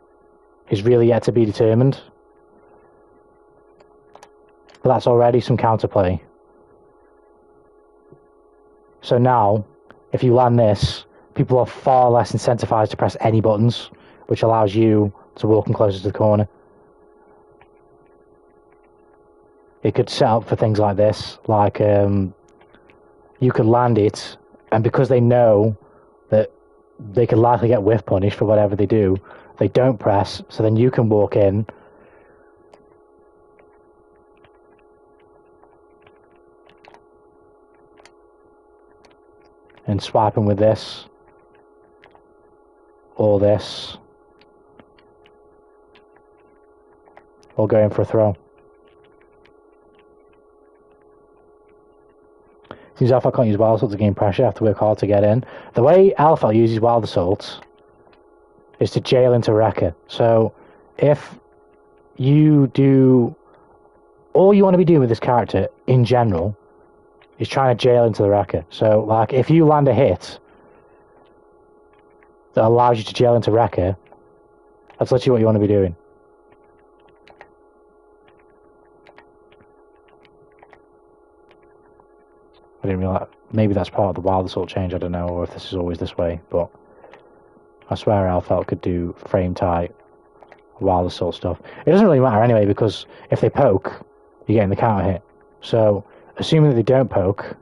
is really yet to be determined. But that's already some counterplay. So now, if you land this, people are far less incentivized to press any buttons, which allows you to walk in closer to the corner. It could set up for things like this, like you could land it, and because they know that they could likely get whiff punished for whatever they do, they don't press, so then you can walk in and swipe them with this or this, or go in for a throw. Seems Alpha can't use Wild Assault to gain pressure, have to work hard to get in. The way Alpha uses Wild Assault is to jail into Wrecker. So if you do, all you want to be doing with this character in general is trying to jail into the wrecker. So, like, if you land a hit that allows you to jail into wrecker, that's literally what you want to be doing. I didn't realize. Maybe that's part of the Wild Assault change, I don't know, or if this is always this way, but I swear Alfeld could do frame tight Wild Assault stuff. It doesn't really matter anyway, because if they poke, you're getting the counter hit. So, assuming that they don't poke,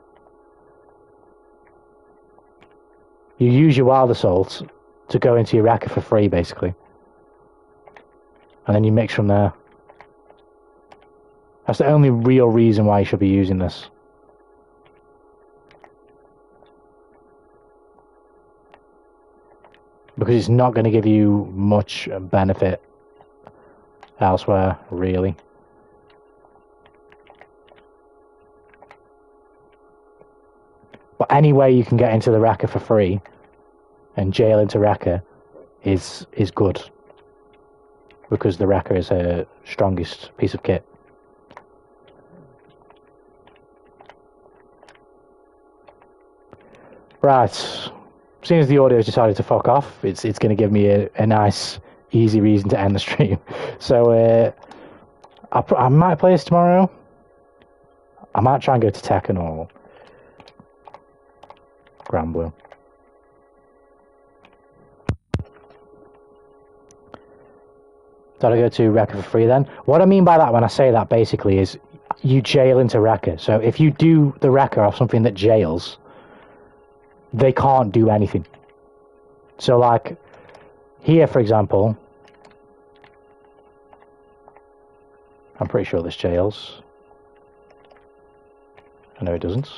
you use your Wild Assault to go into your wrecker for free, basically. And then you mix from there. That's the only real reason why you should be using this. Because it's not going to give you much benefit elsewhere, really. But any way you can get into the wrecker for free and jail into wrecker is good. Because the wrecker is her strongest piece of kit. Right. Seeing as the audio's decided to fuck off, it's going to give me a nice, easy reason to end the stream. So, I might play this tomorrow. I might try and go to Tekken or Grand Blue. Did I go to Wrecker for free then? What I mean by that when I say that basically is you jail into Wrecker. So if you do the Wrecker off something that jails, they can't do anything. So like here for example, I'm pretty sure this jails. I know it doesn't.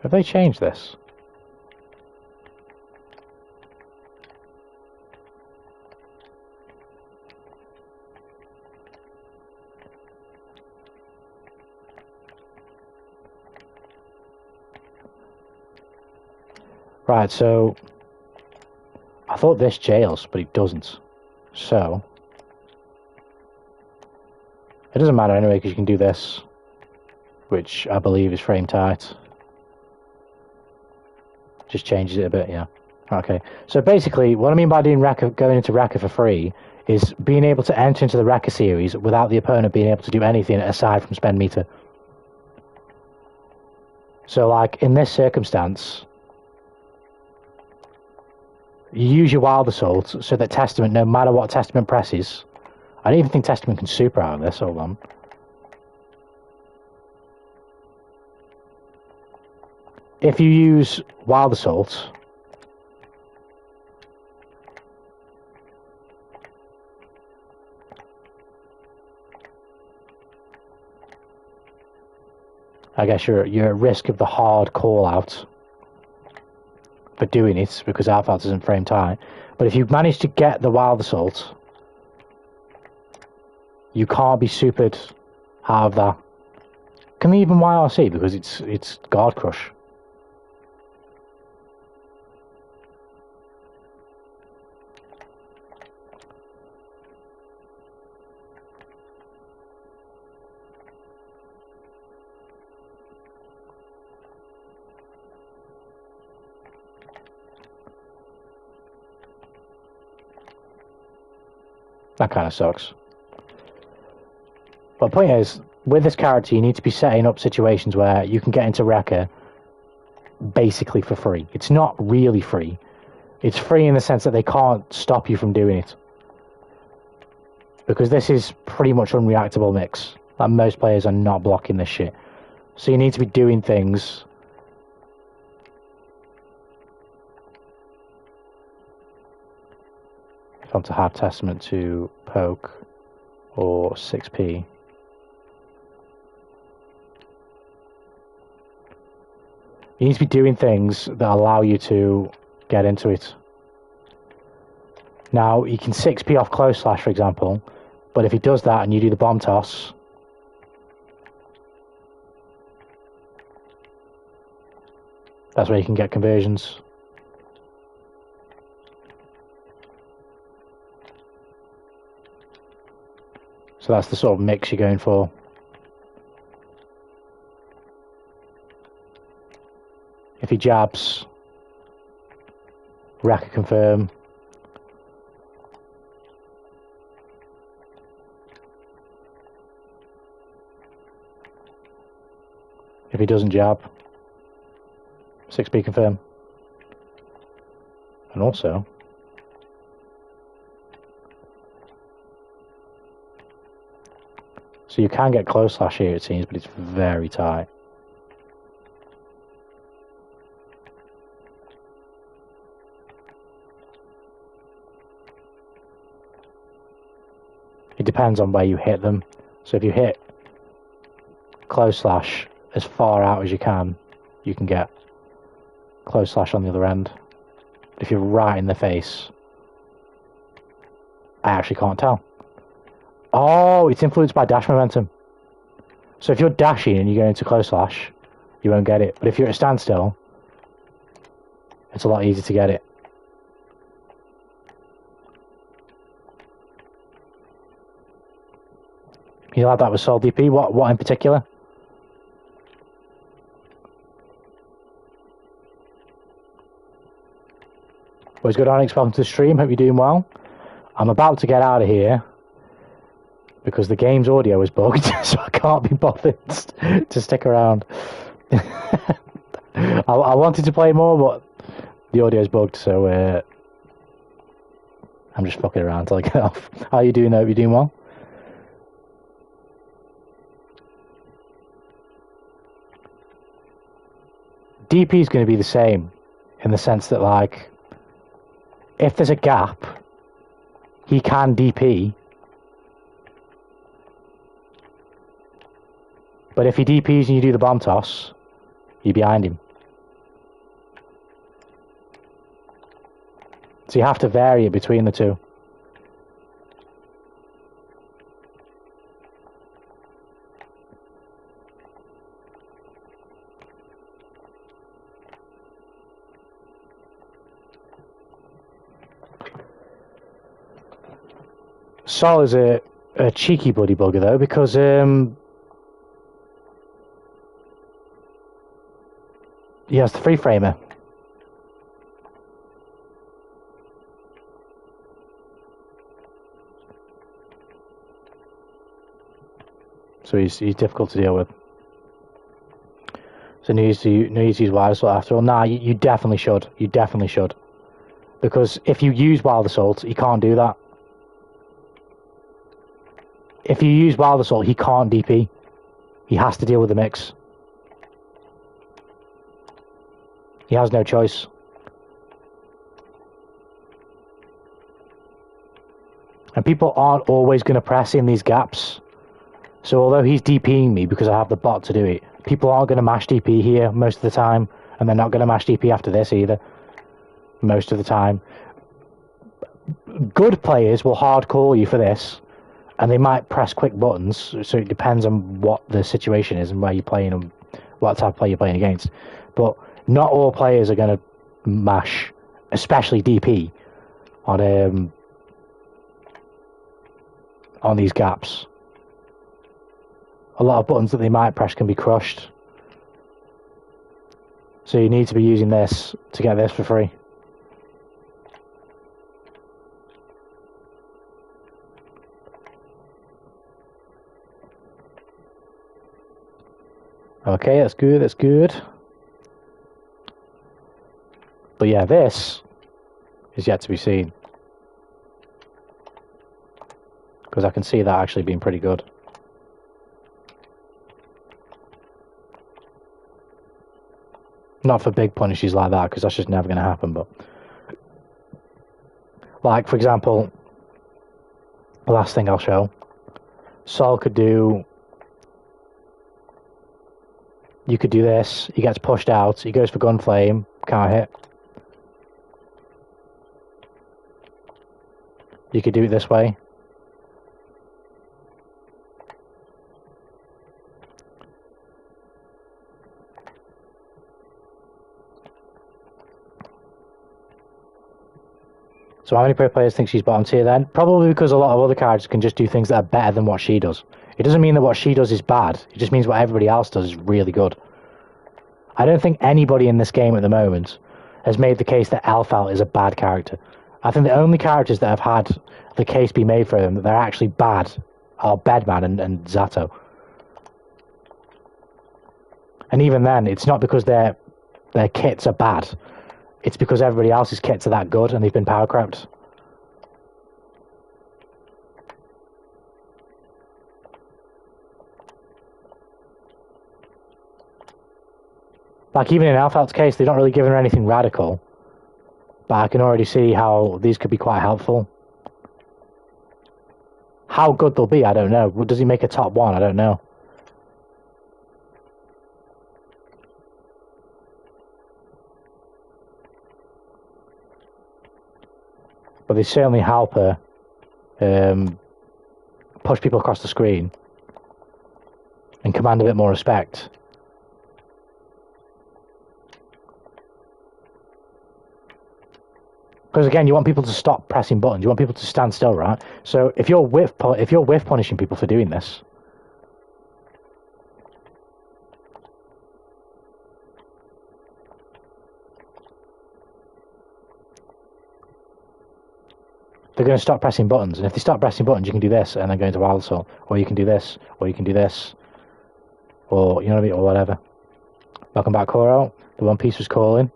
Have they changed this? Right, so I thought this jails, but it doesn't. So it doesn't matter anyway because you can do this, which I believe is frame tight. Just changes it a bit, yeah. Okay, so basically what I mean by doing going into Wrecker for free is being able to enter into the Wrecker series without the opponent being able to do anything aside from spend meter. So like in this circumstance, you use your Wild Assault so that Testament, no matter what Testament presses, I don't even think Testament can super out of this, hold on. If you use Wild Assault, I guess you're at risk of the hard call out for doing it because Alphalt isn't frame tight. But if you manage to get the Wild Assault, you can't be supered out of that. Can they even YRC because it's Guard Crush? That kind of sucks. But the point is, with this character, you need to be setting up situations where you can get into Wrecker basically for free. It's not really free. It's free in the sense that they can't stop you from doing it. Because this is pretty much unreactable mix. Like most players are not blocking this shit. So you need to be doing things if I'm to have Testament to poke or 6p. You need to be doing things that allow you to get into it. Now, you can 6p off close slash, for example, but if he does that and you do the bomb toss, that's where you can get conversions. So that's the sort of mix you're going for. If he jabs, Raka confirm. If he doesn't jab, 6B confirm. And also, so you can get close slash here it seems, but it's very tight. It depends on where you hit them. So if you hit close slash as far out as you can get close slash on the other end. If you're right in the face, I actually can't tell. Oh, it's influenced by dash momentum. So if you're dashing and you go into close slash, you won't get it. But if you're at a standstill, it's a lot easier to get it. You like that with Sol DP? What in particular? What's good, Onyx? Welcome to the stream. Hope you're doing well. I'm about to get out of here because the game's audio is bugged, so I can't be bothered to stick around. I wanted to play more, but the audio's bugged, so I'm just fucking around till I get off. How are you doing, though? Are you doing well? DP is going to be the same in the sense that, like, if there's a gap, he can DP. But if he DPs and you do the bomb toss, you're behind him. So you have to vary it between the two. Sol is a cheeky bloody bugger though, because he has the free framer. So he's difficult to deal with. So needs to use Wild Assault after all. Nah, you definitely should. You definitely should. Because if you use Wild Assault, you can't do that. If you use Wild Assault, he can't DP. He has to deal with the mix. He has no choice. And people aren't always going to press in these gaps. So although he's DPing me because I have the bot to do it, people aren't going to mash DP here most of the time. And they're not going to mash DP after this either. Most of the time. Good players will hardcore you for this. And they might press quick buttons, so it depends on what the situation is and where you're playing and what type of player you're playing against. But not all players are going to mash, especially DP, on these gaps. A lot of buttons that they might press can be crushed. So you need to be using this to get this for free. Okay, that's good, that's good. But yeah, this is yet to be seen. Because I can see that actually being pretty good. Not for big punishes like that, because that's just never going to happen, but... Like, for example, the last thing I'll show. Sol could do... You could do this, he gets pushed out, he goes for gun flame, can't hit. You could do it this way. So how many pro players think she's bottom tier then? Probably because a lot of other characters can just do things that are better than what she does. It doesn't mean that what she does is bad. It just means what everybody else does is really good. I don't think anybody in this game at the moment has made the case that Elphal is a bad character. I think the only characters that have had the case be made for them that they're actually bad are Bedman and Zato. And even then, it's not because their kits are bad. It's because everybody else's kits are that good and they've been power crept. Like, even in Elphal's case, they're not really giving her anything radical. But I can already see how these could be quite helpful. How good they'll be, I don't know. Does he make a top 1? I don't know. But they certainly help her push people across the screen and command a bit more respect. Because again, you want people to stop pressing buttons. You want people to stand still, right? So if you're whiff punishing people for doing this, they're going to stop pressing buttons. And if they stop pressing buttons, you can do this and then go into Wild Assault, or you can do this, or you can do this, or you know what I mean, or whatever. Welcome back, Koro. The One Piece was calling.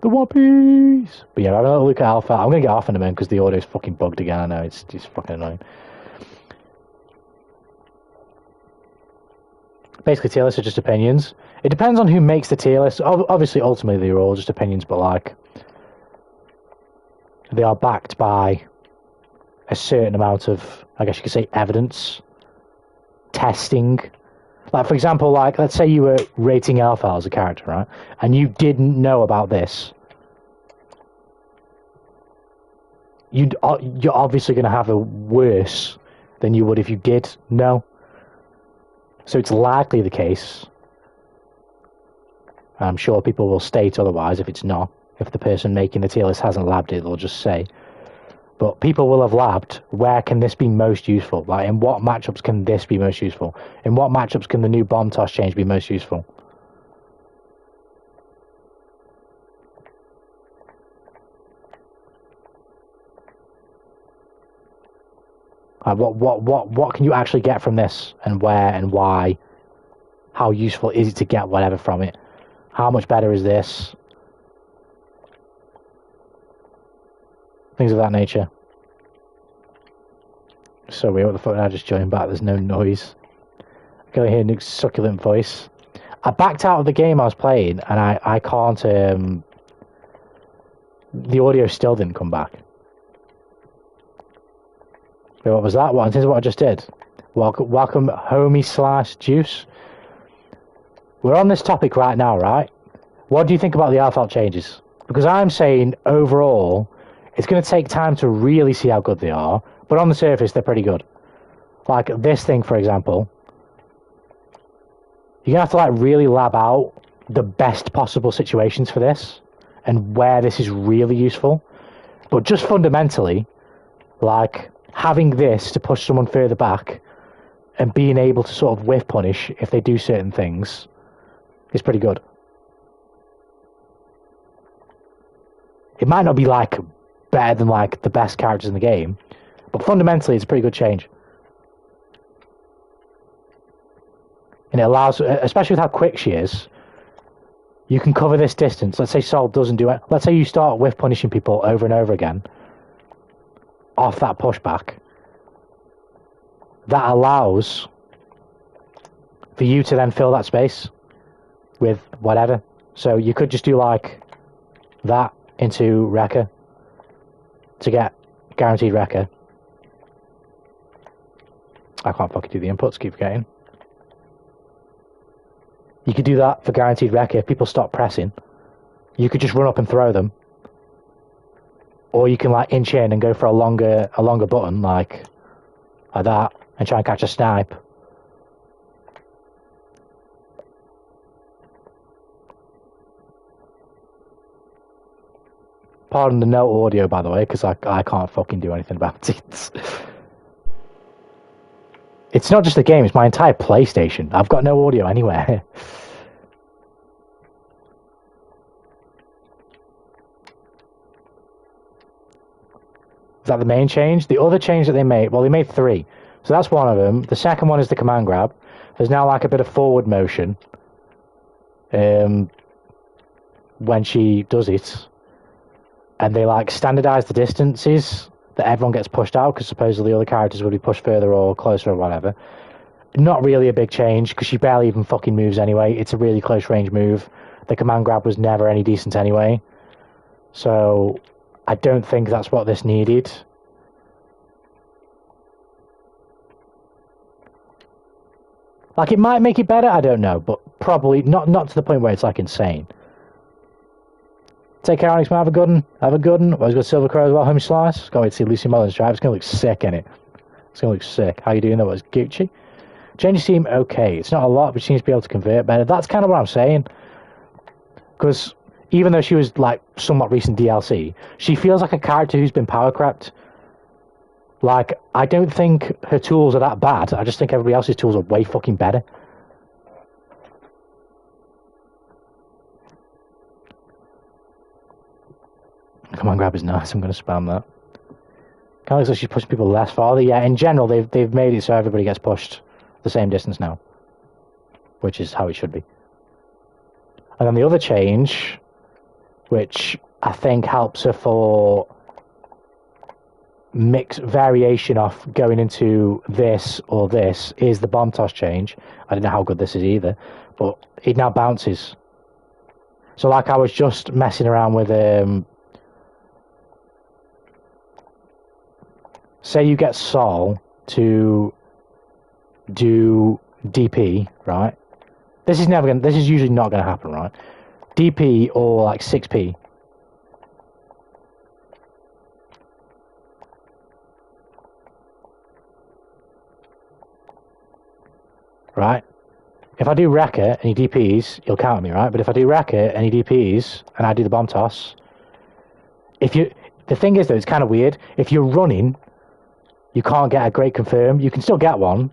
The One Piece! But yeah, I don't look at Alpha. I'm going to get off in a minute because the audio's fucking bugged again. I know, it's just fucking annoying. Basically, tier lists are just opinions. It depends on who makes the tier list. Obviously, ultimately, they're all just opinions, but like, they are backed by a certain amount of, I guess you could say, evidence, testing. Like, for example, like, let's say you were rating Elphal as a character, right? And you didn't know about this. You're obviously going to have a worse than you would if you did know. So it's likely the case. I'm sure people will state otherwise if it's not. If the person making the tier list hasn't labbed it, they'll just say. But people will have labbed, where can this be most useful? Like, in what matchups can this be most useful? In what matchups can the new bomb toss change be most useful? What can you actually get from this? And where and why? How useful is it to get whatever from it? How much better is this? Things of that nature. So weird, what the fuck did I just join back? There's no noise. I can hear Nick's succulent voice. I backed out of the game I was playing and I can't the audio still didn't come back. Wait, what was that? What is what I just did? Welcome homie / juice. We're on this topic right now, right? What do you think about the Alphalt changes? Because I'm saying overall it's going to take time to really see how good they are, but on the surface, they're pretty good. Like this thing, for example. You're going to have to like really lab out the best possible situations for this and where this is really useful. But just fundamentally, like having this to push someone further back and being able to sort of whiff punish if they do certain things is pretty good. It might not be like better than like the best characters in the game, but fundamentally it's a pretty good change. And it allows, especially with how quick she is, you can cover this distance. Let's say Sol doesn't do it. Let's say you start with punishing people over and over again off that pushback. That allows for you to then fill that space with whatever. So you could just do like that into Wrecker to get guaranteed Wrecker. I can't fucking do the inputs, keep forgetting. You could do that for guaranteed Wrecker if people stop pressing. You could just run up and throw them. Or you can like inch in and go for a longer button like that and try and catch a snipe. Pardon the no audio, by the way, because I can't fucking do anything about it. It's not just the game, it's my entire PlayStation. I've got no audio anywhere. Is that the main change? The other change that they made, well, they made 3. So that's one of them. The second one is the command grab. There's now like a bit of forward motion when she does it. And they like standardize the distances that everyone gets pushed out, because supposedly other characters would be pushed further or closer or whatever. Not really a big change, because she barely even fucking moves anyway. It's a really close range move. The command grab was never any decent anyway. So I don't think that's what this needed. Like, it might make it better, I don't know, but probably not to the point where it's like insane. Take care, Onyx, man. Have a good one. Have a good one. Well, he's got Silver Crow as well. Homie Slice. Can't wait to see Lucy Mullins drive. It's going to look sick, innit? It's going to look sick. How you doing, though? It's Gucci. Changes seem okay. It's not a lot, but she seems to be able to convert better. That's kind of what I'm saying. Because even though she was, like, somewhat recent DLC, she feels like a character who's been power crept. Like, I don't think her tools are that bad. I just think everybody else's tools are way fucking better. Come on, grab is nice. I'm going to spam that. Kind of looks like she's pushing people less farther. Yeah, in general, they've made it so everybody gets pushed the same distance now, which is how it should be. And then the other change, which I think helps her for mix variation off going into this or this, is the bomb toss change. I don't know how good this is either, but it now bounces. So like I was just messing around with say you get Sol to do DP, right? This is usually not gonna happen, right? DP or like 6P. Right? If I do Wrecker and he DPs, he'll counter me, right? But if I do Wrecker and he DPs and I do the bomb toss, the thing is though, it's kind of weird. If you're running, you can't get a great confirm. You can still get one,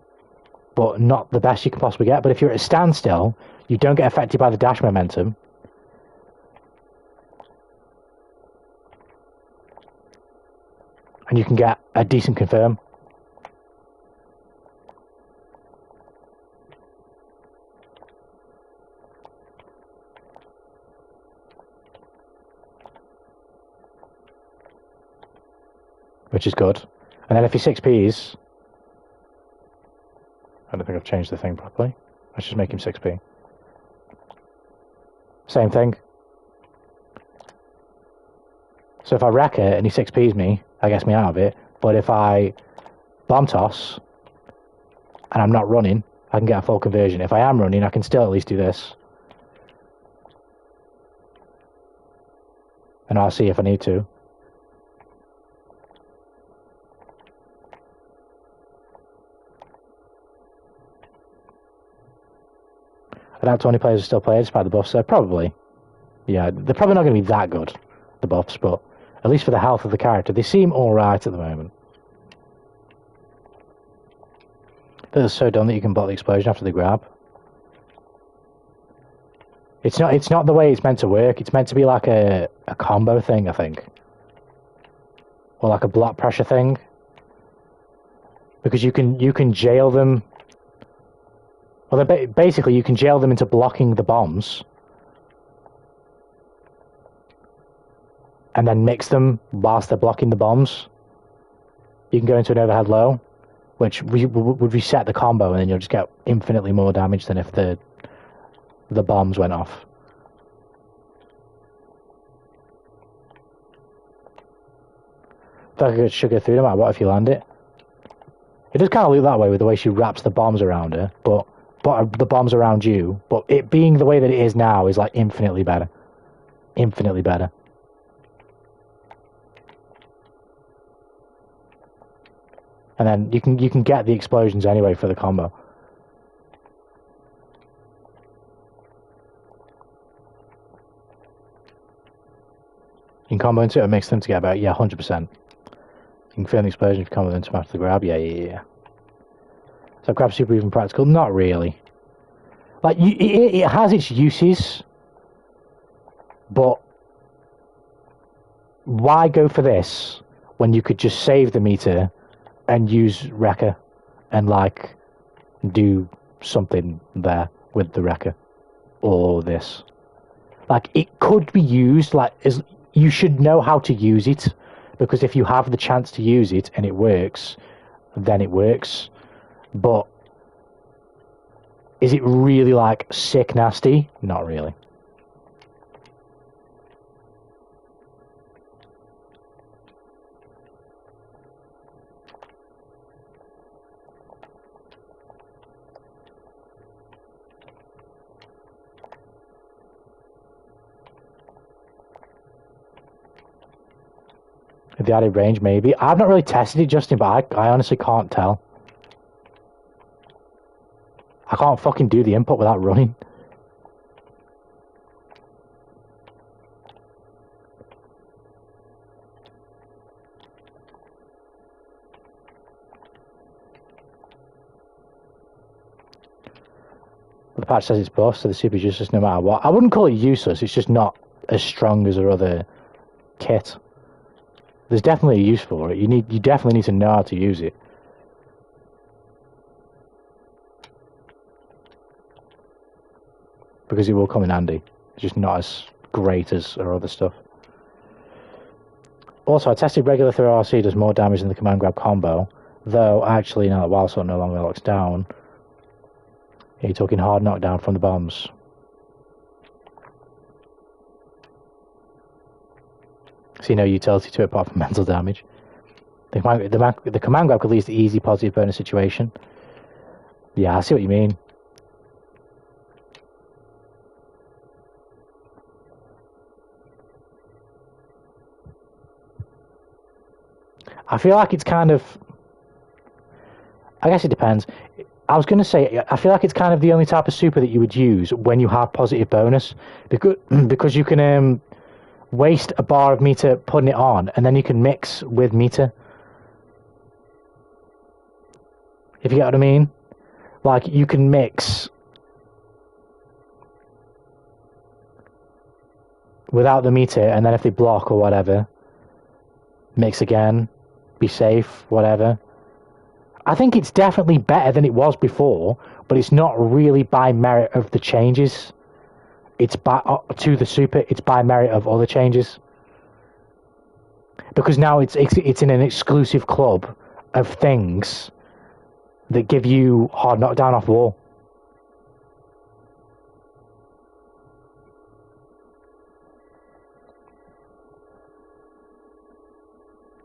but not the best you can possibly get. But if you're at a standstill, you don't get affected by the dash momentum. And you can get a decent confirm. Which is good. And then if he 6Ps... I don't think I've changed the thing properly. Let's just make him 6P. Same thing. So if I wreck it and he 6Ps me, that gets me out of it. But if I bomb toss and I'm not running, I can get a full conversion. If I am running, I can still at least do this. And I'll see if I need to. I doubt 20 players are still playing despite the buffs, so probably. Yeah, they're probably not going to be that good, the buffs, but at least for the health of the character, they seem alright at the moment. That is so dumb that you can block the explosion after the grab. It's not the way it's meant to work. It's meant to be like a combo thing, I think. Or like a block pressure thing. Because you can jail them. Well, basically, you can jail them into blocking the bombs. And then mix them whilst they're blocking the bombs. You can go into an overhead low, which would reset the combo, and then you'll just get infinitely more damage than if the bombs went off. I feel like I should go through no matter what if you land it. It does kind of look that way with the way she wraps the bombs around her, but the bombs around you. But it being the way that it is now is like infinitely better. Infinitely better. And then you can get the explosions anyway for the combo. You can combo into it or mix them together. Yeah, 100%. You can feel the explosion if you combo into them after the grab. Yeah. So grab super even practical? Not really. Like, it has its uses, but why go for this when you could just save the meter and use Wrecker and, like, do something there with the Wrecker or this? Like, it could be used, like, you should know how to use it, because if you have the chance to use it and it works, then it works. But is it really, like, sick nasty? Not really. The added range, maybe. I've not really tested it, Justin, but I honestly can't tell. I can't fucking do the input without running. The patch says it's buff, so the super's useless no matter what. I wouldn't call it useless, it's just not as strong as our other kit. There's definitely a use for it. You definitely need to know how to use it. Because it will come in handy. It's just not as great as our other stuff. Also, I tested regular through RC does more damage than the command grab combo. Though, actually, now that Wild Sword no longer locks down, you're talking hard knockdown from the bombs. See no utility to it apart from mental damage. The command grab could lead to easy positive bonus situation. Yeah, I see what you mean. I feel like it's kind of... I guess it depends. I was going to say, I feel like it's kind of the only type of super that you would use when you have positive bonus. Because you can waste a bar of meter putting it on, and then you can mix with meter. If you get what I mean? Like, you can mix without the meter, and then if they block or whatever, mix again, be safe, whatever. I think it's definitely better than it was before, but it's not really by merit of the changes. It's by to the super. It's by merit of other changes. Because now it's in an exclusive club of things that give you hard knockdown off wall.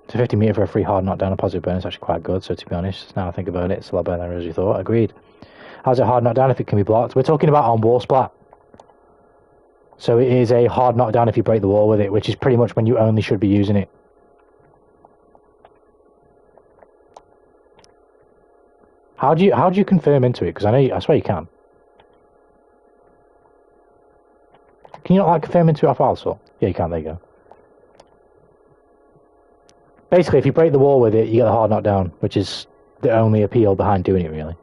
So 50 meter for a free hard knockdown, a positive bonus, actually quite good. So to be honest, now I think about it, it's a lot better than I originally thought. Agreed. How's it hard knockdown if it can be blocked? We're talking about on wall splat. So it is a hard knockdown if you break the wall with it, which is pretty much when you only should be using it. How do you confirm into it? Because I swear you can. Can you not like confirm into it off Wild Sword? Yeah, you can. There you go. Basically, if you break the wall with it, you get the hard knockdown, which is the only appeal behind doing it, really.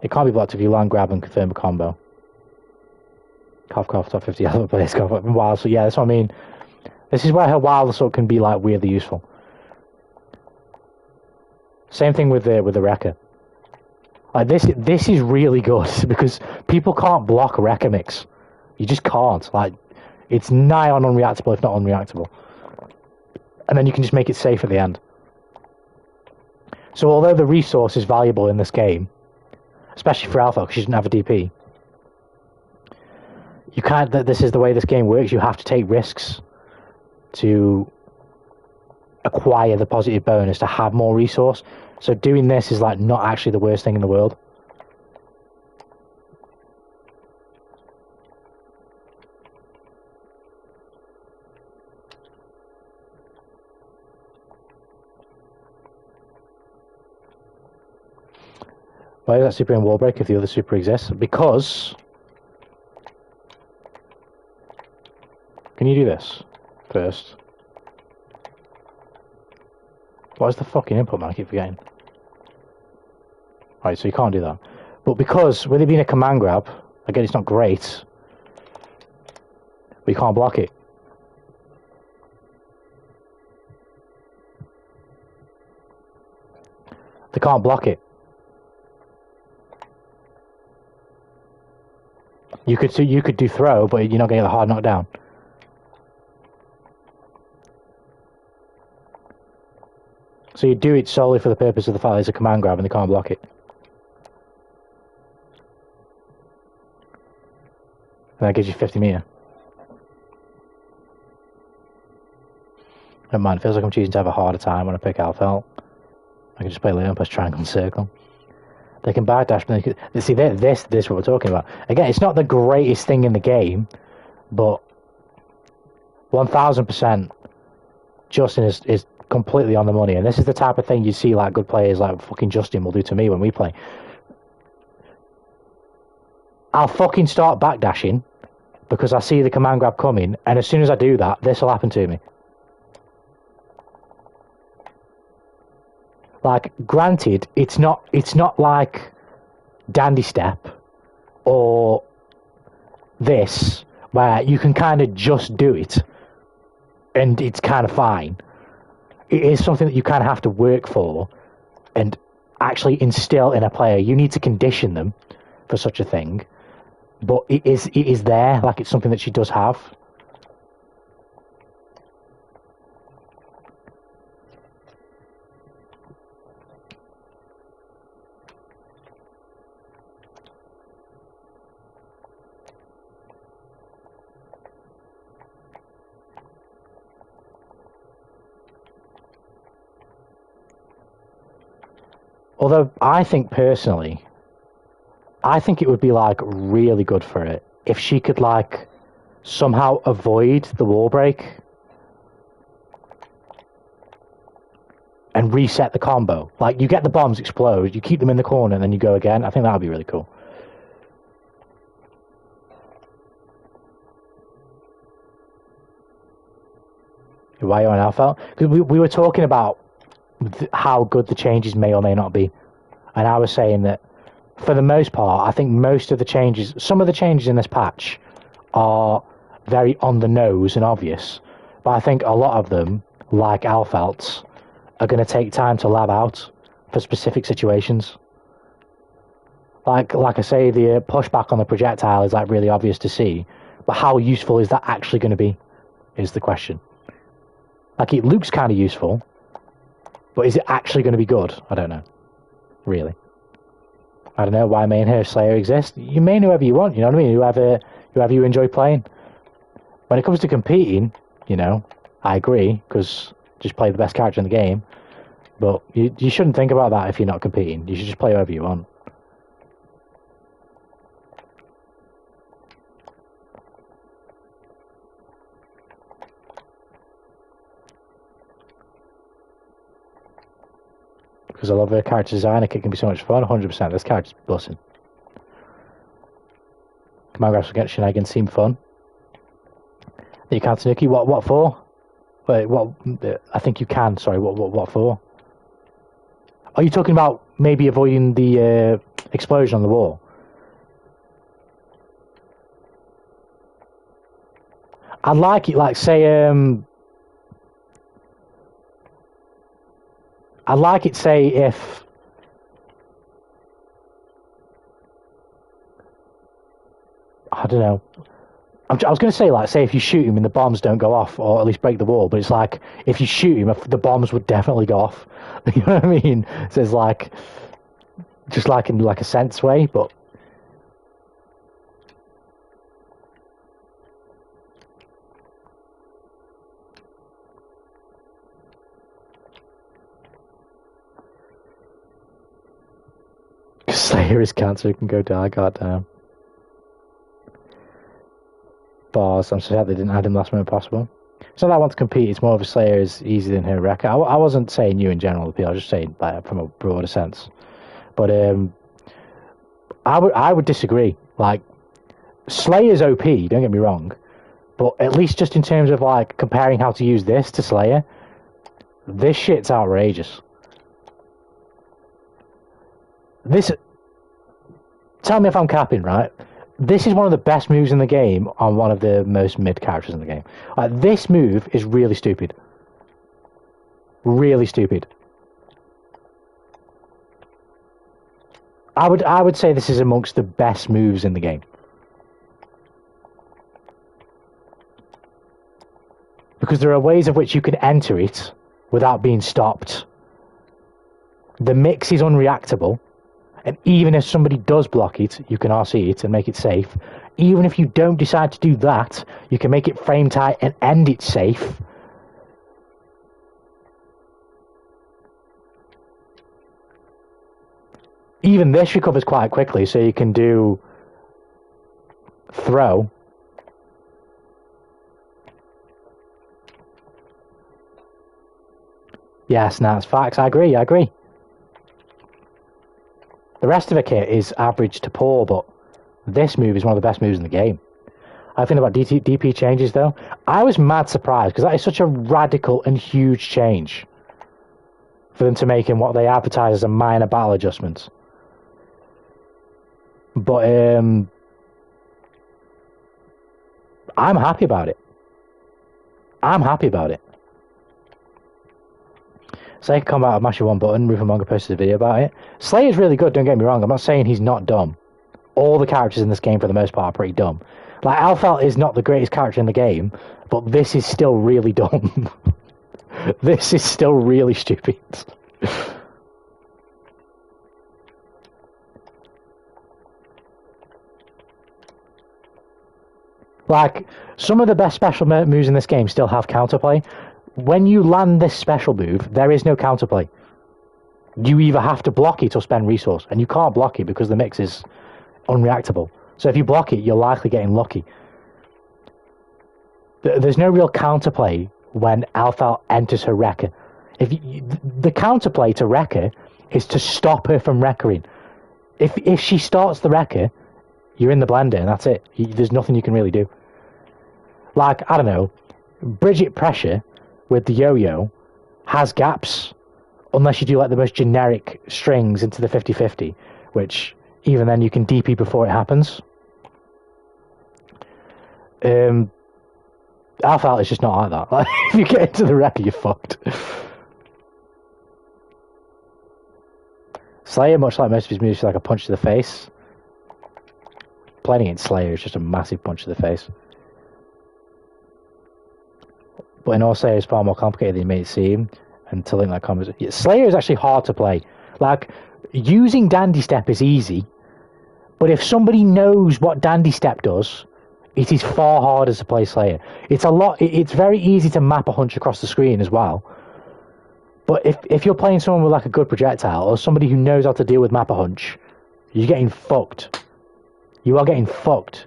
It can't be blocked if you land grab and confirm a combo. Cough, cough, top 50 other players, cough up and Wild Sword. Yeah, that's what I mean. This is where her Wild Sword can be, like, weirdly useful. Same thing with the Wrecker. Like, this is really good, because people can't block a Wrecker mix. You just can't. Like, it's nigh on unreactable, if not unreactable. And then you can just make it safe at the end. So although the resource is valuable in this game, especially for Alpha, because she doesn't have a DP, you can't. This is the way this game works. You have to take risks to acquire the positive bonus to have more resource. So doing this is like not actually the worst thing in the world. Why is that super in wall break if the other super exists? Because Can you do this first? What is the fucking input, man? I keep forgetting. Right, so you can't do that. But because, with it being a command grab, again, it's not great, but you can't block it. They can't block it. You could do throw, but you're not going to get the hard knockdown. So you do it solely for the purpose of the fact that it's a command grab and they can't block it. And that gives you 50 meter. Oh man, it feels like I'm choosing to have a harder time when I pick Alfeld. I can just play Leon plus triangle and circle. They can backdash, but they can, see, this is what we're talking about. Again, it's not the greatest thing in the game, but 1000% Justin is completely on the money. And this is the type of thing you see like good players like fucking Justin will do to me when we play. I'll fucking start backdashing because I see the command grab coming, and as soon as I do that, this will happen to me. Like, granted, it's not like Dandy Step or this, where you can kind of just do it and it's kind of fine. It is something that you kind of have to work for and actually instill in a player. You need to condition them for such a thing, but it is there, like it's something that she does have. Although, I think personally, I think it would be, like, really good for it if she could, like, somehow avoid the wall break and reset the combo. Like, you get the bombs explode, you keep them in the corner, and then you go again. I think that would be really cool. Why are you on Alpha? Because we were talking about how good the changes may or may not be, and I was saying that for the most part I think most of the changes, some of the changes in this patch are very on the nose and obvious, but I think a lot of them, like Alfelt's, are going to take time to lab out for specific situations. Like I say, the pushback on the projectile is like really obvious to see, but how useful is that actually going to be is the question. Like, it looks kind of useful, but is it actually going to be good? I don't know. Really. I don't know why main her Slayer exists. You main whoever you want, you know what I mean? Whoever you enjoy playing. When it comes to competing, you know, I agree, because just play the best character in the game. But you shouldn't think about that if you're not competing. You should just play whoever you want. Because I love her character design, it can be so much fun, 100%. This character's bussing. Command grabs against shenanigans seem fun. You can't Tanuki, what for? Wait, what? I think you can, sorry, what for? Are you talking about maybe avoiding the explosion on the wall? I'd like it, like, say, I'd like it, say, if I don't know. I was going to say, like, say if you shoot him and the bombs don't go off, or at least break the wall, but it's like, if you shoot him, the bombs would definitely go off. You know what I mean? So it's like, just like in like a sense way, but Slayer is cancer, can go die, goddamn. Bars, I'm so sad they didn't add him last moment possible. It's not that I want to compete, it's more of a Slayer is easier than her record. I wasn't saying you in general, I was just saying like, from a broader sense. But I would disagree. Like, Slayer's OP, don't get me wrong, But at least just in terms of like comparing how to use this to Slayer, this shit's outrageous. This, tell me if I'm capping, right? This is one of the best moves in the game on one of the most mid characters in the game. Like, this move is really stupid. Really stupid. I would say this is amongst the best moves in the game. Because there are ways of which you can enter it without being stopped. The mix is unreactable. And even if somebody does block it, you can RC it and make it safe. Even if you don't decide to do that, you can make it frame tight and end it safe. Even this recovers quite quickly, so you can do throw. Yes, that's facts. I agree. The rest of the kit is average to poor, but this move is one of the best moves in the game. I think about DP changes, though. I was mad surprised, because that is such a radical and huge change for them to make in what they advertise as a minor battle adjustment. But I'm happy about it. Slayer can combat with mashing one button. Rufamonga posted a video about it. Slayer's really good, don't get me wrong. I'm not saying he's not dumb. All the characters in this game, for the most part, are pretty dumb. Like, Alfeld is not the greatest character in the game, but this is still really dumb. This is still really stupid. Like, some of the best special moves in this game still have counterplay. When you land this special move, there is no counterplay. You either have to block it or spend resource, and you can't block it because the mix is unreactable. So if you block it, you're likely getting lucky. There's no real counterplay when Alfeld enters her wrecker. The counterplay to wrecker is to stop her from wreckering. If she starts the wrecker, you're in the blender, and that's it. There's nothing you can really do. Like, I don't know, Bridget Pressure with the yo-yo has gaps, unless you do like the most generic strings into the 50-50, which even then you can DP before it happens. Alpha is just not like that. Like, if you get into the wrecker, you're fucked. Slayer, much like most of his moves, is like a punch to the face. Playing against Slayer is just a massive punch to the face. But in all, Slayer is far more complicated than you may seem. And to link that combos, Slayer is actually hard to play. Like, using Dandy Step is easy, but if somebody knows what Dandy Step does, it is far harder to play Slayer. It's very easy to map a hunch across the screen as well. But if you're playing someone with like a good projectile, or somebody who knows how to deal with map a hunch, you're getting fucked. You are getting fucked.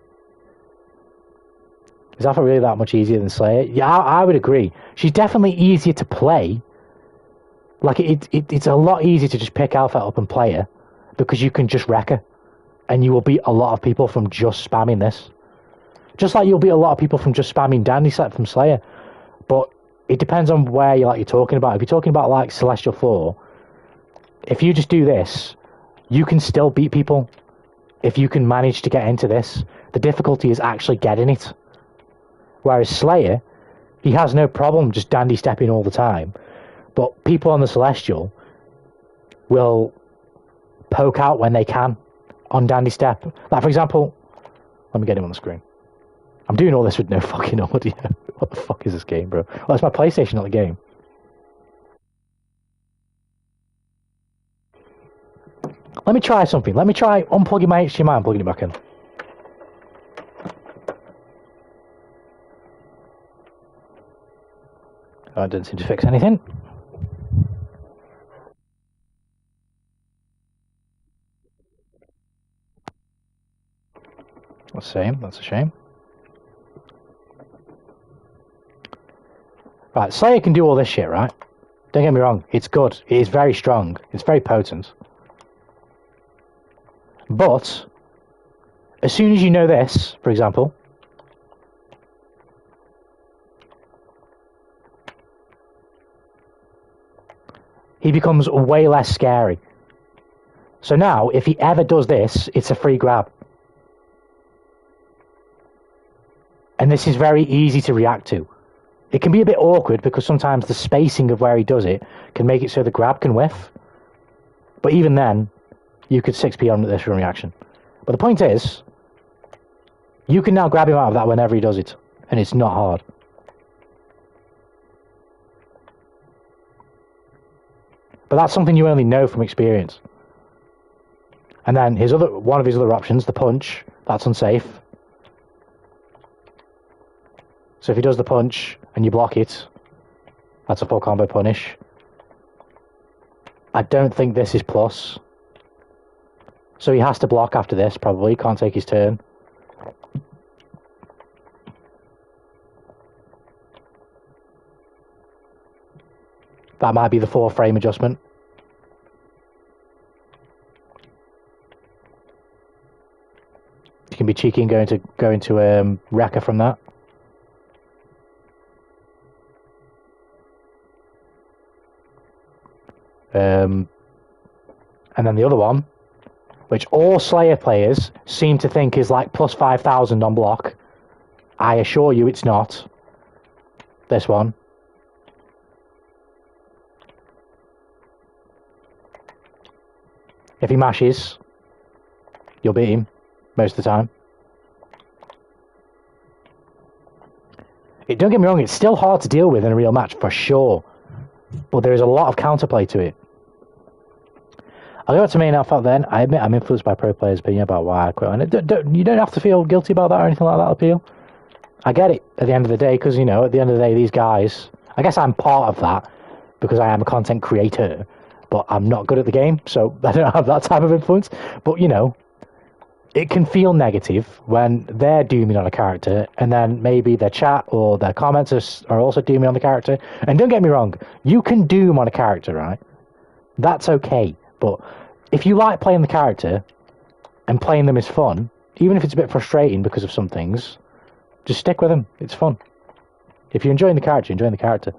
Is Alpha really that much easier than Slayer? Yeah, I would agree. She's definitely easier to play. Like, it's a lot easier to just pick Alpha up and play her, because you can just wreck her. And you will beat a lot of people from just spamming this. Just like you'll beat a lot of people from just spamming Dandy Set from Slayer. But it depends on where you're talking about. If you're talking about like Celestial 4, if you just do this, you can still beat people. If you can manage to get into this, the difficulty is actually getting it. Whereas Slayer, he has no problem just dandy stepping all the time. But people on the Celestial will poke out when they can on dandy step. Like, for example, let me get him on the screen. I'm doing all this with no fucking audio. What the fuck is this game, bro? Well, it's my PlayStation, not the game. Let me try something. Let me try unplugging my HDMI and plugging it back in. That didn't seem to fix anything. That's a shame. That's a shame. Right, Slayer can do all this shit, right? Don't get me wrong. It's good. It is very strong. It's very potent. But as soon as you know this, for example, he becomes way less scary. So now, if he ever does this, it's a free grab. And this is very easy to react to. It can be a bit awkward because sometimes the spacing of where he does it can make it so the grab can whiff. But even then, you could 6p on this from reaction. But the point is, you can now grab him out of that whenever he does it. And it's not hard. But that's something you only know from experience. And then one of his other options, the punch, that's unsafe. So if he does the punch and you block it, that's a full combo punish. I don't think this is plus. So he has to block after this, probably. Can't take his turn. That might be the 4-frame adjustment. You can be cheeky and go into Wrecker from that. And then the other one, which all Slayer players seem to think is like plus 5,000 on block. I assure you it's not. This one. If he mashes, you'll beat him most of the time. Don't get me wrong, it's still hard to deal with in a real match, for sure. But there is a lot of counterplay to it. I'll go back to main outfit then. I admit I'm influenced by pro players' opinion about why I quit on it. You don't have to feel guilty about that or anything like that, Appeal. I get it at the end of the day, because, you know, at the end of the day, these guys... I guess I'm part of that, because I am a content creator, but I'm not good at the game, so I don't have that type of influence. But, you know, it can feel negative when they're dooming on a character, and then maybe their chat or their comments are also dooming on the character. And don't get me wrong, you can doom on a character, right? That's okay. But if you like playing the character, and playing them is fun, even if it's a bit frustrating because of some things, just stick with them. It's fun. If you're enjoying the character, enjoy the character.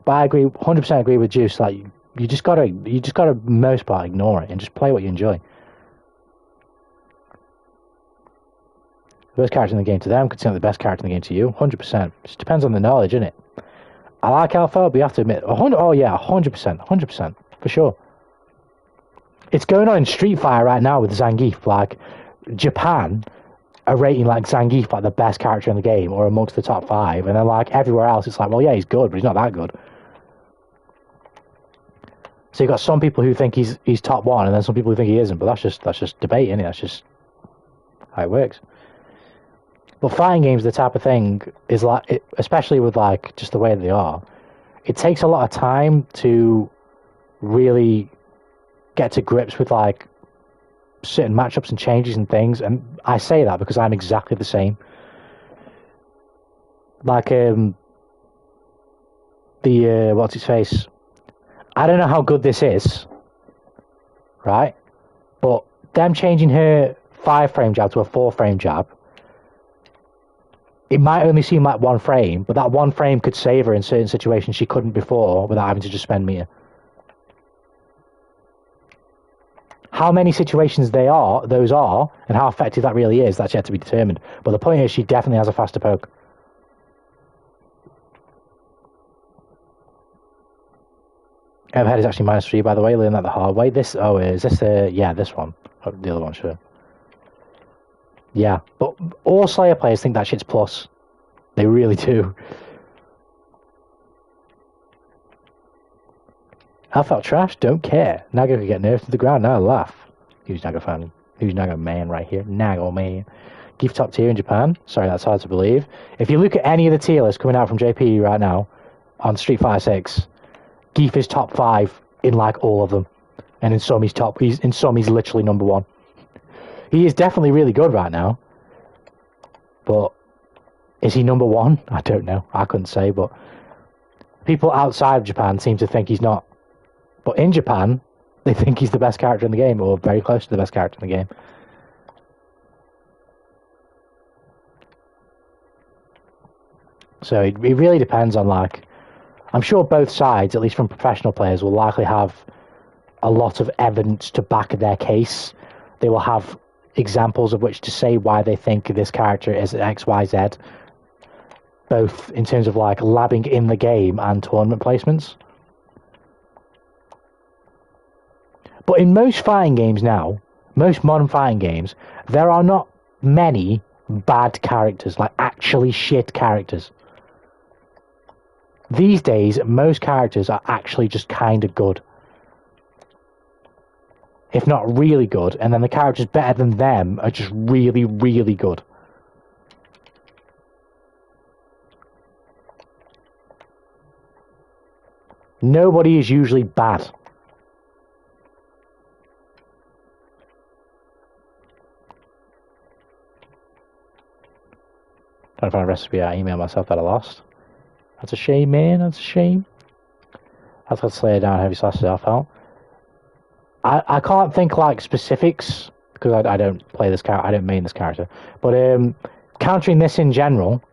But I agree, 100% agree with Juice. Like, you just gotta most part ignore it and just play what you enjoy. The best character in the game to them could seem like the best character in the game to you. 100%. Just depends on the knowledge, innit? I like Alpha, but you have to admit, 100%, for sure. It's going on in Street Fighter right now with Zangief. Like, Japan are rating like Zangief like the best character in the game or amongst the top 5, and then like everywhere else it's like, well, yeah, he's good, but he's not that good. So you've got some people who think he's top 1, and then some people who think he isn't. But that's just debate, isn't it? That's just how it works. But fighting games, the type of thing is like, especially with like just the way they are, it takes a lot of time to really get to grips with like certain matchups and changes and things. And I say that because I'm exactly the same. Like what's his face? I don't know how good this is, right? But them changing her 5-frame jab to a 4-frame jab, it might only seem like 1 frame, but that 1 frame could save her in certain situations she couldn't before without having to just spend meter. How many situations those are, and how effective that really is, that's yet to be determined. But the point is, she definitely has a faster poke. Overhead is actually -3, by the way. Learn that the hard way. Is this yeah, this one. Oh, the other one, sure. Yeah, but all Slayer players think that shit's plus. They really do. I felt trash, don't care. Nago could get nerfed to the ground, now I laugh. Who's Nago fan? Who's Nago man right here? Nago man. Gift top tier in Japan? Sorry, that's hard to believe. If you look at any of the tier lists coming out from JP right now, on Street Fighter 6, Geef is top 5 in like all of them. And in some he's literally number 1. He is definitely really good right now. But is he number 1? I don't know. I couldn't say, but people outside of Japan seem to think he's not. But in Japan, they think he's the best character in the game, or very close to the best character in the game. So it really depends on like I'm sure both sides, at least from professional players, will likely have a lot of evidence to back their case. They will have examples of which to say why they think this character is X, Y, Z, both in terms of like labbing in the game and tournament placements. But in most fighting games now, most modern fighting games, there are not many bad characters, like actually shit characters. These days, most characters are actually just kind of good. If not really good, and then the characters better than them are just really, really good. Nobody is usually bad. Trying to find a recipe I emailed myself that I lost. That's a shame, man. That's a shame. I've got to slay down heavy slashes off out. I can't think like specifics because I don't play this character. I don't main this character. But countering this in general,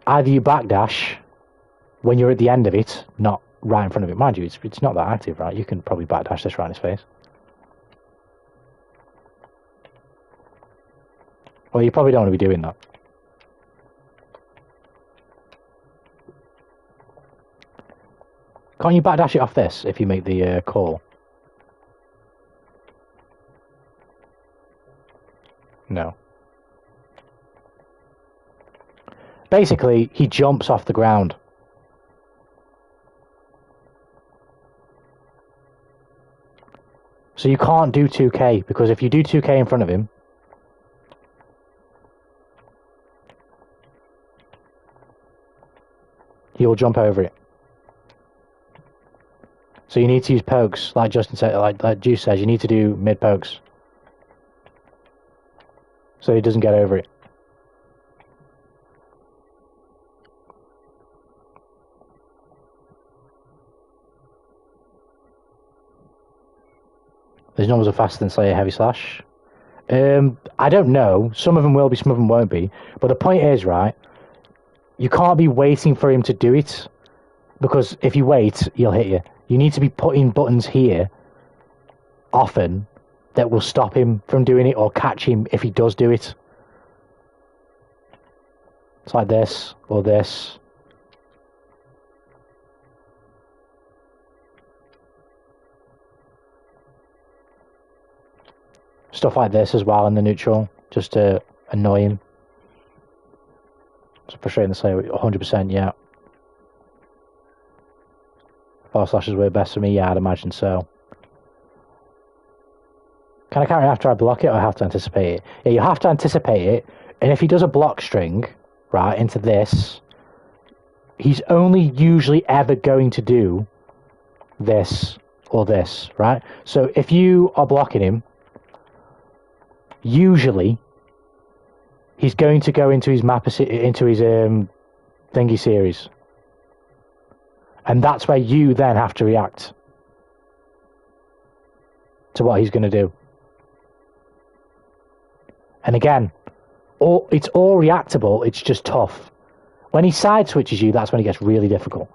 either you backdash when you're at the end of it, not right in front of it. Mind you, it's not that active, right? You can probably backdash this right in his face. Well, you probably don't want to be doing that. Can't you backdash it off this if you make the call? No. Basically, he jumps off the ground. So you can't do 2K, because if you do 2K in front of him, he will jump over it. So you need to use pokes, like Justin said, like Juice says, you need to do mid pokes. So he doesn't get over it. These numbers are faster than, say, a heavy slash. I don't know. Some of them will be, some of them won't be. But the point is, right, you can't be waiting for him to do it. Because if you wait, he'll hit you. You need to be putting buttons here often that will stop him from doing it or catch him if he does do it. It's like this or this. Stuff like this as well in the neutral, just to annoy him. It's frustrating to say 100%, yeah. Forward slashes were best for me, yeah, I'd imagine so. Can I counter after I block it, or I have to anticipate it? Yeah, you have to anticipate it, and if he does a block string, right, into this, he's only usually ever going to do this or this, right? So if you are blocking him, usually he's going to go into his map, into his thingy series. And that's where you then have to react to what he's going to do. And again, it's all reactable, it's just tough. When he side switches you, that's when it gets really difficult.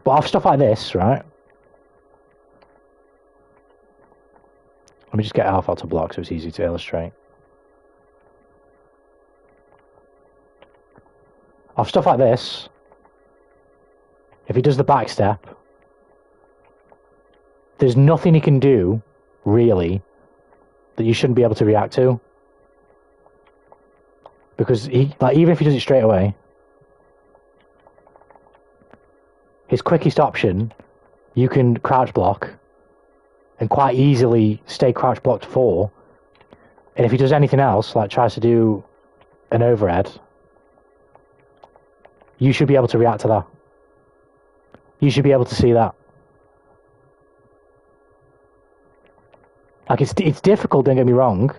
But off stuff like this, right? Let me just get Alpha to block so it's easy to illustrate. Off stuff like this, if he does the back step, there's nothing he can do, really, that you shouldn't be able to react to. Because even if he does it straight away, his quickest option, you can crouch block and quite easily stay crouch blocked for. And if he does anything else, like tries to do an overhead, you should be able to react to that. You should be able to see that. Like it's difficult, don't get me wrong,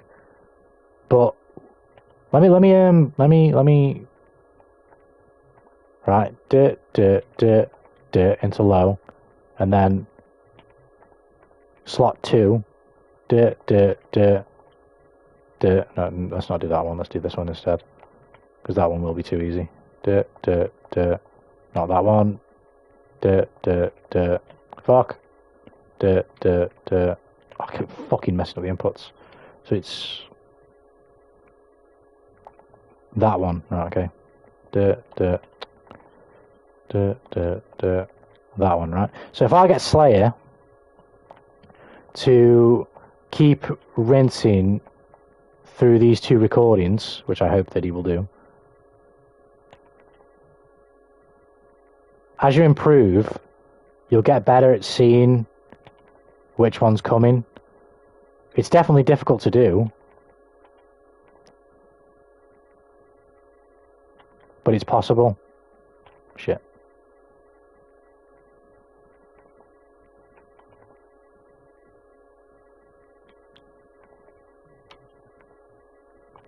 but let me right, into low, and then slot 2, no, let's not do that one, let's do this one instead, because that one will be too easy. Not that one. Fuck. I keep fucking messing up the inputs. So it's that one. Right, okay. That one, right? So if I get Slayer to keep rinsing through these two recordings, which I hope that he will do, as you improve, you'll get better at seeing which one's coming. It's definitely difficult to do, but it's possible. Shit.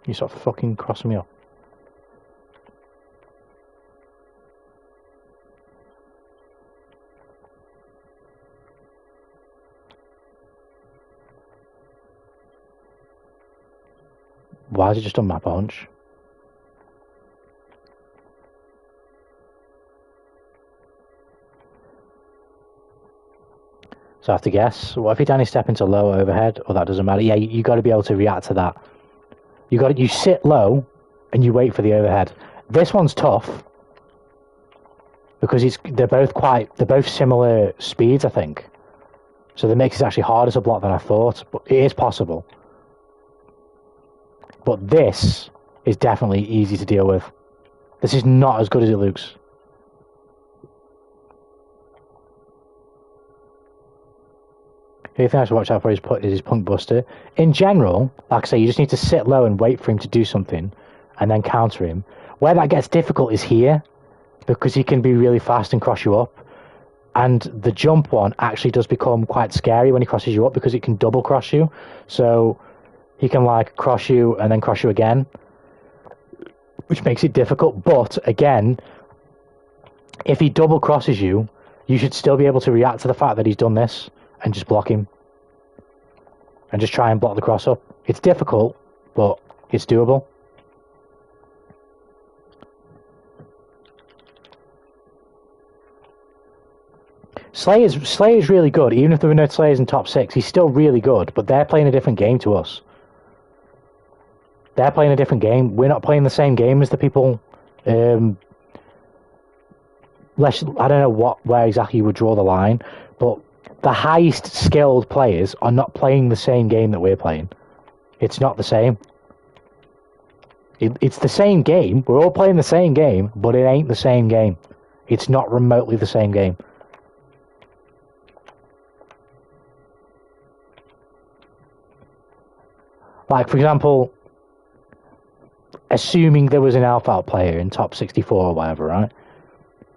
You stop fucking crossing me up. Why has it just done my punch? So I have to guess. What if you tiny step into low overhead? Or that doesn't matter. Yeah, you got to be able to react to that. You sit low and you wait for the overhead. This one's tough because they're both similar speeds, I think. So that makes it actually harder to block than I thought. But it is possible. But this is definitely easy to deal with. This is not as good as it looks. The only thing I should watch out for is his Punk Buster. In general, like I say, you just need to sit low and wait for him to do something and then counter him. Where that gets difficult is here, because he can be really fast and cross you up. And the jump one actually does become quite scary when he crosses you up, because it can double cross you. So he can like cross you and then cross you again, which makes it difficult. But again, if he double crosses you, you should still be able to react to the fact that he's done this and just block him and just try and block the cross up. It's difficult, but it's doable. Slayer's really good. Even if there were no Slayers in top 6, he's still really good, but they're playing a different game to us. They're playing a different game. We're not playing the same game as the people. I don't know where exactly you would draw the line, but the highest skilled players are not playing the same game that we're playing. It's not the same. It's the same game. We're all playing the same game, but it ain't the same game. It's not remotely the same game. Like, for example, assuming there was an Alpha player in top 64 or whatever, right?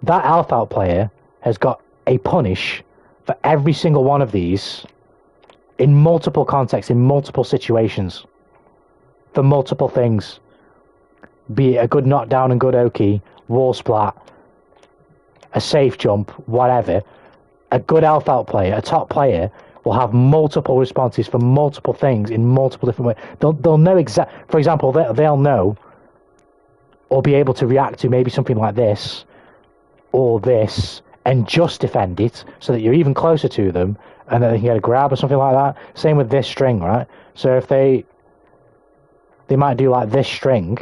That Alpha player has got a punish for every single one of these in multiple contexts, in multiple situations, for multiple things. Be it a good knockdown and good Oki, wall splat, a safe jump, whatever. A good Alpha player, a top player, will have multiple responses for multiple things in multiple different ways. They'll know for example, they'll know or be able to react to maybe something like this or this and just defend it so that you're even closer to them and then they can get a grab or something like that. Same with this string, right? So if they might do like this string,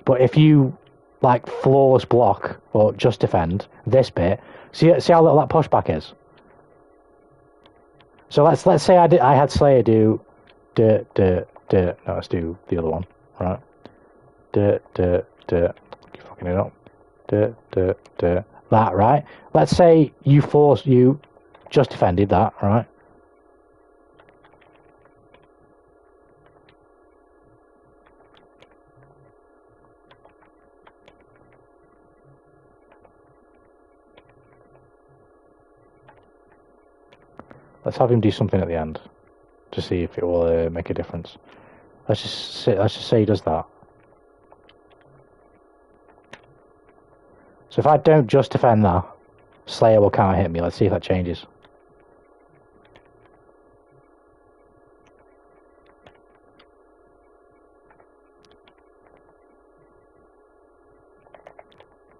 but if you like flawless block or just defend this bit, see how little that pushback is. So let's say I had Slayer do no, let's do the other one, right? Keep fucking it up. That, right? Let's say you just defended that, right? Let's have him do something at the end to see if it will make a difference. Let's just say he does that. So if I don't just defend that, Slayer will counter hit me. Let's see if that changes.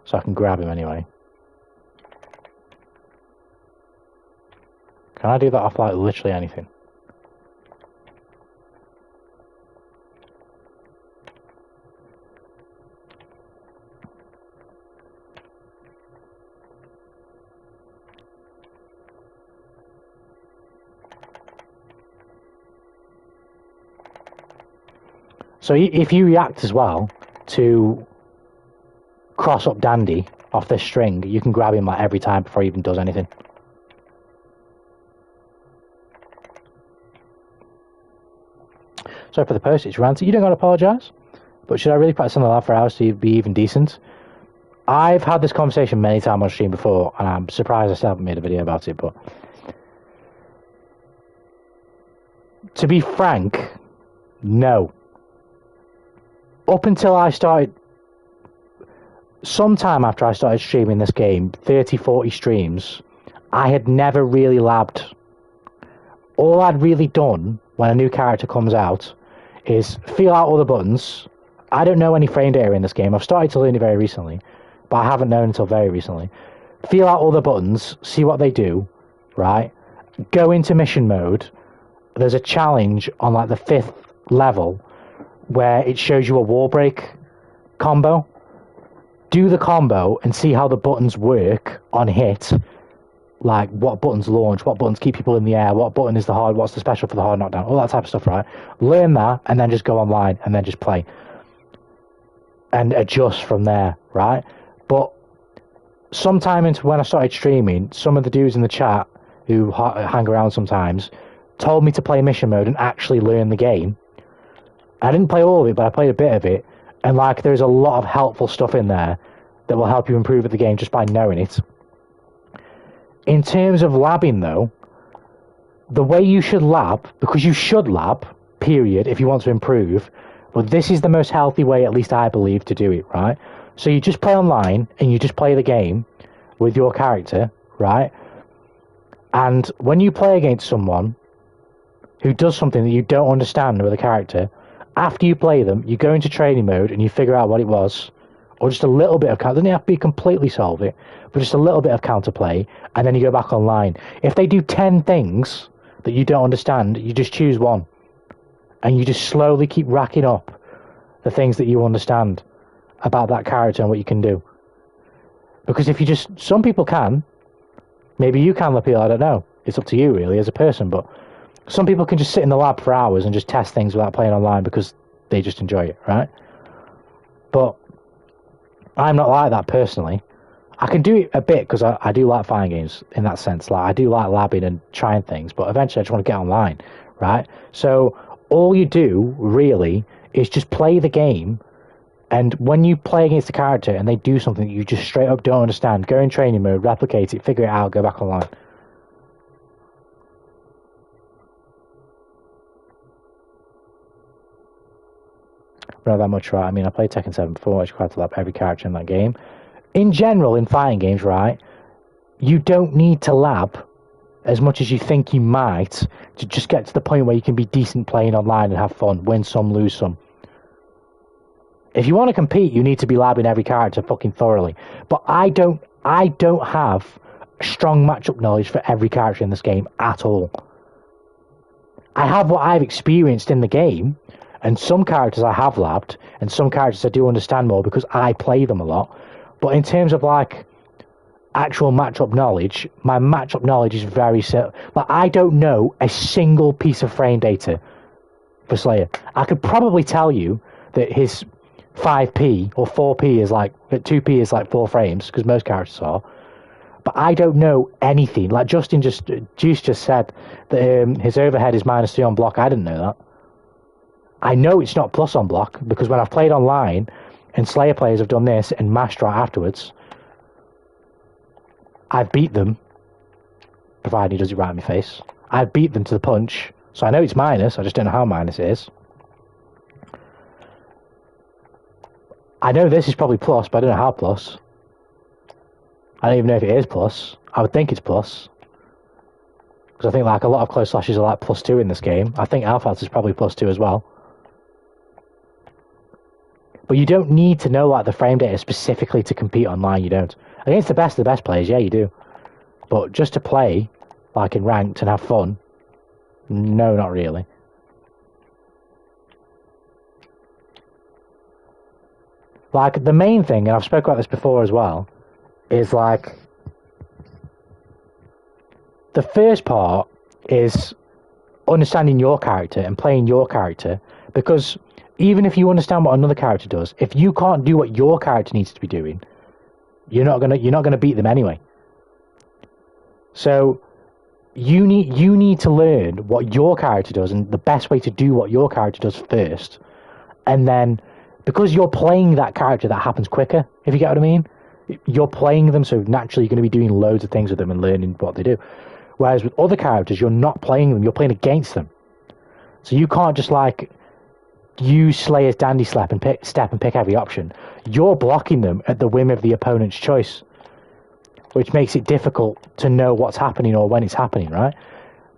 So I can grab him anyway. Can I do that off like literally anything? So if you react as well to cross up Dandy off this string, you can grab him like every time before he even does anything. Sorry for the postage rant. You don't gotta apologise. But should I really practice on the lab for hours to be even decent? I've had this conversation many times on stream before, and I'm surprised I still haven't made a video about it, but to be frank, no. Up until I started, sometime after I started streaming this game, 30, 40 streams, I had never really labbed. All I'd really done when a new character comes out is feel out all the buttons. I don't know any frame data in this game. I've started to learn it very recently, but I haven't known until very recently. Feel out all the buttons, see what they do, right? Go into mission mode. There's a challenge on like the 5th level where it shows you a wall break combo. Do the combo and see how the buttons work on hit. Like what buttons launch, what buttons keep people in the air, what button is the hard, what's the special for the hard knockdown, all that type of stuff, right? Learn that and then just go online and then just play. And adjust from there, right? But sometime into when I started streaming, some of the dudes in the chat who hang around sometimes told me to play mission mode and actually learn the game. I didn't play all of it, but I played a bit of it. And like, there's a lot of helpful stuff in there that will help you improve at the game just by knowing it. In terms of labbing, though, the way you should lab, because you should lab, period, if you want to improve, but this is the most healthy way, at least I believe, to do it, right? So you just play online, and you just play the game with your character, right? And when you play against someone who does something that you don't understand with a character, after you play them, you go into training mode, and you figure out what it was, or just a little bit of counter. Doesn't have to be completely solve it, but just a little bit of counterplay, and then you go back online. If they do 10 things that you don't understand, you just choose one, and you just slowly keep racking up the things that you understand about that character and what you can do. Because if you just, some people can, maybe you can, Lapil, I don't know. It's up to you really as a person, but some people can just sit in the lab for hours and just test things without playing online because they just enjoy it, right? But I'm not like that personally. I can do it a bit because I do like fighting games in that sense. Like I do like labbing and trying things, but eventually I just want to get online, right? So all you do really is just play the game, and when you play against a character and they do something that you just straight up don't understand, go in training mode, replicate it, figure it out, go back online. Not that much, right? I mean, I played Tekken 7 before. I tried to lab every character in that game. In general, in fighting games, right, you don't need to lab as much as you think you might to just get to the point where you can be decent playing online and have fun, win some, lose some. If you want to compete, you need to be labbing every character fucking thoroughly. But I don't have strong matchup knowledge for every character in this game at all. I have what I've experienced in the game, and some characters I have labbed, and some characters I do understand more because I play them a lot. But in terms of like actual matchup knowledge, my matchup knowledge is very simple. Like I don't know a single piece of frame data for Slayer. I could probably tell you that his 5p or 4p is like, 2p is like 4 frames because most characters are. But I don't know anything. Like Juice just said that his overhead is -3 on block. I didn't know that. I know it's not plus on block because when I've played online and Slayer players have done this and mashed right afterwards, I've beat them, provided he does it right in my face. I've beat them to the punch, so I know it's minus, I just don't know how minus it is. I know this is probably plus, but I don't know how plus. I don't even know if it is plus. I would think it's plus. Because I think like a lot of close slashes are like +2 in this game. I think Alphas is probably +2 as well. But you don't need to know like the frame data specifically to compete online, you don't. Against the best of the best players, yeah, you do. But just to play like in ranked, and have fun? No, not really. Like, the main thing, and I've spoken about this before as well, is like, the first part is understanding your character and playing your character, because even if you understand what another character does, if you can't do what your character needs to be doing, you're not gonna beat them anyway. So you need to learn what your character does and the best way to do what your character does first, and then because you're playing that character, that happens quicker. If you get what I mean, you're playing them, so naturally you're going to be doing loads of things with them and learning what they do. Whereas with other characters, you're not playing them, you're playing against them. So you can't just like use Slayer's dandy step and pick every option. You're blocking them at the whim of the opponent's choice, which makes it difficult to know what's happening or when it's happening, right?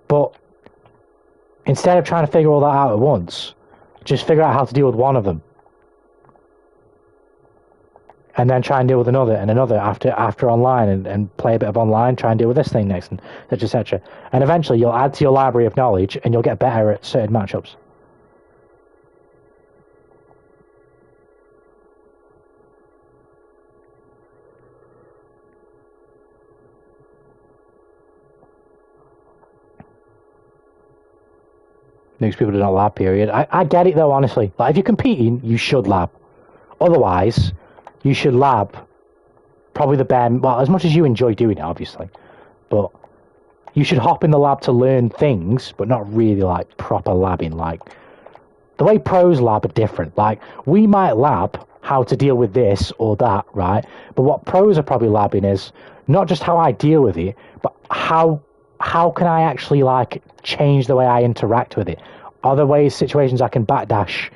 But instead of trying to figure all that out at once, just figure out how to deal with one of them. And then try and deal with another and another after online, and play a bit of online, try and deal with this thing next, and etc, etc. And eventually you'll add to your library of knowledge and you'll get better at certain matchups. Most people do not lab, period. I get it though, honestly. Like, if you're competing, you should lab. Otherwise, you should lab probably the bare, well, as much as you enjoy doing it, obviously. But you should hop in the lab to learn things, but not really like proper labbing. Like, the way pros lab are different. Like, we might lab how to deal with this or that, right? But what pros are probably labbing is not just how I deal with it, but how can I actually like change the way I interact with it? Are there ways, situations I can backdash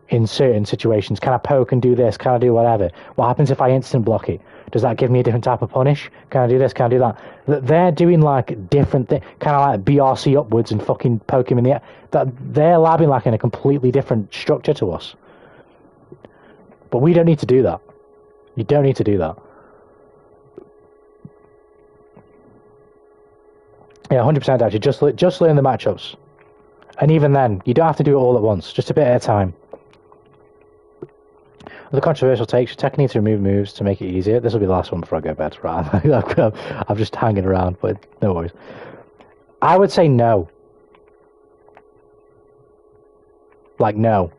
in certain situations? Can I poke and do this? Can I do whatever? What happens if I instant block it? Does that give me a different type of punish? Can I do this? Can I do that? They're doing like different things. Can I like BRC upwards and fucking poke him in the air? That they're labbing like in a completely different structure to us. But we don't need to do that. You don't need to do that. Yeah, 100% actually. Just learn the matchups. And even then, you don't have to do it all at once. Just a bit at a time. The controversial takes, Tekken needs to remove moves to make it easier. This will be the last one before I go to bed. Right? I'm just hanging around, but no worries. I would say no. Like, no.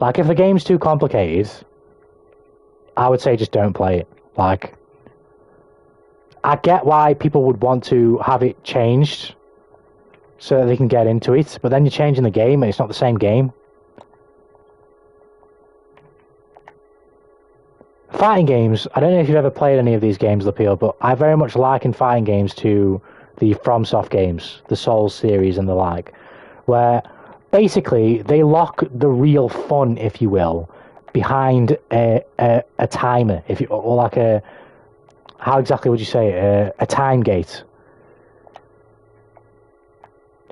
Like, if the game's too complicated, I would say just don't play it. Like, I get why people would want to have it changed so that they can get into it, but then you're changing the game and it's not the same game. Fighting games, I don't know if you've ever played any of these games, Lapeel, but I very much liken fighting games to the FromSoft games, the Souls series and the like, where basically they lock the real fun, if you will, behind a timer, or like a, how exactly would you say it? A time gate.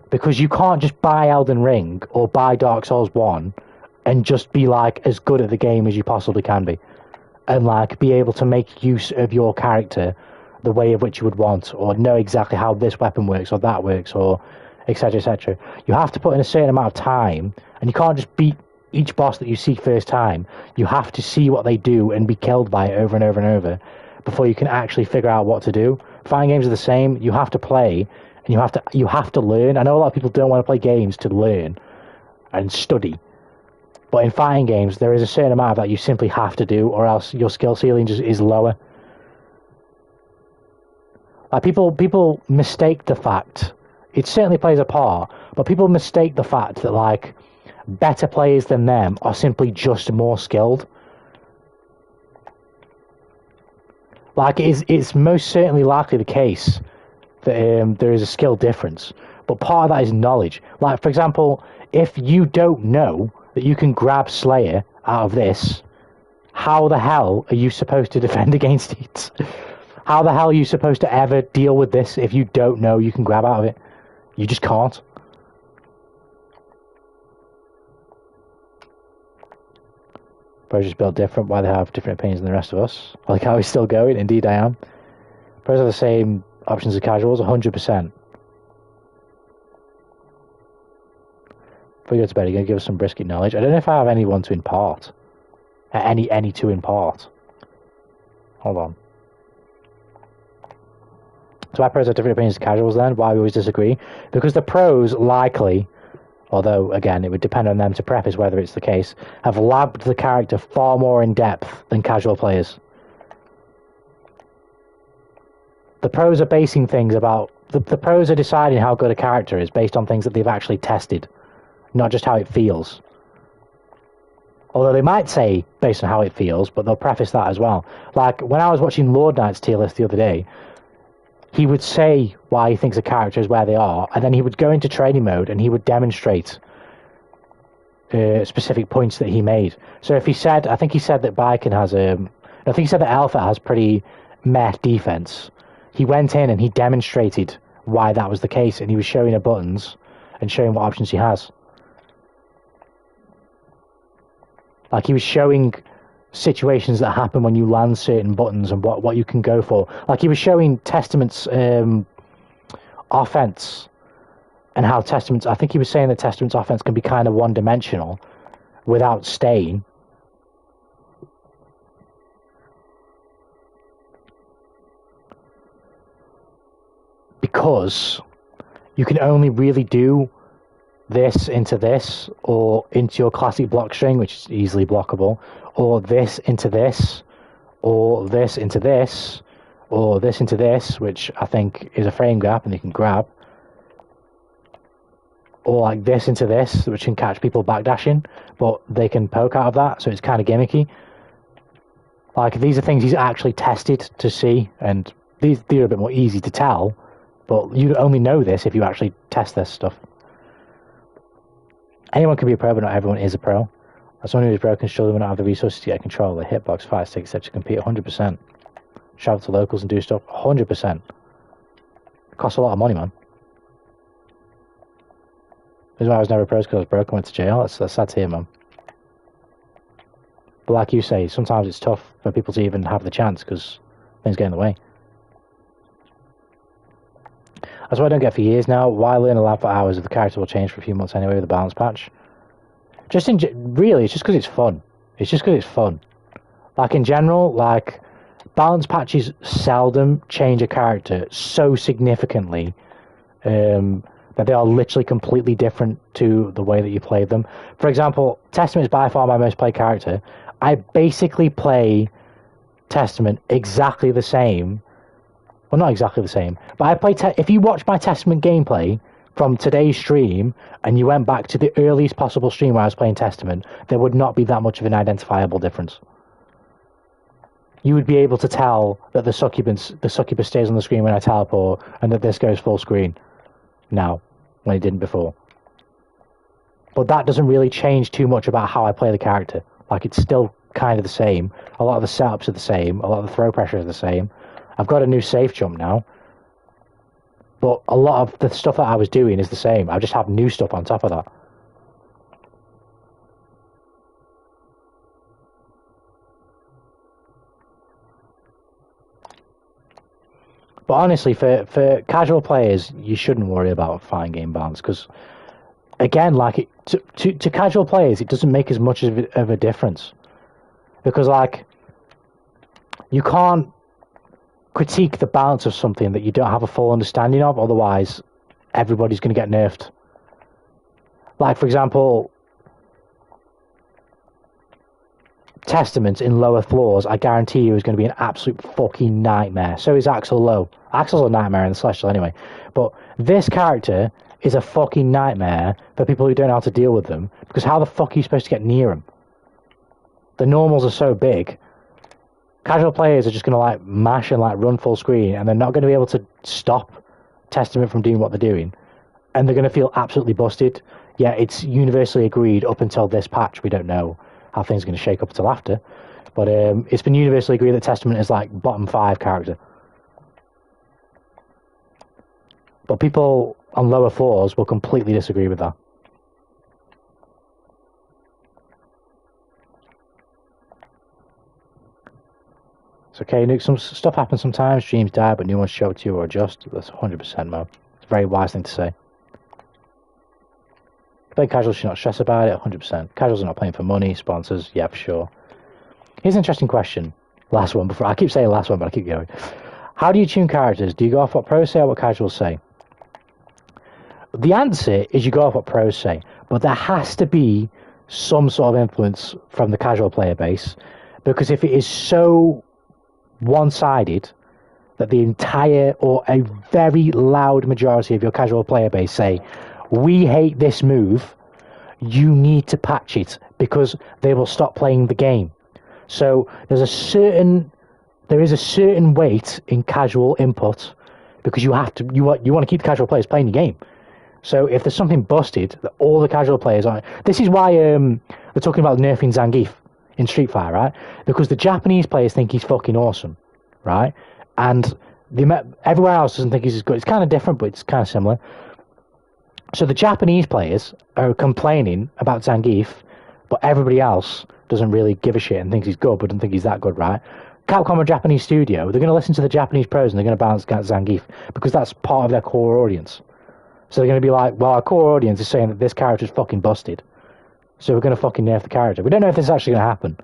Because you can't just buy Elden Ring or buy Dark Souls 1 and just be like as good at the game as you possibly can be. And like be able to make use of your character the way of which you would want, or know exactly how this weapon works or that works, or etc, etc. You have to put in a certain amount of time, and you can't just beat each boss that you see first time. You have to see what they do and be killed by it over and over and over before you can actually figure out what to do. Fighting games are the same. You have to play, and you have to learn. I know a lot of people don't want to play games to learn and study. But in fighting games, there is a certain amount that you simply have to do, or else your skill ceiling just is lower. Like people mistake the fact, it certainly plays a part, but people mistake the fact that like better players than them are simply just more skilled. Like it's most certainly likely the case that there is a skill difference, but part of that is knowledge. Like, for example, if you don't know that you can grab Slayer out of this, how the hell are you supposed to defend against it? How the hell are you supposed to ever deal with this if you don't know you can grab out of it? You just can't. Pros just built different. Why they have different opinions than the rest of us? I like how he's still going. Indeed, I am. Pros are the same options of casuals, 100%. Before you go to bed, you're going to give us some brisket knowledge. I don't know if I have anyone to impart. Any to impart. Hold on. So why pros have different opinions of casuals then? Why we always disagree? Because the pros likely, although again it would depend on them to preface whether it's the case, have labbed the character far more in depth than casual players. The pros are basing things about... The pros are deciding how good a character is based on things that they've actually tested, not just how it feels. Although they might say based on how it feels, but they'll preface that as well. Like, when I was watching Lord Knight's tier list the other day, he would say why he thinks a character is where they are, and then he would go into training mode and he would demonstrate specific points that he made. So if he said, I think he said that Biken has I think he said that Alpha has pretty meh defense. He went in and he demonstrated why that was the case, and he was showing her buttons and showing what options he has. Like, he was showing situations that happen when you land certain buttons and what you can go for. Like, he was showing Testament's offense and how Testament's... I think he was saying that Testament's offense can be kind of one-dimensional without staying. Because you can only really do this into this, or into your classic block string, which is easily blockable, or this into this, or this into this, or this into this, which I think is a frame gap and you can grab, or like this into this, which can catch people backdashing, but they can poke out of that, so it's kind of gimmicky. Like, these are things he's actually tested to see, and these are a bit more easy to tell, but you only know this if you actually test this stuff. Anyone can be a pro, but not everyone is a pro. As someone who is broken, surely will not have the resources to get control of the hitbox, fight sticks, etc. to compete 100%. Travel to locals and do stuff 100%. It costs a lot of money, man. The reason why I was never a pro is because I was broken, went to jail. That's sad to hear, man. But like you say, sometimes it's tough for people to even have the chance because things get in the way. That's what I don't get for years now. Why learn a lab for hours if the character will change for a few months anyway with a balance patch? Just really, it's just because it's fun. It's just because it's fun. Like, in general, like, balance patches seldom change a character so significantly that they are literally completely different to the way that you play them. For example, Testament is by far my most played character. I basically play Testament exactly the same. Well, not exactly the same, but I play... if you watch my Testament gameplay from today's stream, and you went back to the earliest possible stream where I was playing Testament, there would not be that much of an identifiable difference. You would be able to tell that the succubus stays on the screen when I teleport, and that this goes full screen now, when it didn't before. But that doesn't really change too much about how I play the character. Like, it's still kind of the same. A lot of the setups are the same. A lot of the throw pressure is the same. I've got a new safe jump now, but a lot of the stuff that I was doing is the same. I just have new stuff on top of that. But honestly, for casual players, you shouldn't worry about fighting game balance, because, again, like, to casual players, it doesn't make as much of a difference. Because, like, you can't critique the balance of something that you don't have a full understanding of, otherwise everybody's going to get nerfed. Like, for example, Testament in lower floors, I guarantee you, is going to be an absolute fucking nightmare. So is Axel low. Axel's a nightmare in the Celestial anyway. But this character is a fucking nightmare for people who don't know how to deal with them, because how the fuck are you supposed to get near them? The normals are so big. Casual players are just going to, like, mash and, like, run full screen, and they're not going to be able to stop Testament from doing what they're doing. And they're going to feel absolutely busted. Yeah, it's universally agreed up until this patch. We don't know how things are going to shake up until after. But it's been universally agreed that Testament is, like, bottom 5 character. But people on lower floors will completely disagree with that. It's okay, Nuke. Some stuff happens sometimes. Dreams die, but new ones show to you or adjust. That's 100%, Mo. It's a very wise thing to say. Play casuals should not stress about it. 100%. Casuals are not playing for money, sponsors. Yeah, for sure. Here's an interesting question. Last one. Before I keep saying last one, but I keep going. How do you tune characters? Do you go off what pros say or what casuals say? The answer is you go off what pros say, but there has to be some sort of influence from the casual player base, because if it is so one-sided that the entire or a very loud majority of your casual player base say, we hate this move, you need to patch it because they will stop playing the game. So there is a certain weight in casual input, because you want to keep the casual players playing the game. So if there's something busted that all the casual players are, this is why we're talking about nerfing Zangief in Street Fighter, right? Because the Japanese players think he's fucking awesome, right? And everywhere else doesn't think he's as good. It's kind of different, but it's kind of similar. So the Japanese players are complaining about Zangief, but everybody else doesn't really give a shit and thinks he's good, but doesn't think he's that good, right? Capcom, a Japanese studio, they're going to listen to the Japanese pros and they're going to balance Zangief because that's part of their core audience. So they're going to be like, well, our core audience is saying that this character's fucking busted, so we're going to fucking nerf the character. We don't know if this is actually going to happen,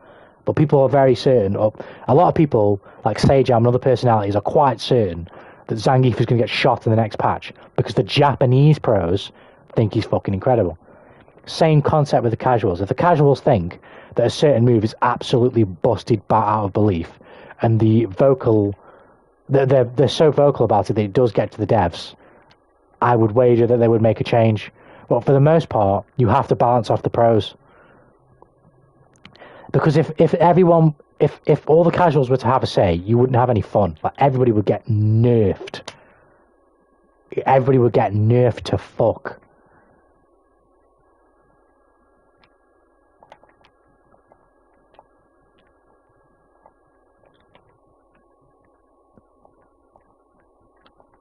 but people are very certain, or a lot of people, like Sejam and other personalities, are quite certain that Zangief is going to get shot in the next patch because the Japanese pros think he's fucking incredible. Same concept with the casuals. If the casuals think that a certain move is absolutely busted out of belief, and they're so vocal about it that it does get to the devs, I would wager that they would make a change. But for the most part, you have to balance off the pros. Because if all the casuals were to have a say, you wouldn't have any fun. Like, everybody would get nerfed. Everybody would get nerfed to fuck.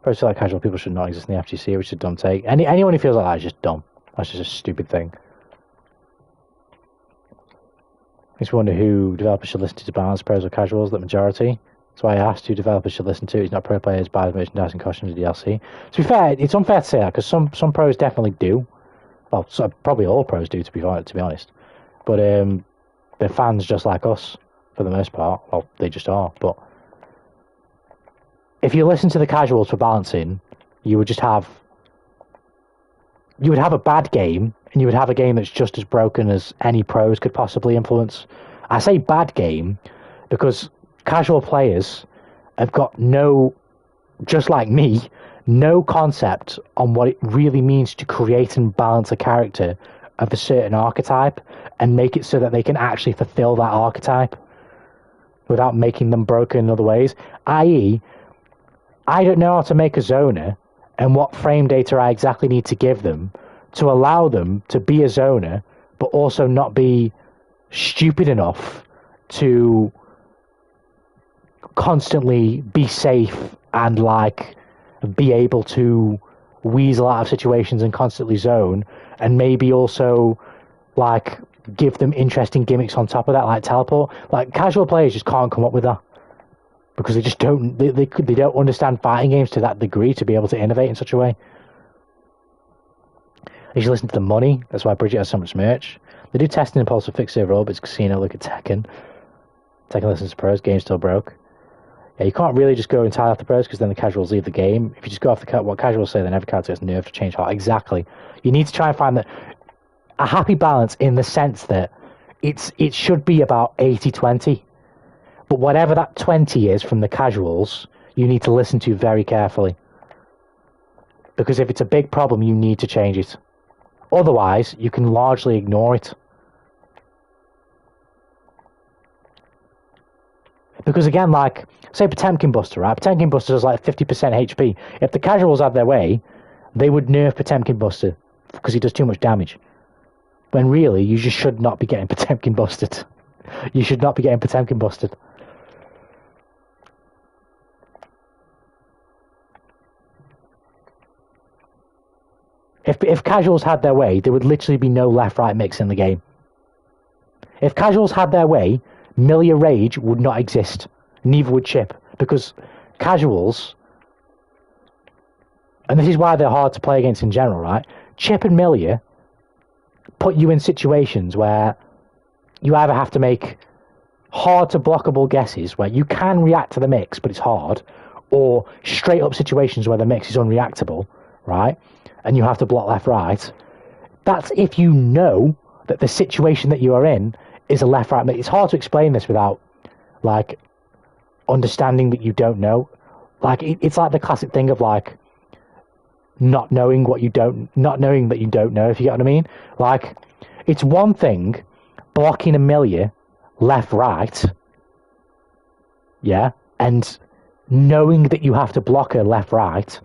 Pros like casual people should not exist in the FGC, which is a dumb take. Anyone who feels like that is just dumb. That's just a stupid thing. I just wonder who developers should listen to balance pros or casuals, the majority. That's why I asked who developers should listen to. It's not pro players, buys merchandise and costumes of DLC. To be fair, it's unfair to say that, because some pros definitely do. Well, probably all pros do, to be honest. But they're fans just like us, for the most part. Well, they just are, but if you listen to the casuals for balancing, you would have a bad game, and you would have a game that's just as broken as any pros could possibly influence. I say bad game because casual players have got just like me, no concept on what it really means to create and balance a character of a certain archetype and make it so that they can actually fulfill that archetype without making them broken in other ways. I.e., I don't know how to make a zoner and what frame data I exactly need to give them to allow them to be a zoner, but also not be stupid enough to constantly be safe and like be able to weasel out of situations and constantly zone, and maybe also like give them interesting gimmicks on top of that, like teleport. Like, casual players just can't come up with that because they just don't. They don't understand fighting games to that degree to be able to innovate in such a way. You should listen to the money. That's why Bridget has so much merch. They do testing and pulse to fix server orbits. Casino, look at Tekken. Tekken listens to pros. Game still broke. Yeah, you can't really just go entirely off the pros because then the casuals leave the game. If you just go off what casuals say, then every character gets nerfed to change heart. Exactly. You need to try and find a happy balance in the sense that it should be about 80-20. But whatever that 20 is from the casuals, you need to listen to very carefully. Because if it's a big problem, you need to change it. Otherwise, you can largely ignore it. Because again, like, say Potemkin Buster, right? Potemkin Buster is like 50% HP. If the casuals had their way, they would nerf Potemkin Buster because he does too much damage. When really, you just should not be getting Potemkin busted. You should not be getting Potemkin busted. If casuals had their way, there would literally be no left-right mix in the game. If casuals had their way, Milia Rage would not exist. Neither would Chip, because casuals, and this is why they're hard to play against in general, right? Chip and Milia put you in situations where you either have to make hard to blockable guesses where you can react to the mix, but it's hard, or straight up situations where the mix is unreactable, right? And you have to block left, right. That's if you know that the situation that you are in is a left, right. It's hard to explain this without, like, understanding that you don't know. Like, it's like the classic thing of, like, not knowing that you don't know, if you get what I mean. Like, it's one thing blocking Amelia left, right, yeah, and knowing that you have to block her left, right,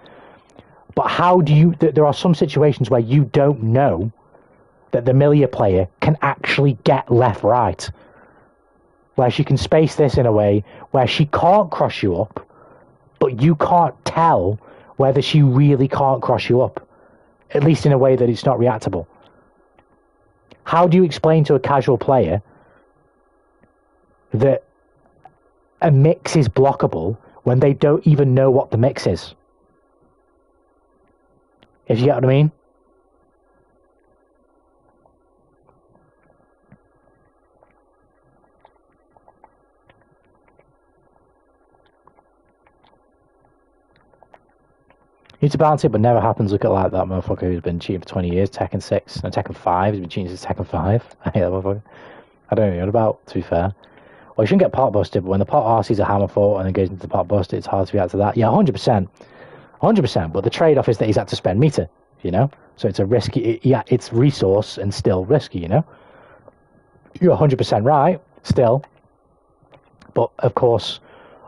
but how do you, there are some situations where you don't know that the Amelia player can actually get left, right, where she can space this in a way where she can't cross you up, but you can't tell whether she really can't cross you up, at least in a way that it's not reactable. How do you explain to a casual player that a mix is blockable when they don't even know what the mix is? If you get what I mean? You need to balance it, but never happens. Look at like that motherfucker who's been cheating for 20 years. Tekken 6 and Tekken 5. He's been cheating since Tekken 5. I hate that motherfucker. I don't know what about, to be fair. Well, you shouldn't get pot busted, but when the pot RC's a hammer fault and then goes into the pot busted, it's hard to react to that. Yeah, 100%. 100%. But the trade-off is that he's had to spend meter, you know? So it's a risky, yeah, it's resource and still risky, you know? You're 100% right, still. But, of course,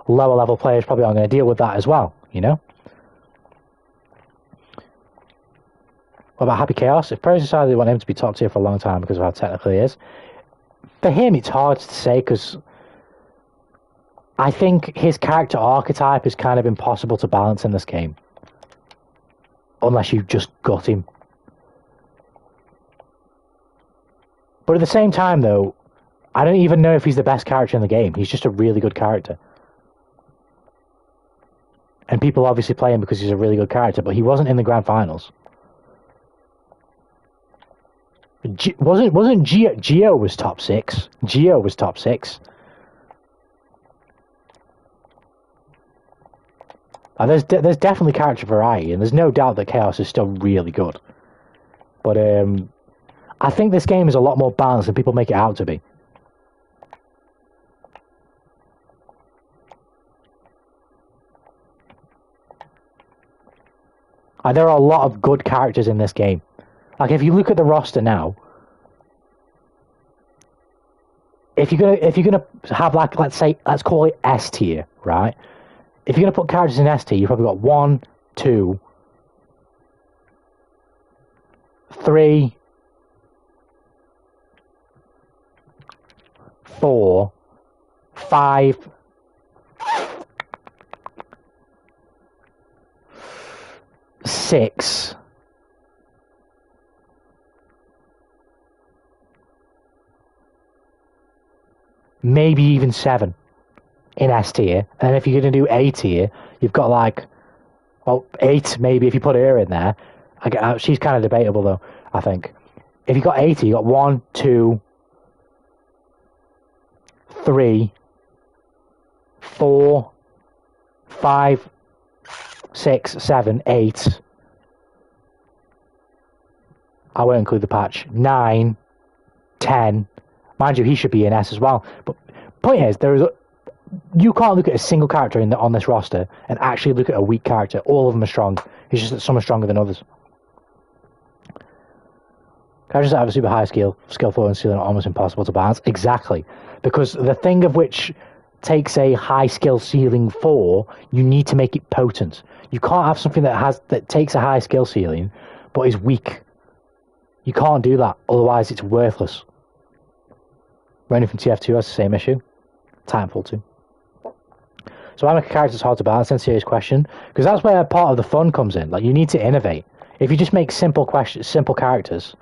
lower level players probably aren't going to deal with that as well, you know? What about Happy Chaos? If pros decided they want him to be top tier for a long time because of how technical he is, for him it's hard to say because I think his character archetype is kind of impossible to balance in this game. Unless you just gut him. But at the same time though, I don't even know if he's the best character in the game. He's just a really good character. And people obviously play him because he's a really good character, but he wasn't in the grand finals. Wasn't Geo was top 6? Geo was top 6. There's definitely character variety, and there's no doubt that Chaos is still really good. But I think this game is a lot more balanced than people make it out to be. There are a lot of good characters in this game. Like, if you look at the roster now, if you're gonna have, like, let's call it S tier, right? If you're gonna put characters in S tier, you've probably got 1, 2, 3, 4, 5, 6. Maybe even 7 in S tier. And if you're going to do A tier, you've got like, well, 8 maybe if you put her in there. She's kind of debatable though, I think. If you've got 80, you've got 1, 2, 3, 4, 5, 6, 7, 8. I won't include the patch. 9, 10. Mind you, he should be in S as well. But point is, you can't look at a single character on this roster and actually look at a weak character. All of them are strong. It's just that some are stronger than others. Characters that have a super high skill floor and ceiling are almost impossible to balance. Exactly. Because the thing of which takes a high skill ceiling for, you need to make it potent. You can't have something that takes a high skill ceiling but is weak. You can't do that, otherwise it's worthless. Running from TF2 has the same issue. Titanfall 2. So why make a character hard to balance? That's a serious question. Because that's where part of the fun comes in. Like, you need to innovate. If you just make simple characters,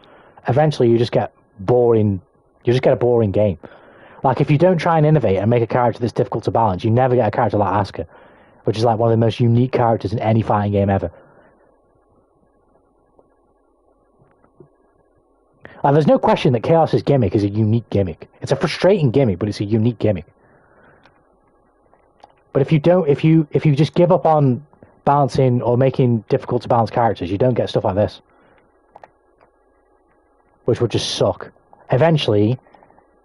eventually you just get boring. You just get a boring game. Like, if you don't try and innovate and make a character that's difficult to balance, you never get a character like Asuka, which is like one of the most unique characters in any fighting game ever. Like, there's no question that Chaos's gimmick is a unique gimmick. It's a frustrating gimmick, but it's a unique gimmick. But if you just give up on balancing or making difficult to balance characters, you don't get stuff like this, which would just suck. Eventually,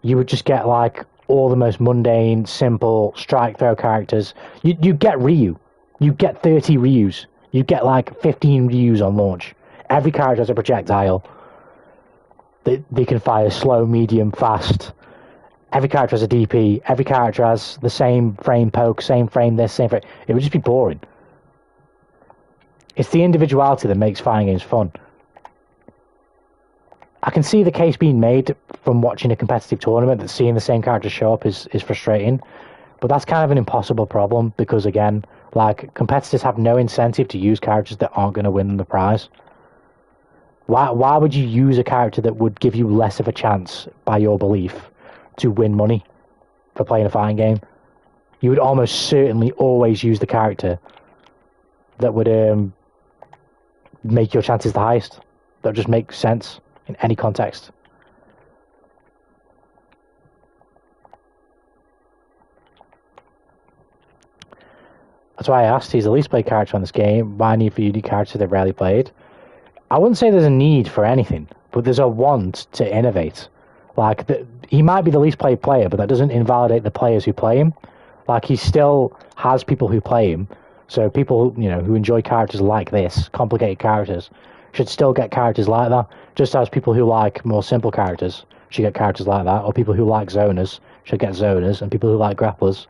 you would just get like all the most mundane, simple strike throw characters. You get Ryu, you get 30 Ryus, you get like 15 Ryus on launch. Every character has a projectile. They can fire slow, medium, fast. Every character has a DP. Every character has the same frame poke, same frame this, same frame. It would just be boring. It's the individuality that makes fighting games fun. I can see the case being made from watching a competitive tournament that seeing the same character show up is frustrating. But that's kind of an impossible problem because, again, like, competitors have no incentive to use characters that aren't going to win them the prize. Why would you use a character that would give you less of a chance, by your belief, to win money for playing a fighting game? You would almost certainly always use the character that would make your chances the highest. That would just make sense in any context. That's why I asked, he's the least played character on this game. Why need for unique characters they've rarely played? I wouldn't say there's a need for anything, but there's a want to innovate. Like, he might be the least played player, but that doesn't invalidate the players who play him. Like, he still has people who play him. So people, you know, who enjoy characters like this, complicated characters, should still get characters like that. Just as people who like more simple characters should get characters like that, or people who like zoners should get zoners, and people who like grapplers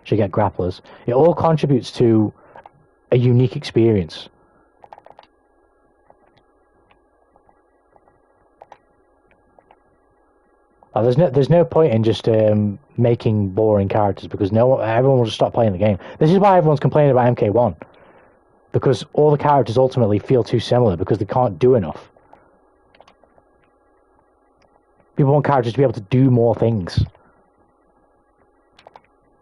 should get grapplers. It all contributes to a unique experience. There's no point in just making boring characters because everyone will just stop playing the game. This is why everyone's complaining about MK1, because all the characters ultimately feel too similar because they can't do enough. People want characters to be able to do more things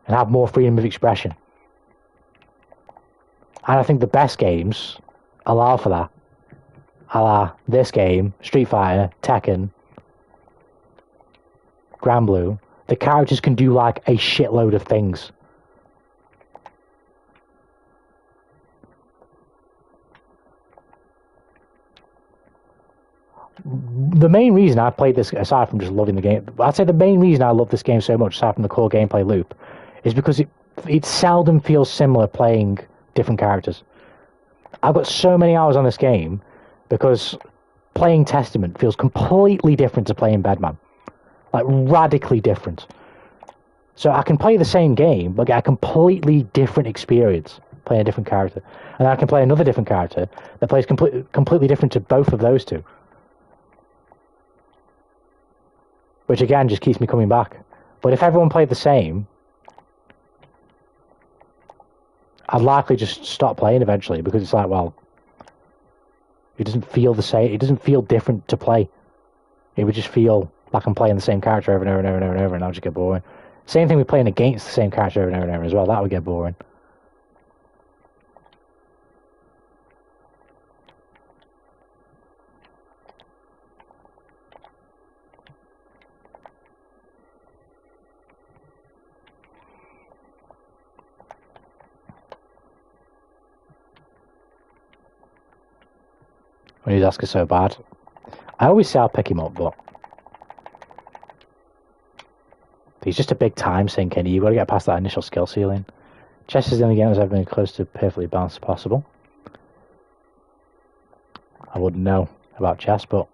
and have more freedom of expression. And I think the best games allow for that. A la this game, Street Fighter, Tekken, Grand Blue, the characters can do like a shitload of things. The main reason I played this, aside from just loving the game, I'd say the main reason I love this game so much, aside from the core gameplay loop, is because it seldom feels similar playing different characters. I've got so many hours on this game because playing Testament feels completely different to playing Bedman. Like, radically different. So I can play the same game, but get a completely different experience playing a different character. And I can play another different character that plays completely different to both of those two. Which, again, just keeps me coming back. But if everyone played the same, I'd likely just stop playing eventually, because it's like, well, it doesn't feel the same. It doesn't feel different to play. It would just feel like I'm playing the same character over and over and over and over and over, and I'll just get boring. Same thing with playing against the same character over and over and over as well. That would get boring. When he's asking so bad, I always say I'll pick him up, but he's just a big time sink, and you've got to get past that initial skill ceiling. Chess is the only game that's ever been close to perfectly balanced as possible. I wouldn't know about chess, but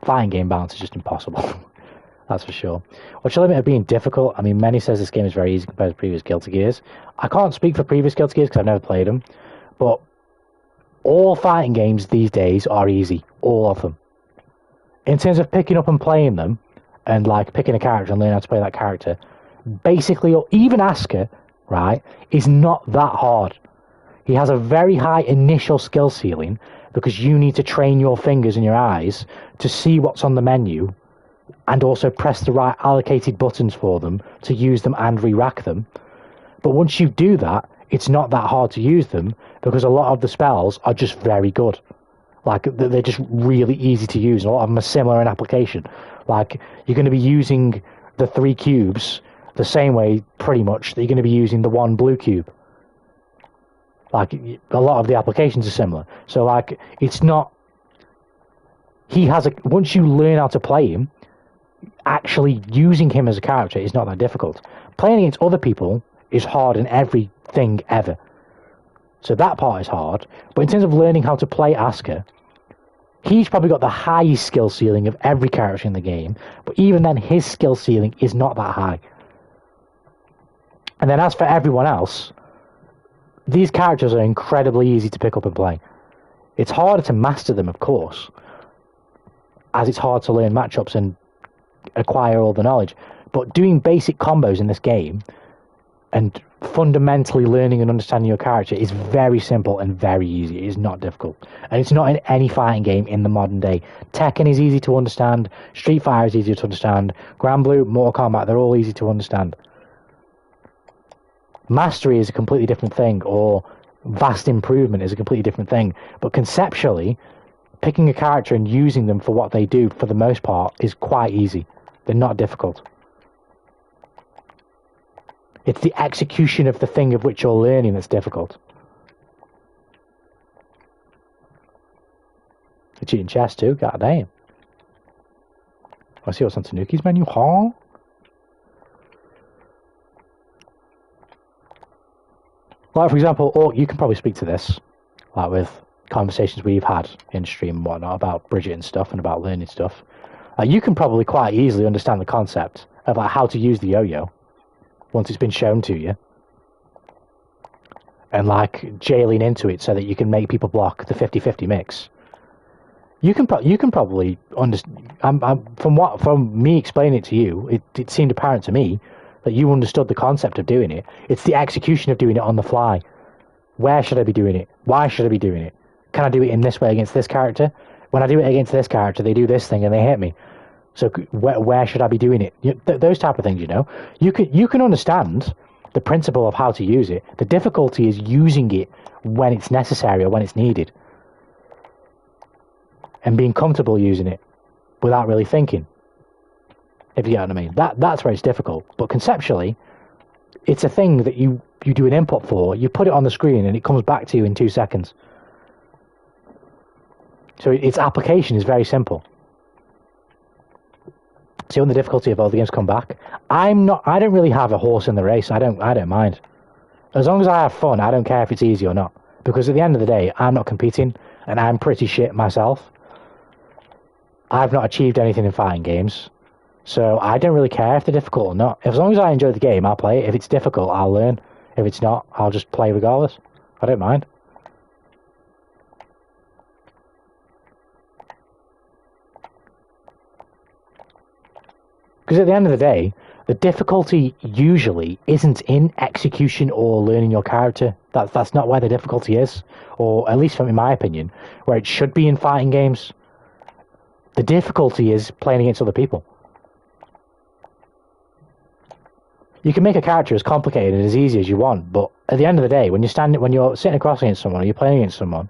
fighting game balance is just impossible. That's for sure. What's your limit of being difficult? I mean, many says this game is very easy compared to previous Guilty Gears. I can't speak for previous Guilty Gears because I've never played them, but all fighting games these days are easy. All of them. In terms of picking up and playing them, and like picking a character and learning how to play that character, basically, or even Asuka, right, is not that hard. He has a very high initial skill ceiling because you need to train your fingers and your eyes to see what's on the menu and also press the right allocated buttons for them to use them and re-rack them. But once you do that, it's not that hard to use them because a lot of the spells are just very good. Like, they're just really easy to use. A lot of them are similar in application. Like, you're going to be using the 3 cubes the same way, pretty much, that you're going to be using the 1 blue cube. Like, a lot of the applications are similar. So, like, it's not... Once you learn how to play him, actually using him as a character is not that difficult. Playing against other people is hard in everything ever. So that part is hard. But in terms of learning how to play Asuka, he's probably got the highest skill ceiling of every character in the game. But even then, his skill ceiling is not that high. And then as for everyone else, these characters are incredibly easy to pick up and play. It's harder to master them, of course, as it's hard to learn matchups and acquire all the knowledge. But doing basic combos in this game and fundamentally learning and understanding your character is very simple and very easy. It is not difficult. And it's not in any fighting game in the modern day. Tekken is easy to understand. Street Fighter is easy to understand. Grand Blue, Mortal Kombat, they're all easy to understand. Mastery is a completely different thing, or vast improvement is a completely different thing. But conceptually, picking a character and using them for what they do, for the most part, is quite easy. They're not difficult. It's the execution of the thing of which you're learning that's difficult. The cheating chess too, god damn. I see what's on Tanuki's menu, huh? Like, for example, or you can probably speak to this, like with conversations we've had in stream and whatnot about Bridget and stuff and about learning stuff. You can probably quite easily understand the concept of like how to use the yo-yo once it's been shown to you, and like jailing into it so that you can make people block the 50-50 mix. You can probably understand. From me explaining it to you, it seemed apparent to me that you understood the concept of doing it. It's the execution of doing it on the fly. Where should I be doing it? Why should I be doing it? Can I do it in this way against this character? When I do it against this character, they do this thing and they hit me. So where should I be doing it? Those type of things, you know. You can understand the principle of how to use it. The difficulty is using it when it's necessary or when it's needed, and being comfortable using it without really thinking. If you get what I mean. That's where it's difficult. But conceptually, it's a thing that you do an input for. You put it on the screen and it comes back to you in 2 seconds. So its application is very simple. See, when the difficulty of all the games come back, I don't really have a horse in the race. I don't mind. As long as I have fun, I don't care if it's easy or not. Because at the end of the day, I'm not competing, and I'm pretty shit myself. I've not achieved anything in fighting games, so I don't really care if they're difficult or not. As long as I enjoy the game, I'll play it. If it's difficult, I'll learn. If it's not, I'll just play regardless. I don't mind. Because at the end of the day, the difficulty usually isn't in execution or learning your character. That's not where the difficulty is, or at least from in my opinion, where it should be in fighting games. The difficulty is playing against other people. You can make a character as complicated and as easy as you want, but at the end of the day, when you're sitting across against someone or you're playing against someone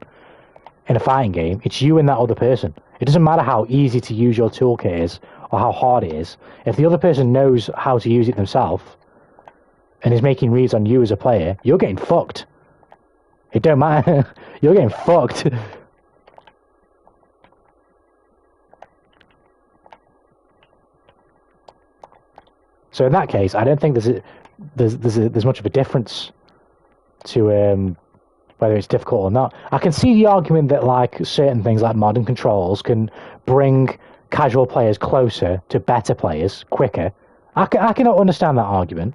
in a fighting game, it's you and that other person. It doesn't matter how easy to use your toolkit is or how hard it is. If the other person knows how to use it themselves and is making reads on you as a player, you're getting fucked. It don't matter. You're getting fucked. So in that case, I don't think there's much of a difference to whether it's difficult or not. I can see the argument that like certain things like modern controls can bring casual players closer to better players quicker. I can understand that argument,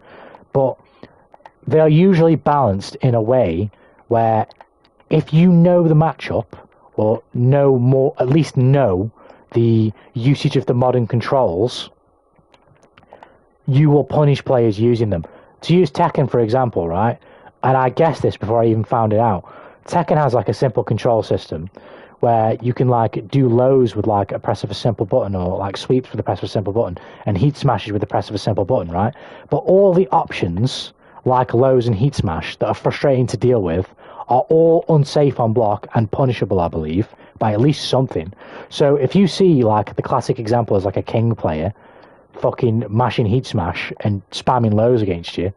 but they are usually balanced in a way where if you know the matchup or at least know the usage of the modern controls, you will punish players using them. To use Tekken, for example, right? And I guessed this before I even found it out. Tekken has like a simple control system where you can like do lows with like a press of a simple button, or like sweeps with the press of a simple button, and heat smashes with the press of a simple button, right? But all the options like lows and heat smash that are frustrating to deal with are all unsafe on block and punishable, I believe, by at least something. So if you see like the classic example is like a king player fucking mashing heat smash and spamming lows against you,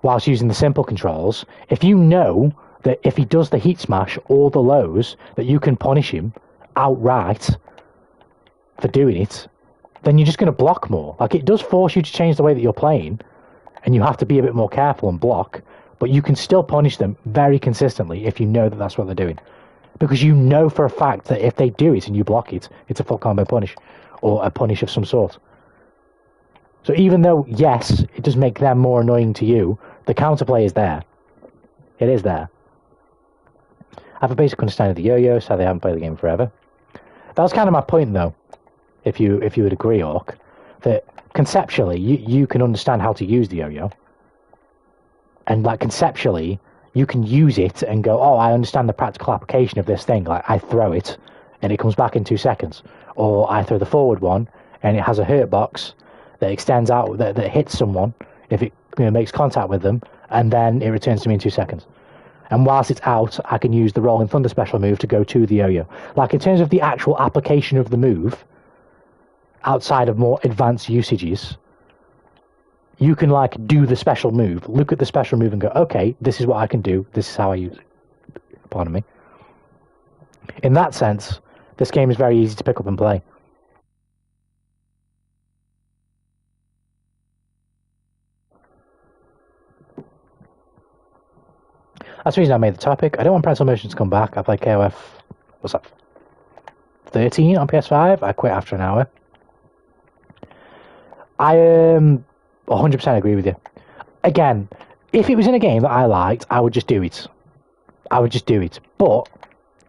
whilst using the simple controls, if you know that if he does the heat smash or the lows, that you can punish him outright for doing it, then you're just going to block more. Like, it does force you to change the way that you're playing, and you have to be a bit more careful and block, but you can still punish them very consistently if you know that that's what they're doing. Because you know for a fact that if they do it and you block it, it's a full combo punish, or a punish of some sort. So even though, yes, it does make them more annoying to you, the counterplay is there. It is there. I have a basic understanding of the yo-yo, so they haven't played the game forever. That was kind of my point, though, if you would agree, Orc, that conceptually, you can understand how to use the yo-yo. And, like, conceptually, you can use it and go, oh, I understand the practical application of this thing. Like, I throw it, and it comes back in 2 seconds. Or I throw the forward one, and it has a hurt box that extends out, that hits someone if it makes contact with them, and then it returns to me in 2 seconds. And whilst it's out, I can use the Rolling Thunder special move to go to the yo-yo. Like, in terms of the actual application of the move, outside of more advanced usages, you can, like, do the special move, look at the special move and go, okay, this is what I can do, this is how I use it. Pardon me. In that sense, this game is very easy to pick up and play. That's the reason I made the topic. I don't want Pretzel Motion to come back. I played KOF, what's that, 13 on PS5. I quit after an hour. I 100% agree with you. Again, if it was in a game that I liked, I would just do it. I would just do it. But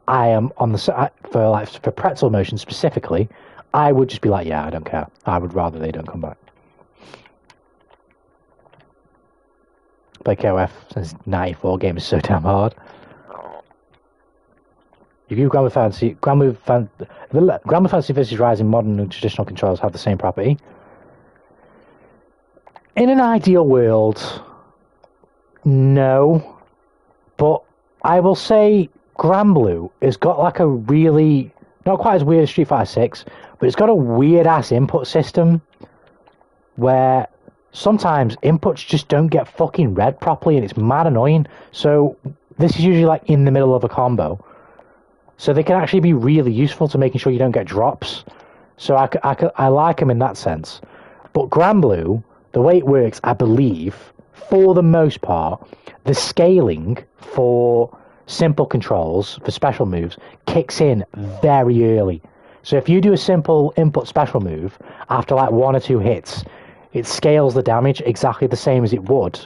I am on the for Pretzel Motion specifically, I would just be like, yeah, I don't care. I would rather they don't come back. Play KOF since '94. Game is so damn hard. If you Grand Fantasy vs Rising modern and traditional controls have the same property. In an ideal world, no. But I will say Granblue has got like a really, not quite as weird as Street Fighter 6, but it's got a weird ass input system where sometimes inputs just don't get fucking read properly, and it's mad annoying. So this is usually like in the middle of a combo. So they can actually be really useful to making sure you don't get drops. So I like them in that sense. But Granblue, the way it works, I believe, for the most part, the scaling for simple controls, for special moves, kicks in very early. So if you do a simple input special move, after like 1 or 2 hits, it scales the damage exactly the same as it would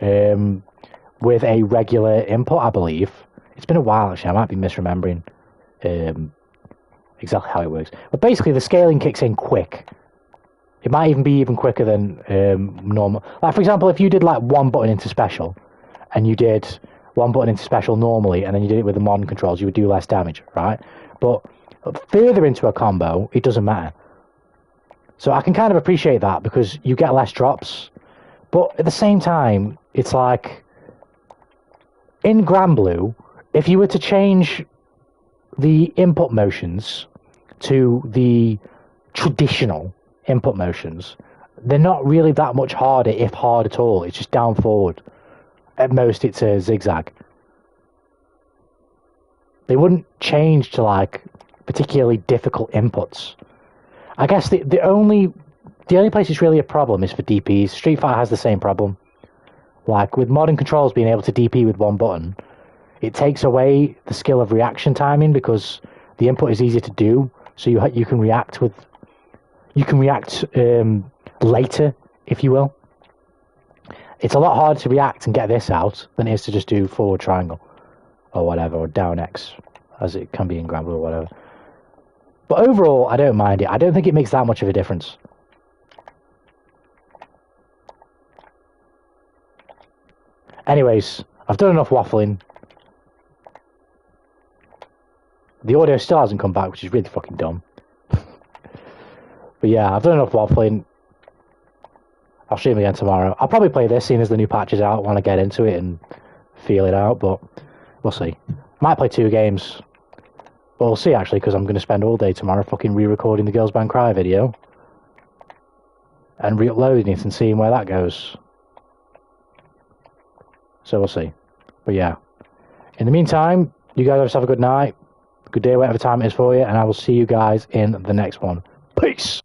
with a regular input, I believe. It's been a while, actually. I might be misremembering exactly how it works. But basically, the scaling kicks in quick. It might even be even quicker than normal. Like, for example, if you did like 1 button into special, and you did 1 button into special normally, and then you did it with the modern controls, you would do less damage, right? But further into a combo, it doesn't matter. So I can kind of appreciate that because you get less drops. But at the same time, it's like, in Granblue, if you were to change the input motions to the traditional input motions, they're not really that much harder, if hard at all. It's just down forward. At most, it's a zigzag. They wouldn't change to, like, particularly difficult inputs. I guess the only place it's really a problem is for DPs. Street Fighter has the same problem. Like, with modern controls being able to DP with 1 button, it takes away the skill of reaction timing because the input is easier to do. So you can react later, if you will. It's a lot harder to react and get this out than it is to just do forward triangle or whatever, or down X, as it can be in Granblue or whatever. But overall, I don't mind it. I don't think it makes that much of a difference. Anyways, I've done enough waffling. The audio still hasn't come back, which is really fucking dumb. But yeah, I've done enough waffling. I'll stream again tomorrow. I'll probably play this, seeing as the new patch is out, when I get into it and feel it out, but we'll see. Might play 2 games. But we'll see, actually, because I'm going to spend all day tomorrow fucking re-recording the Girls Band Cry video. And re-uploading it and seeing where that goes. So we'll see. But yeah. In the meantime, you guys just have a good night. Good day, whatever time it is for you. And I will see you guys in the next one. Peace!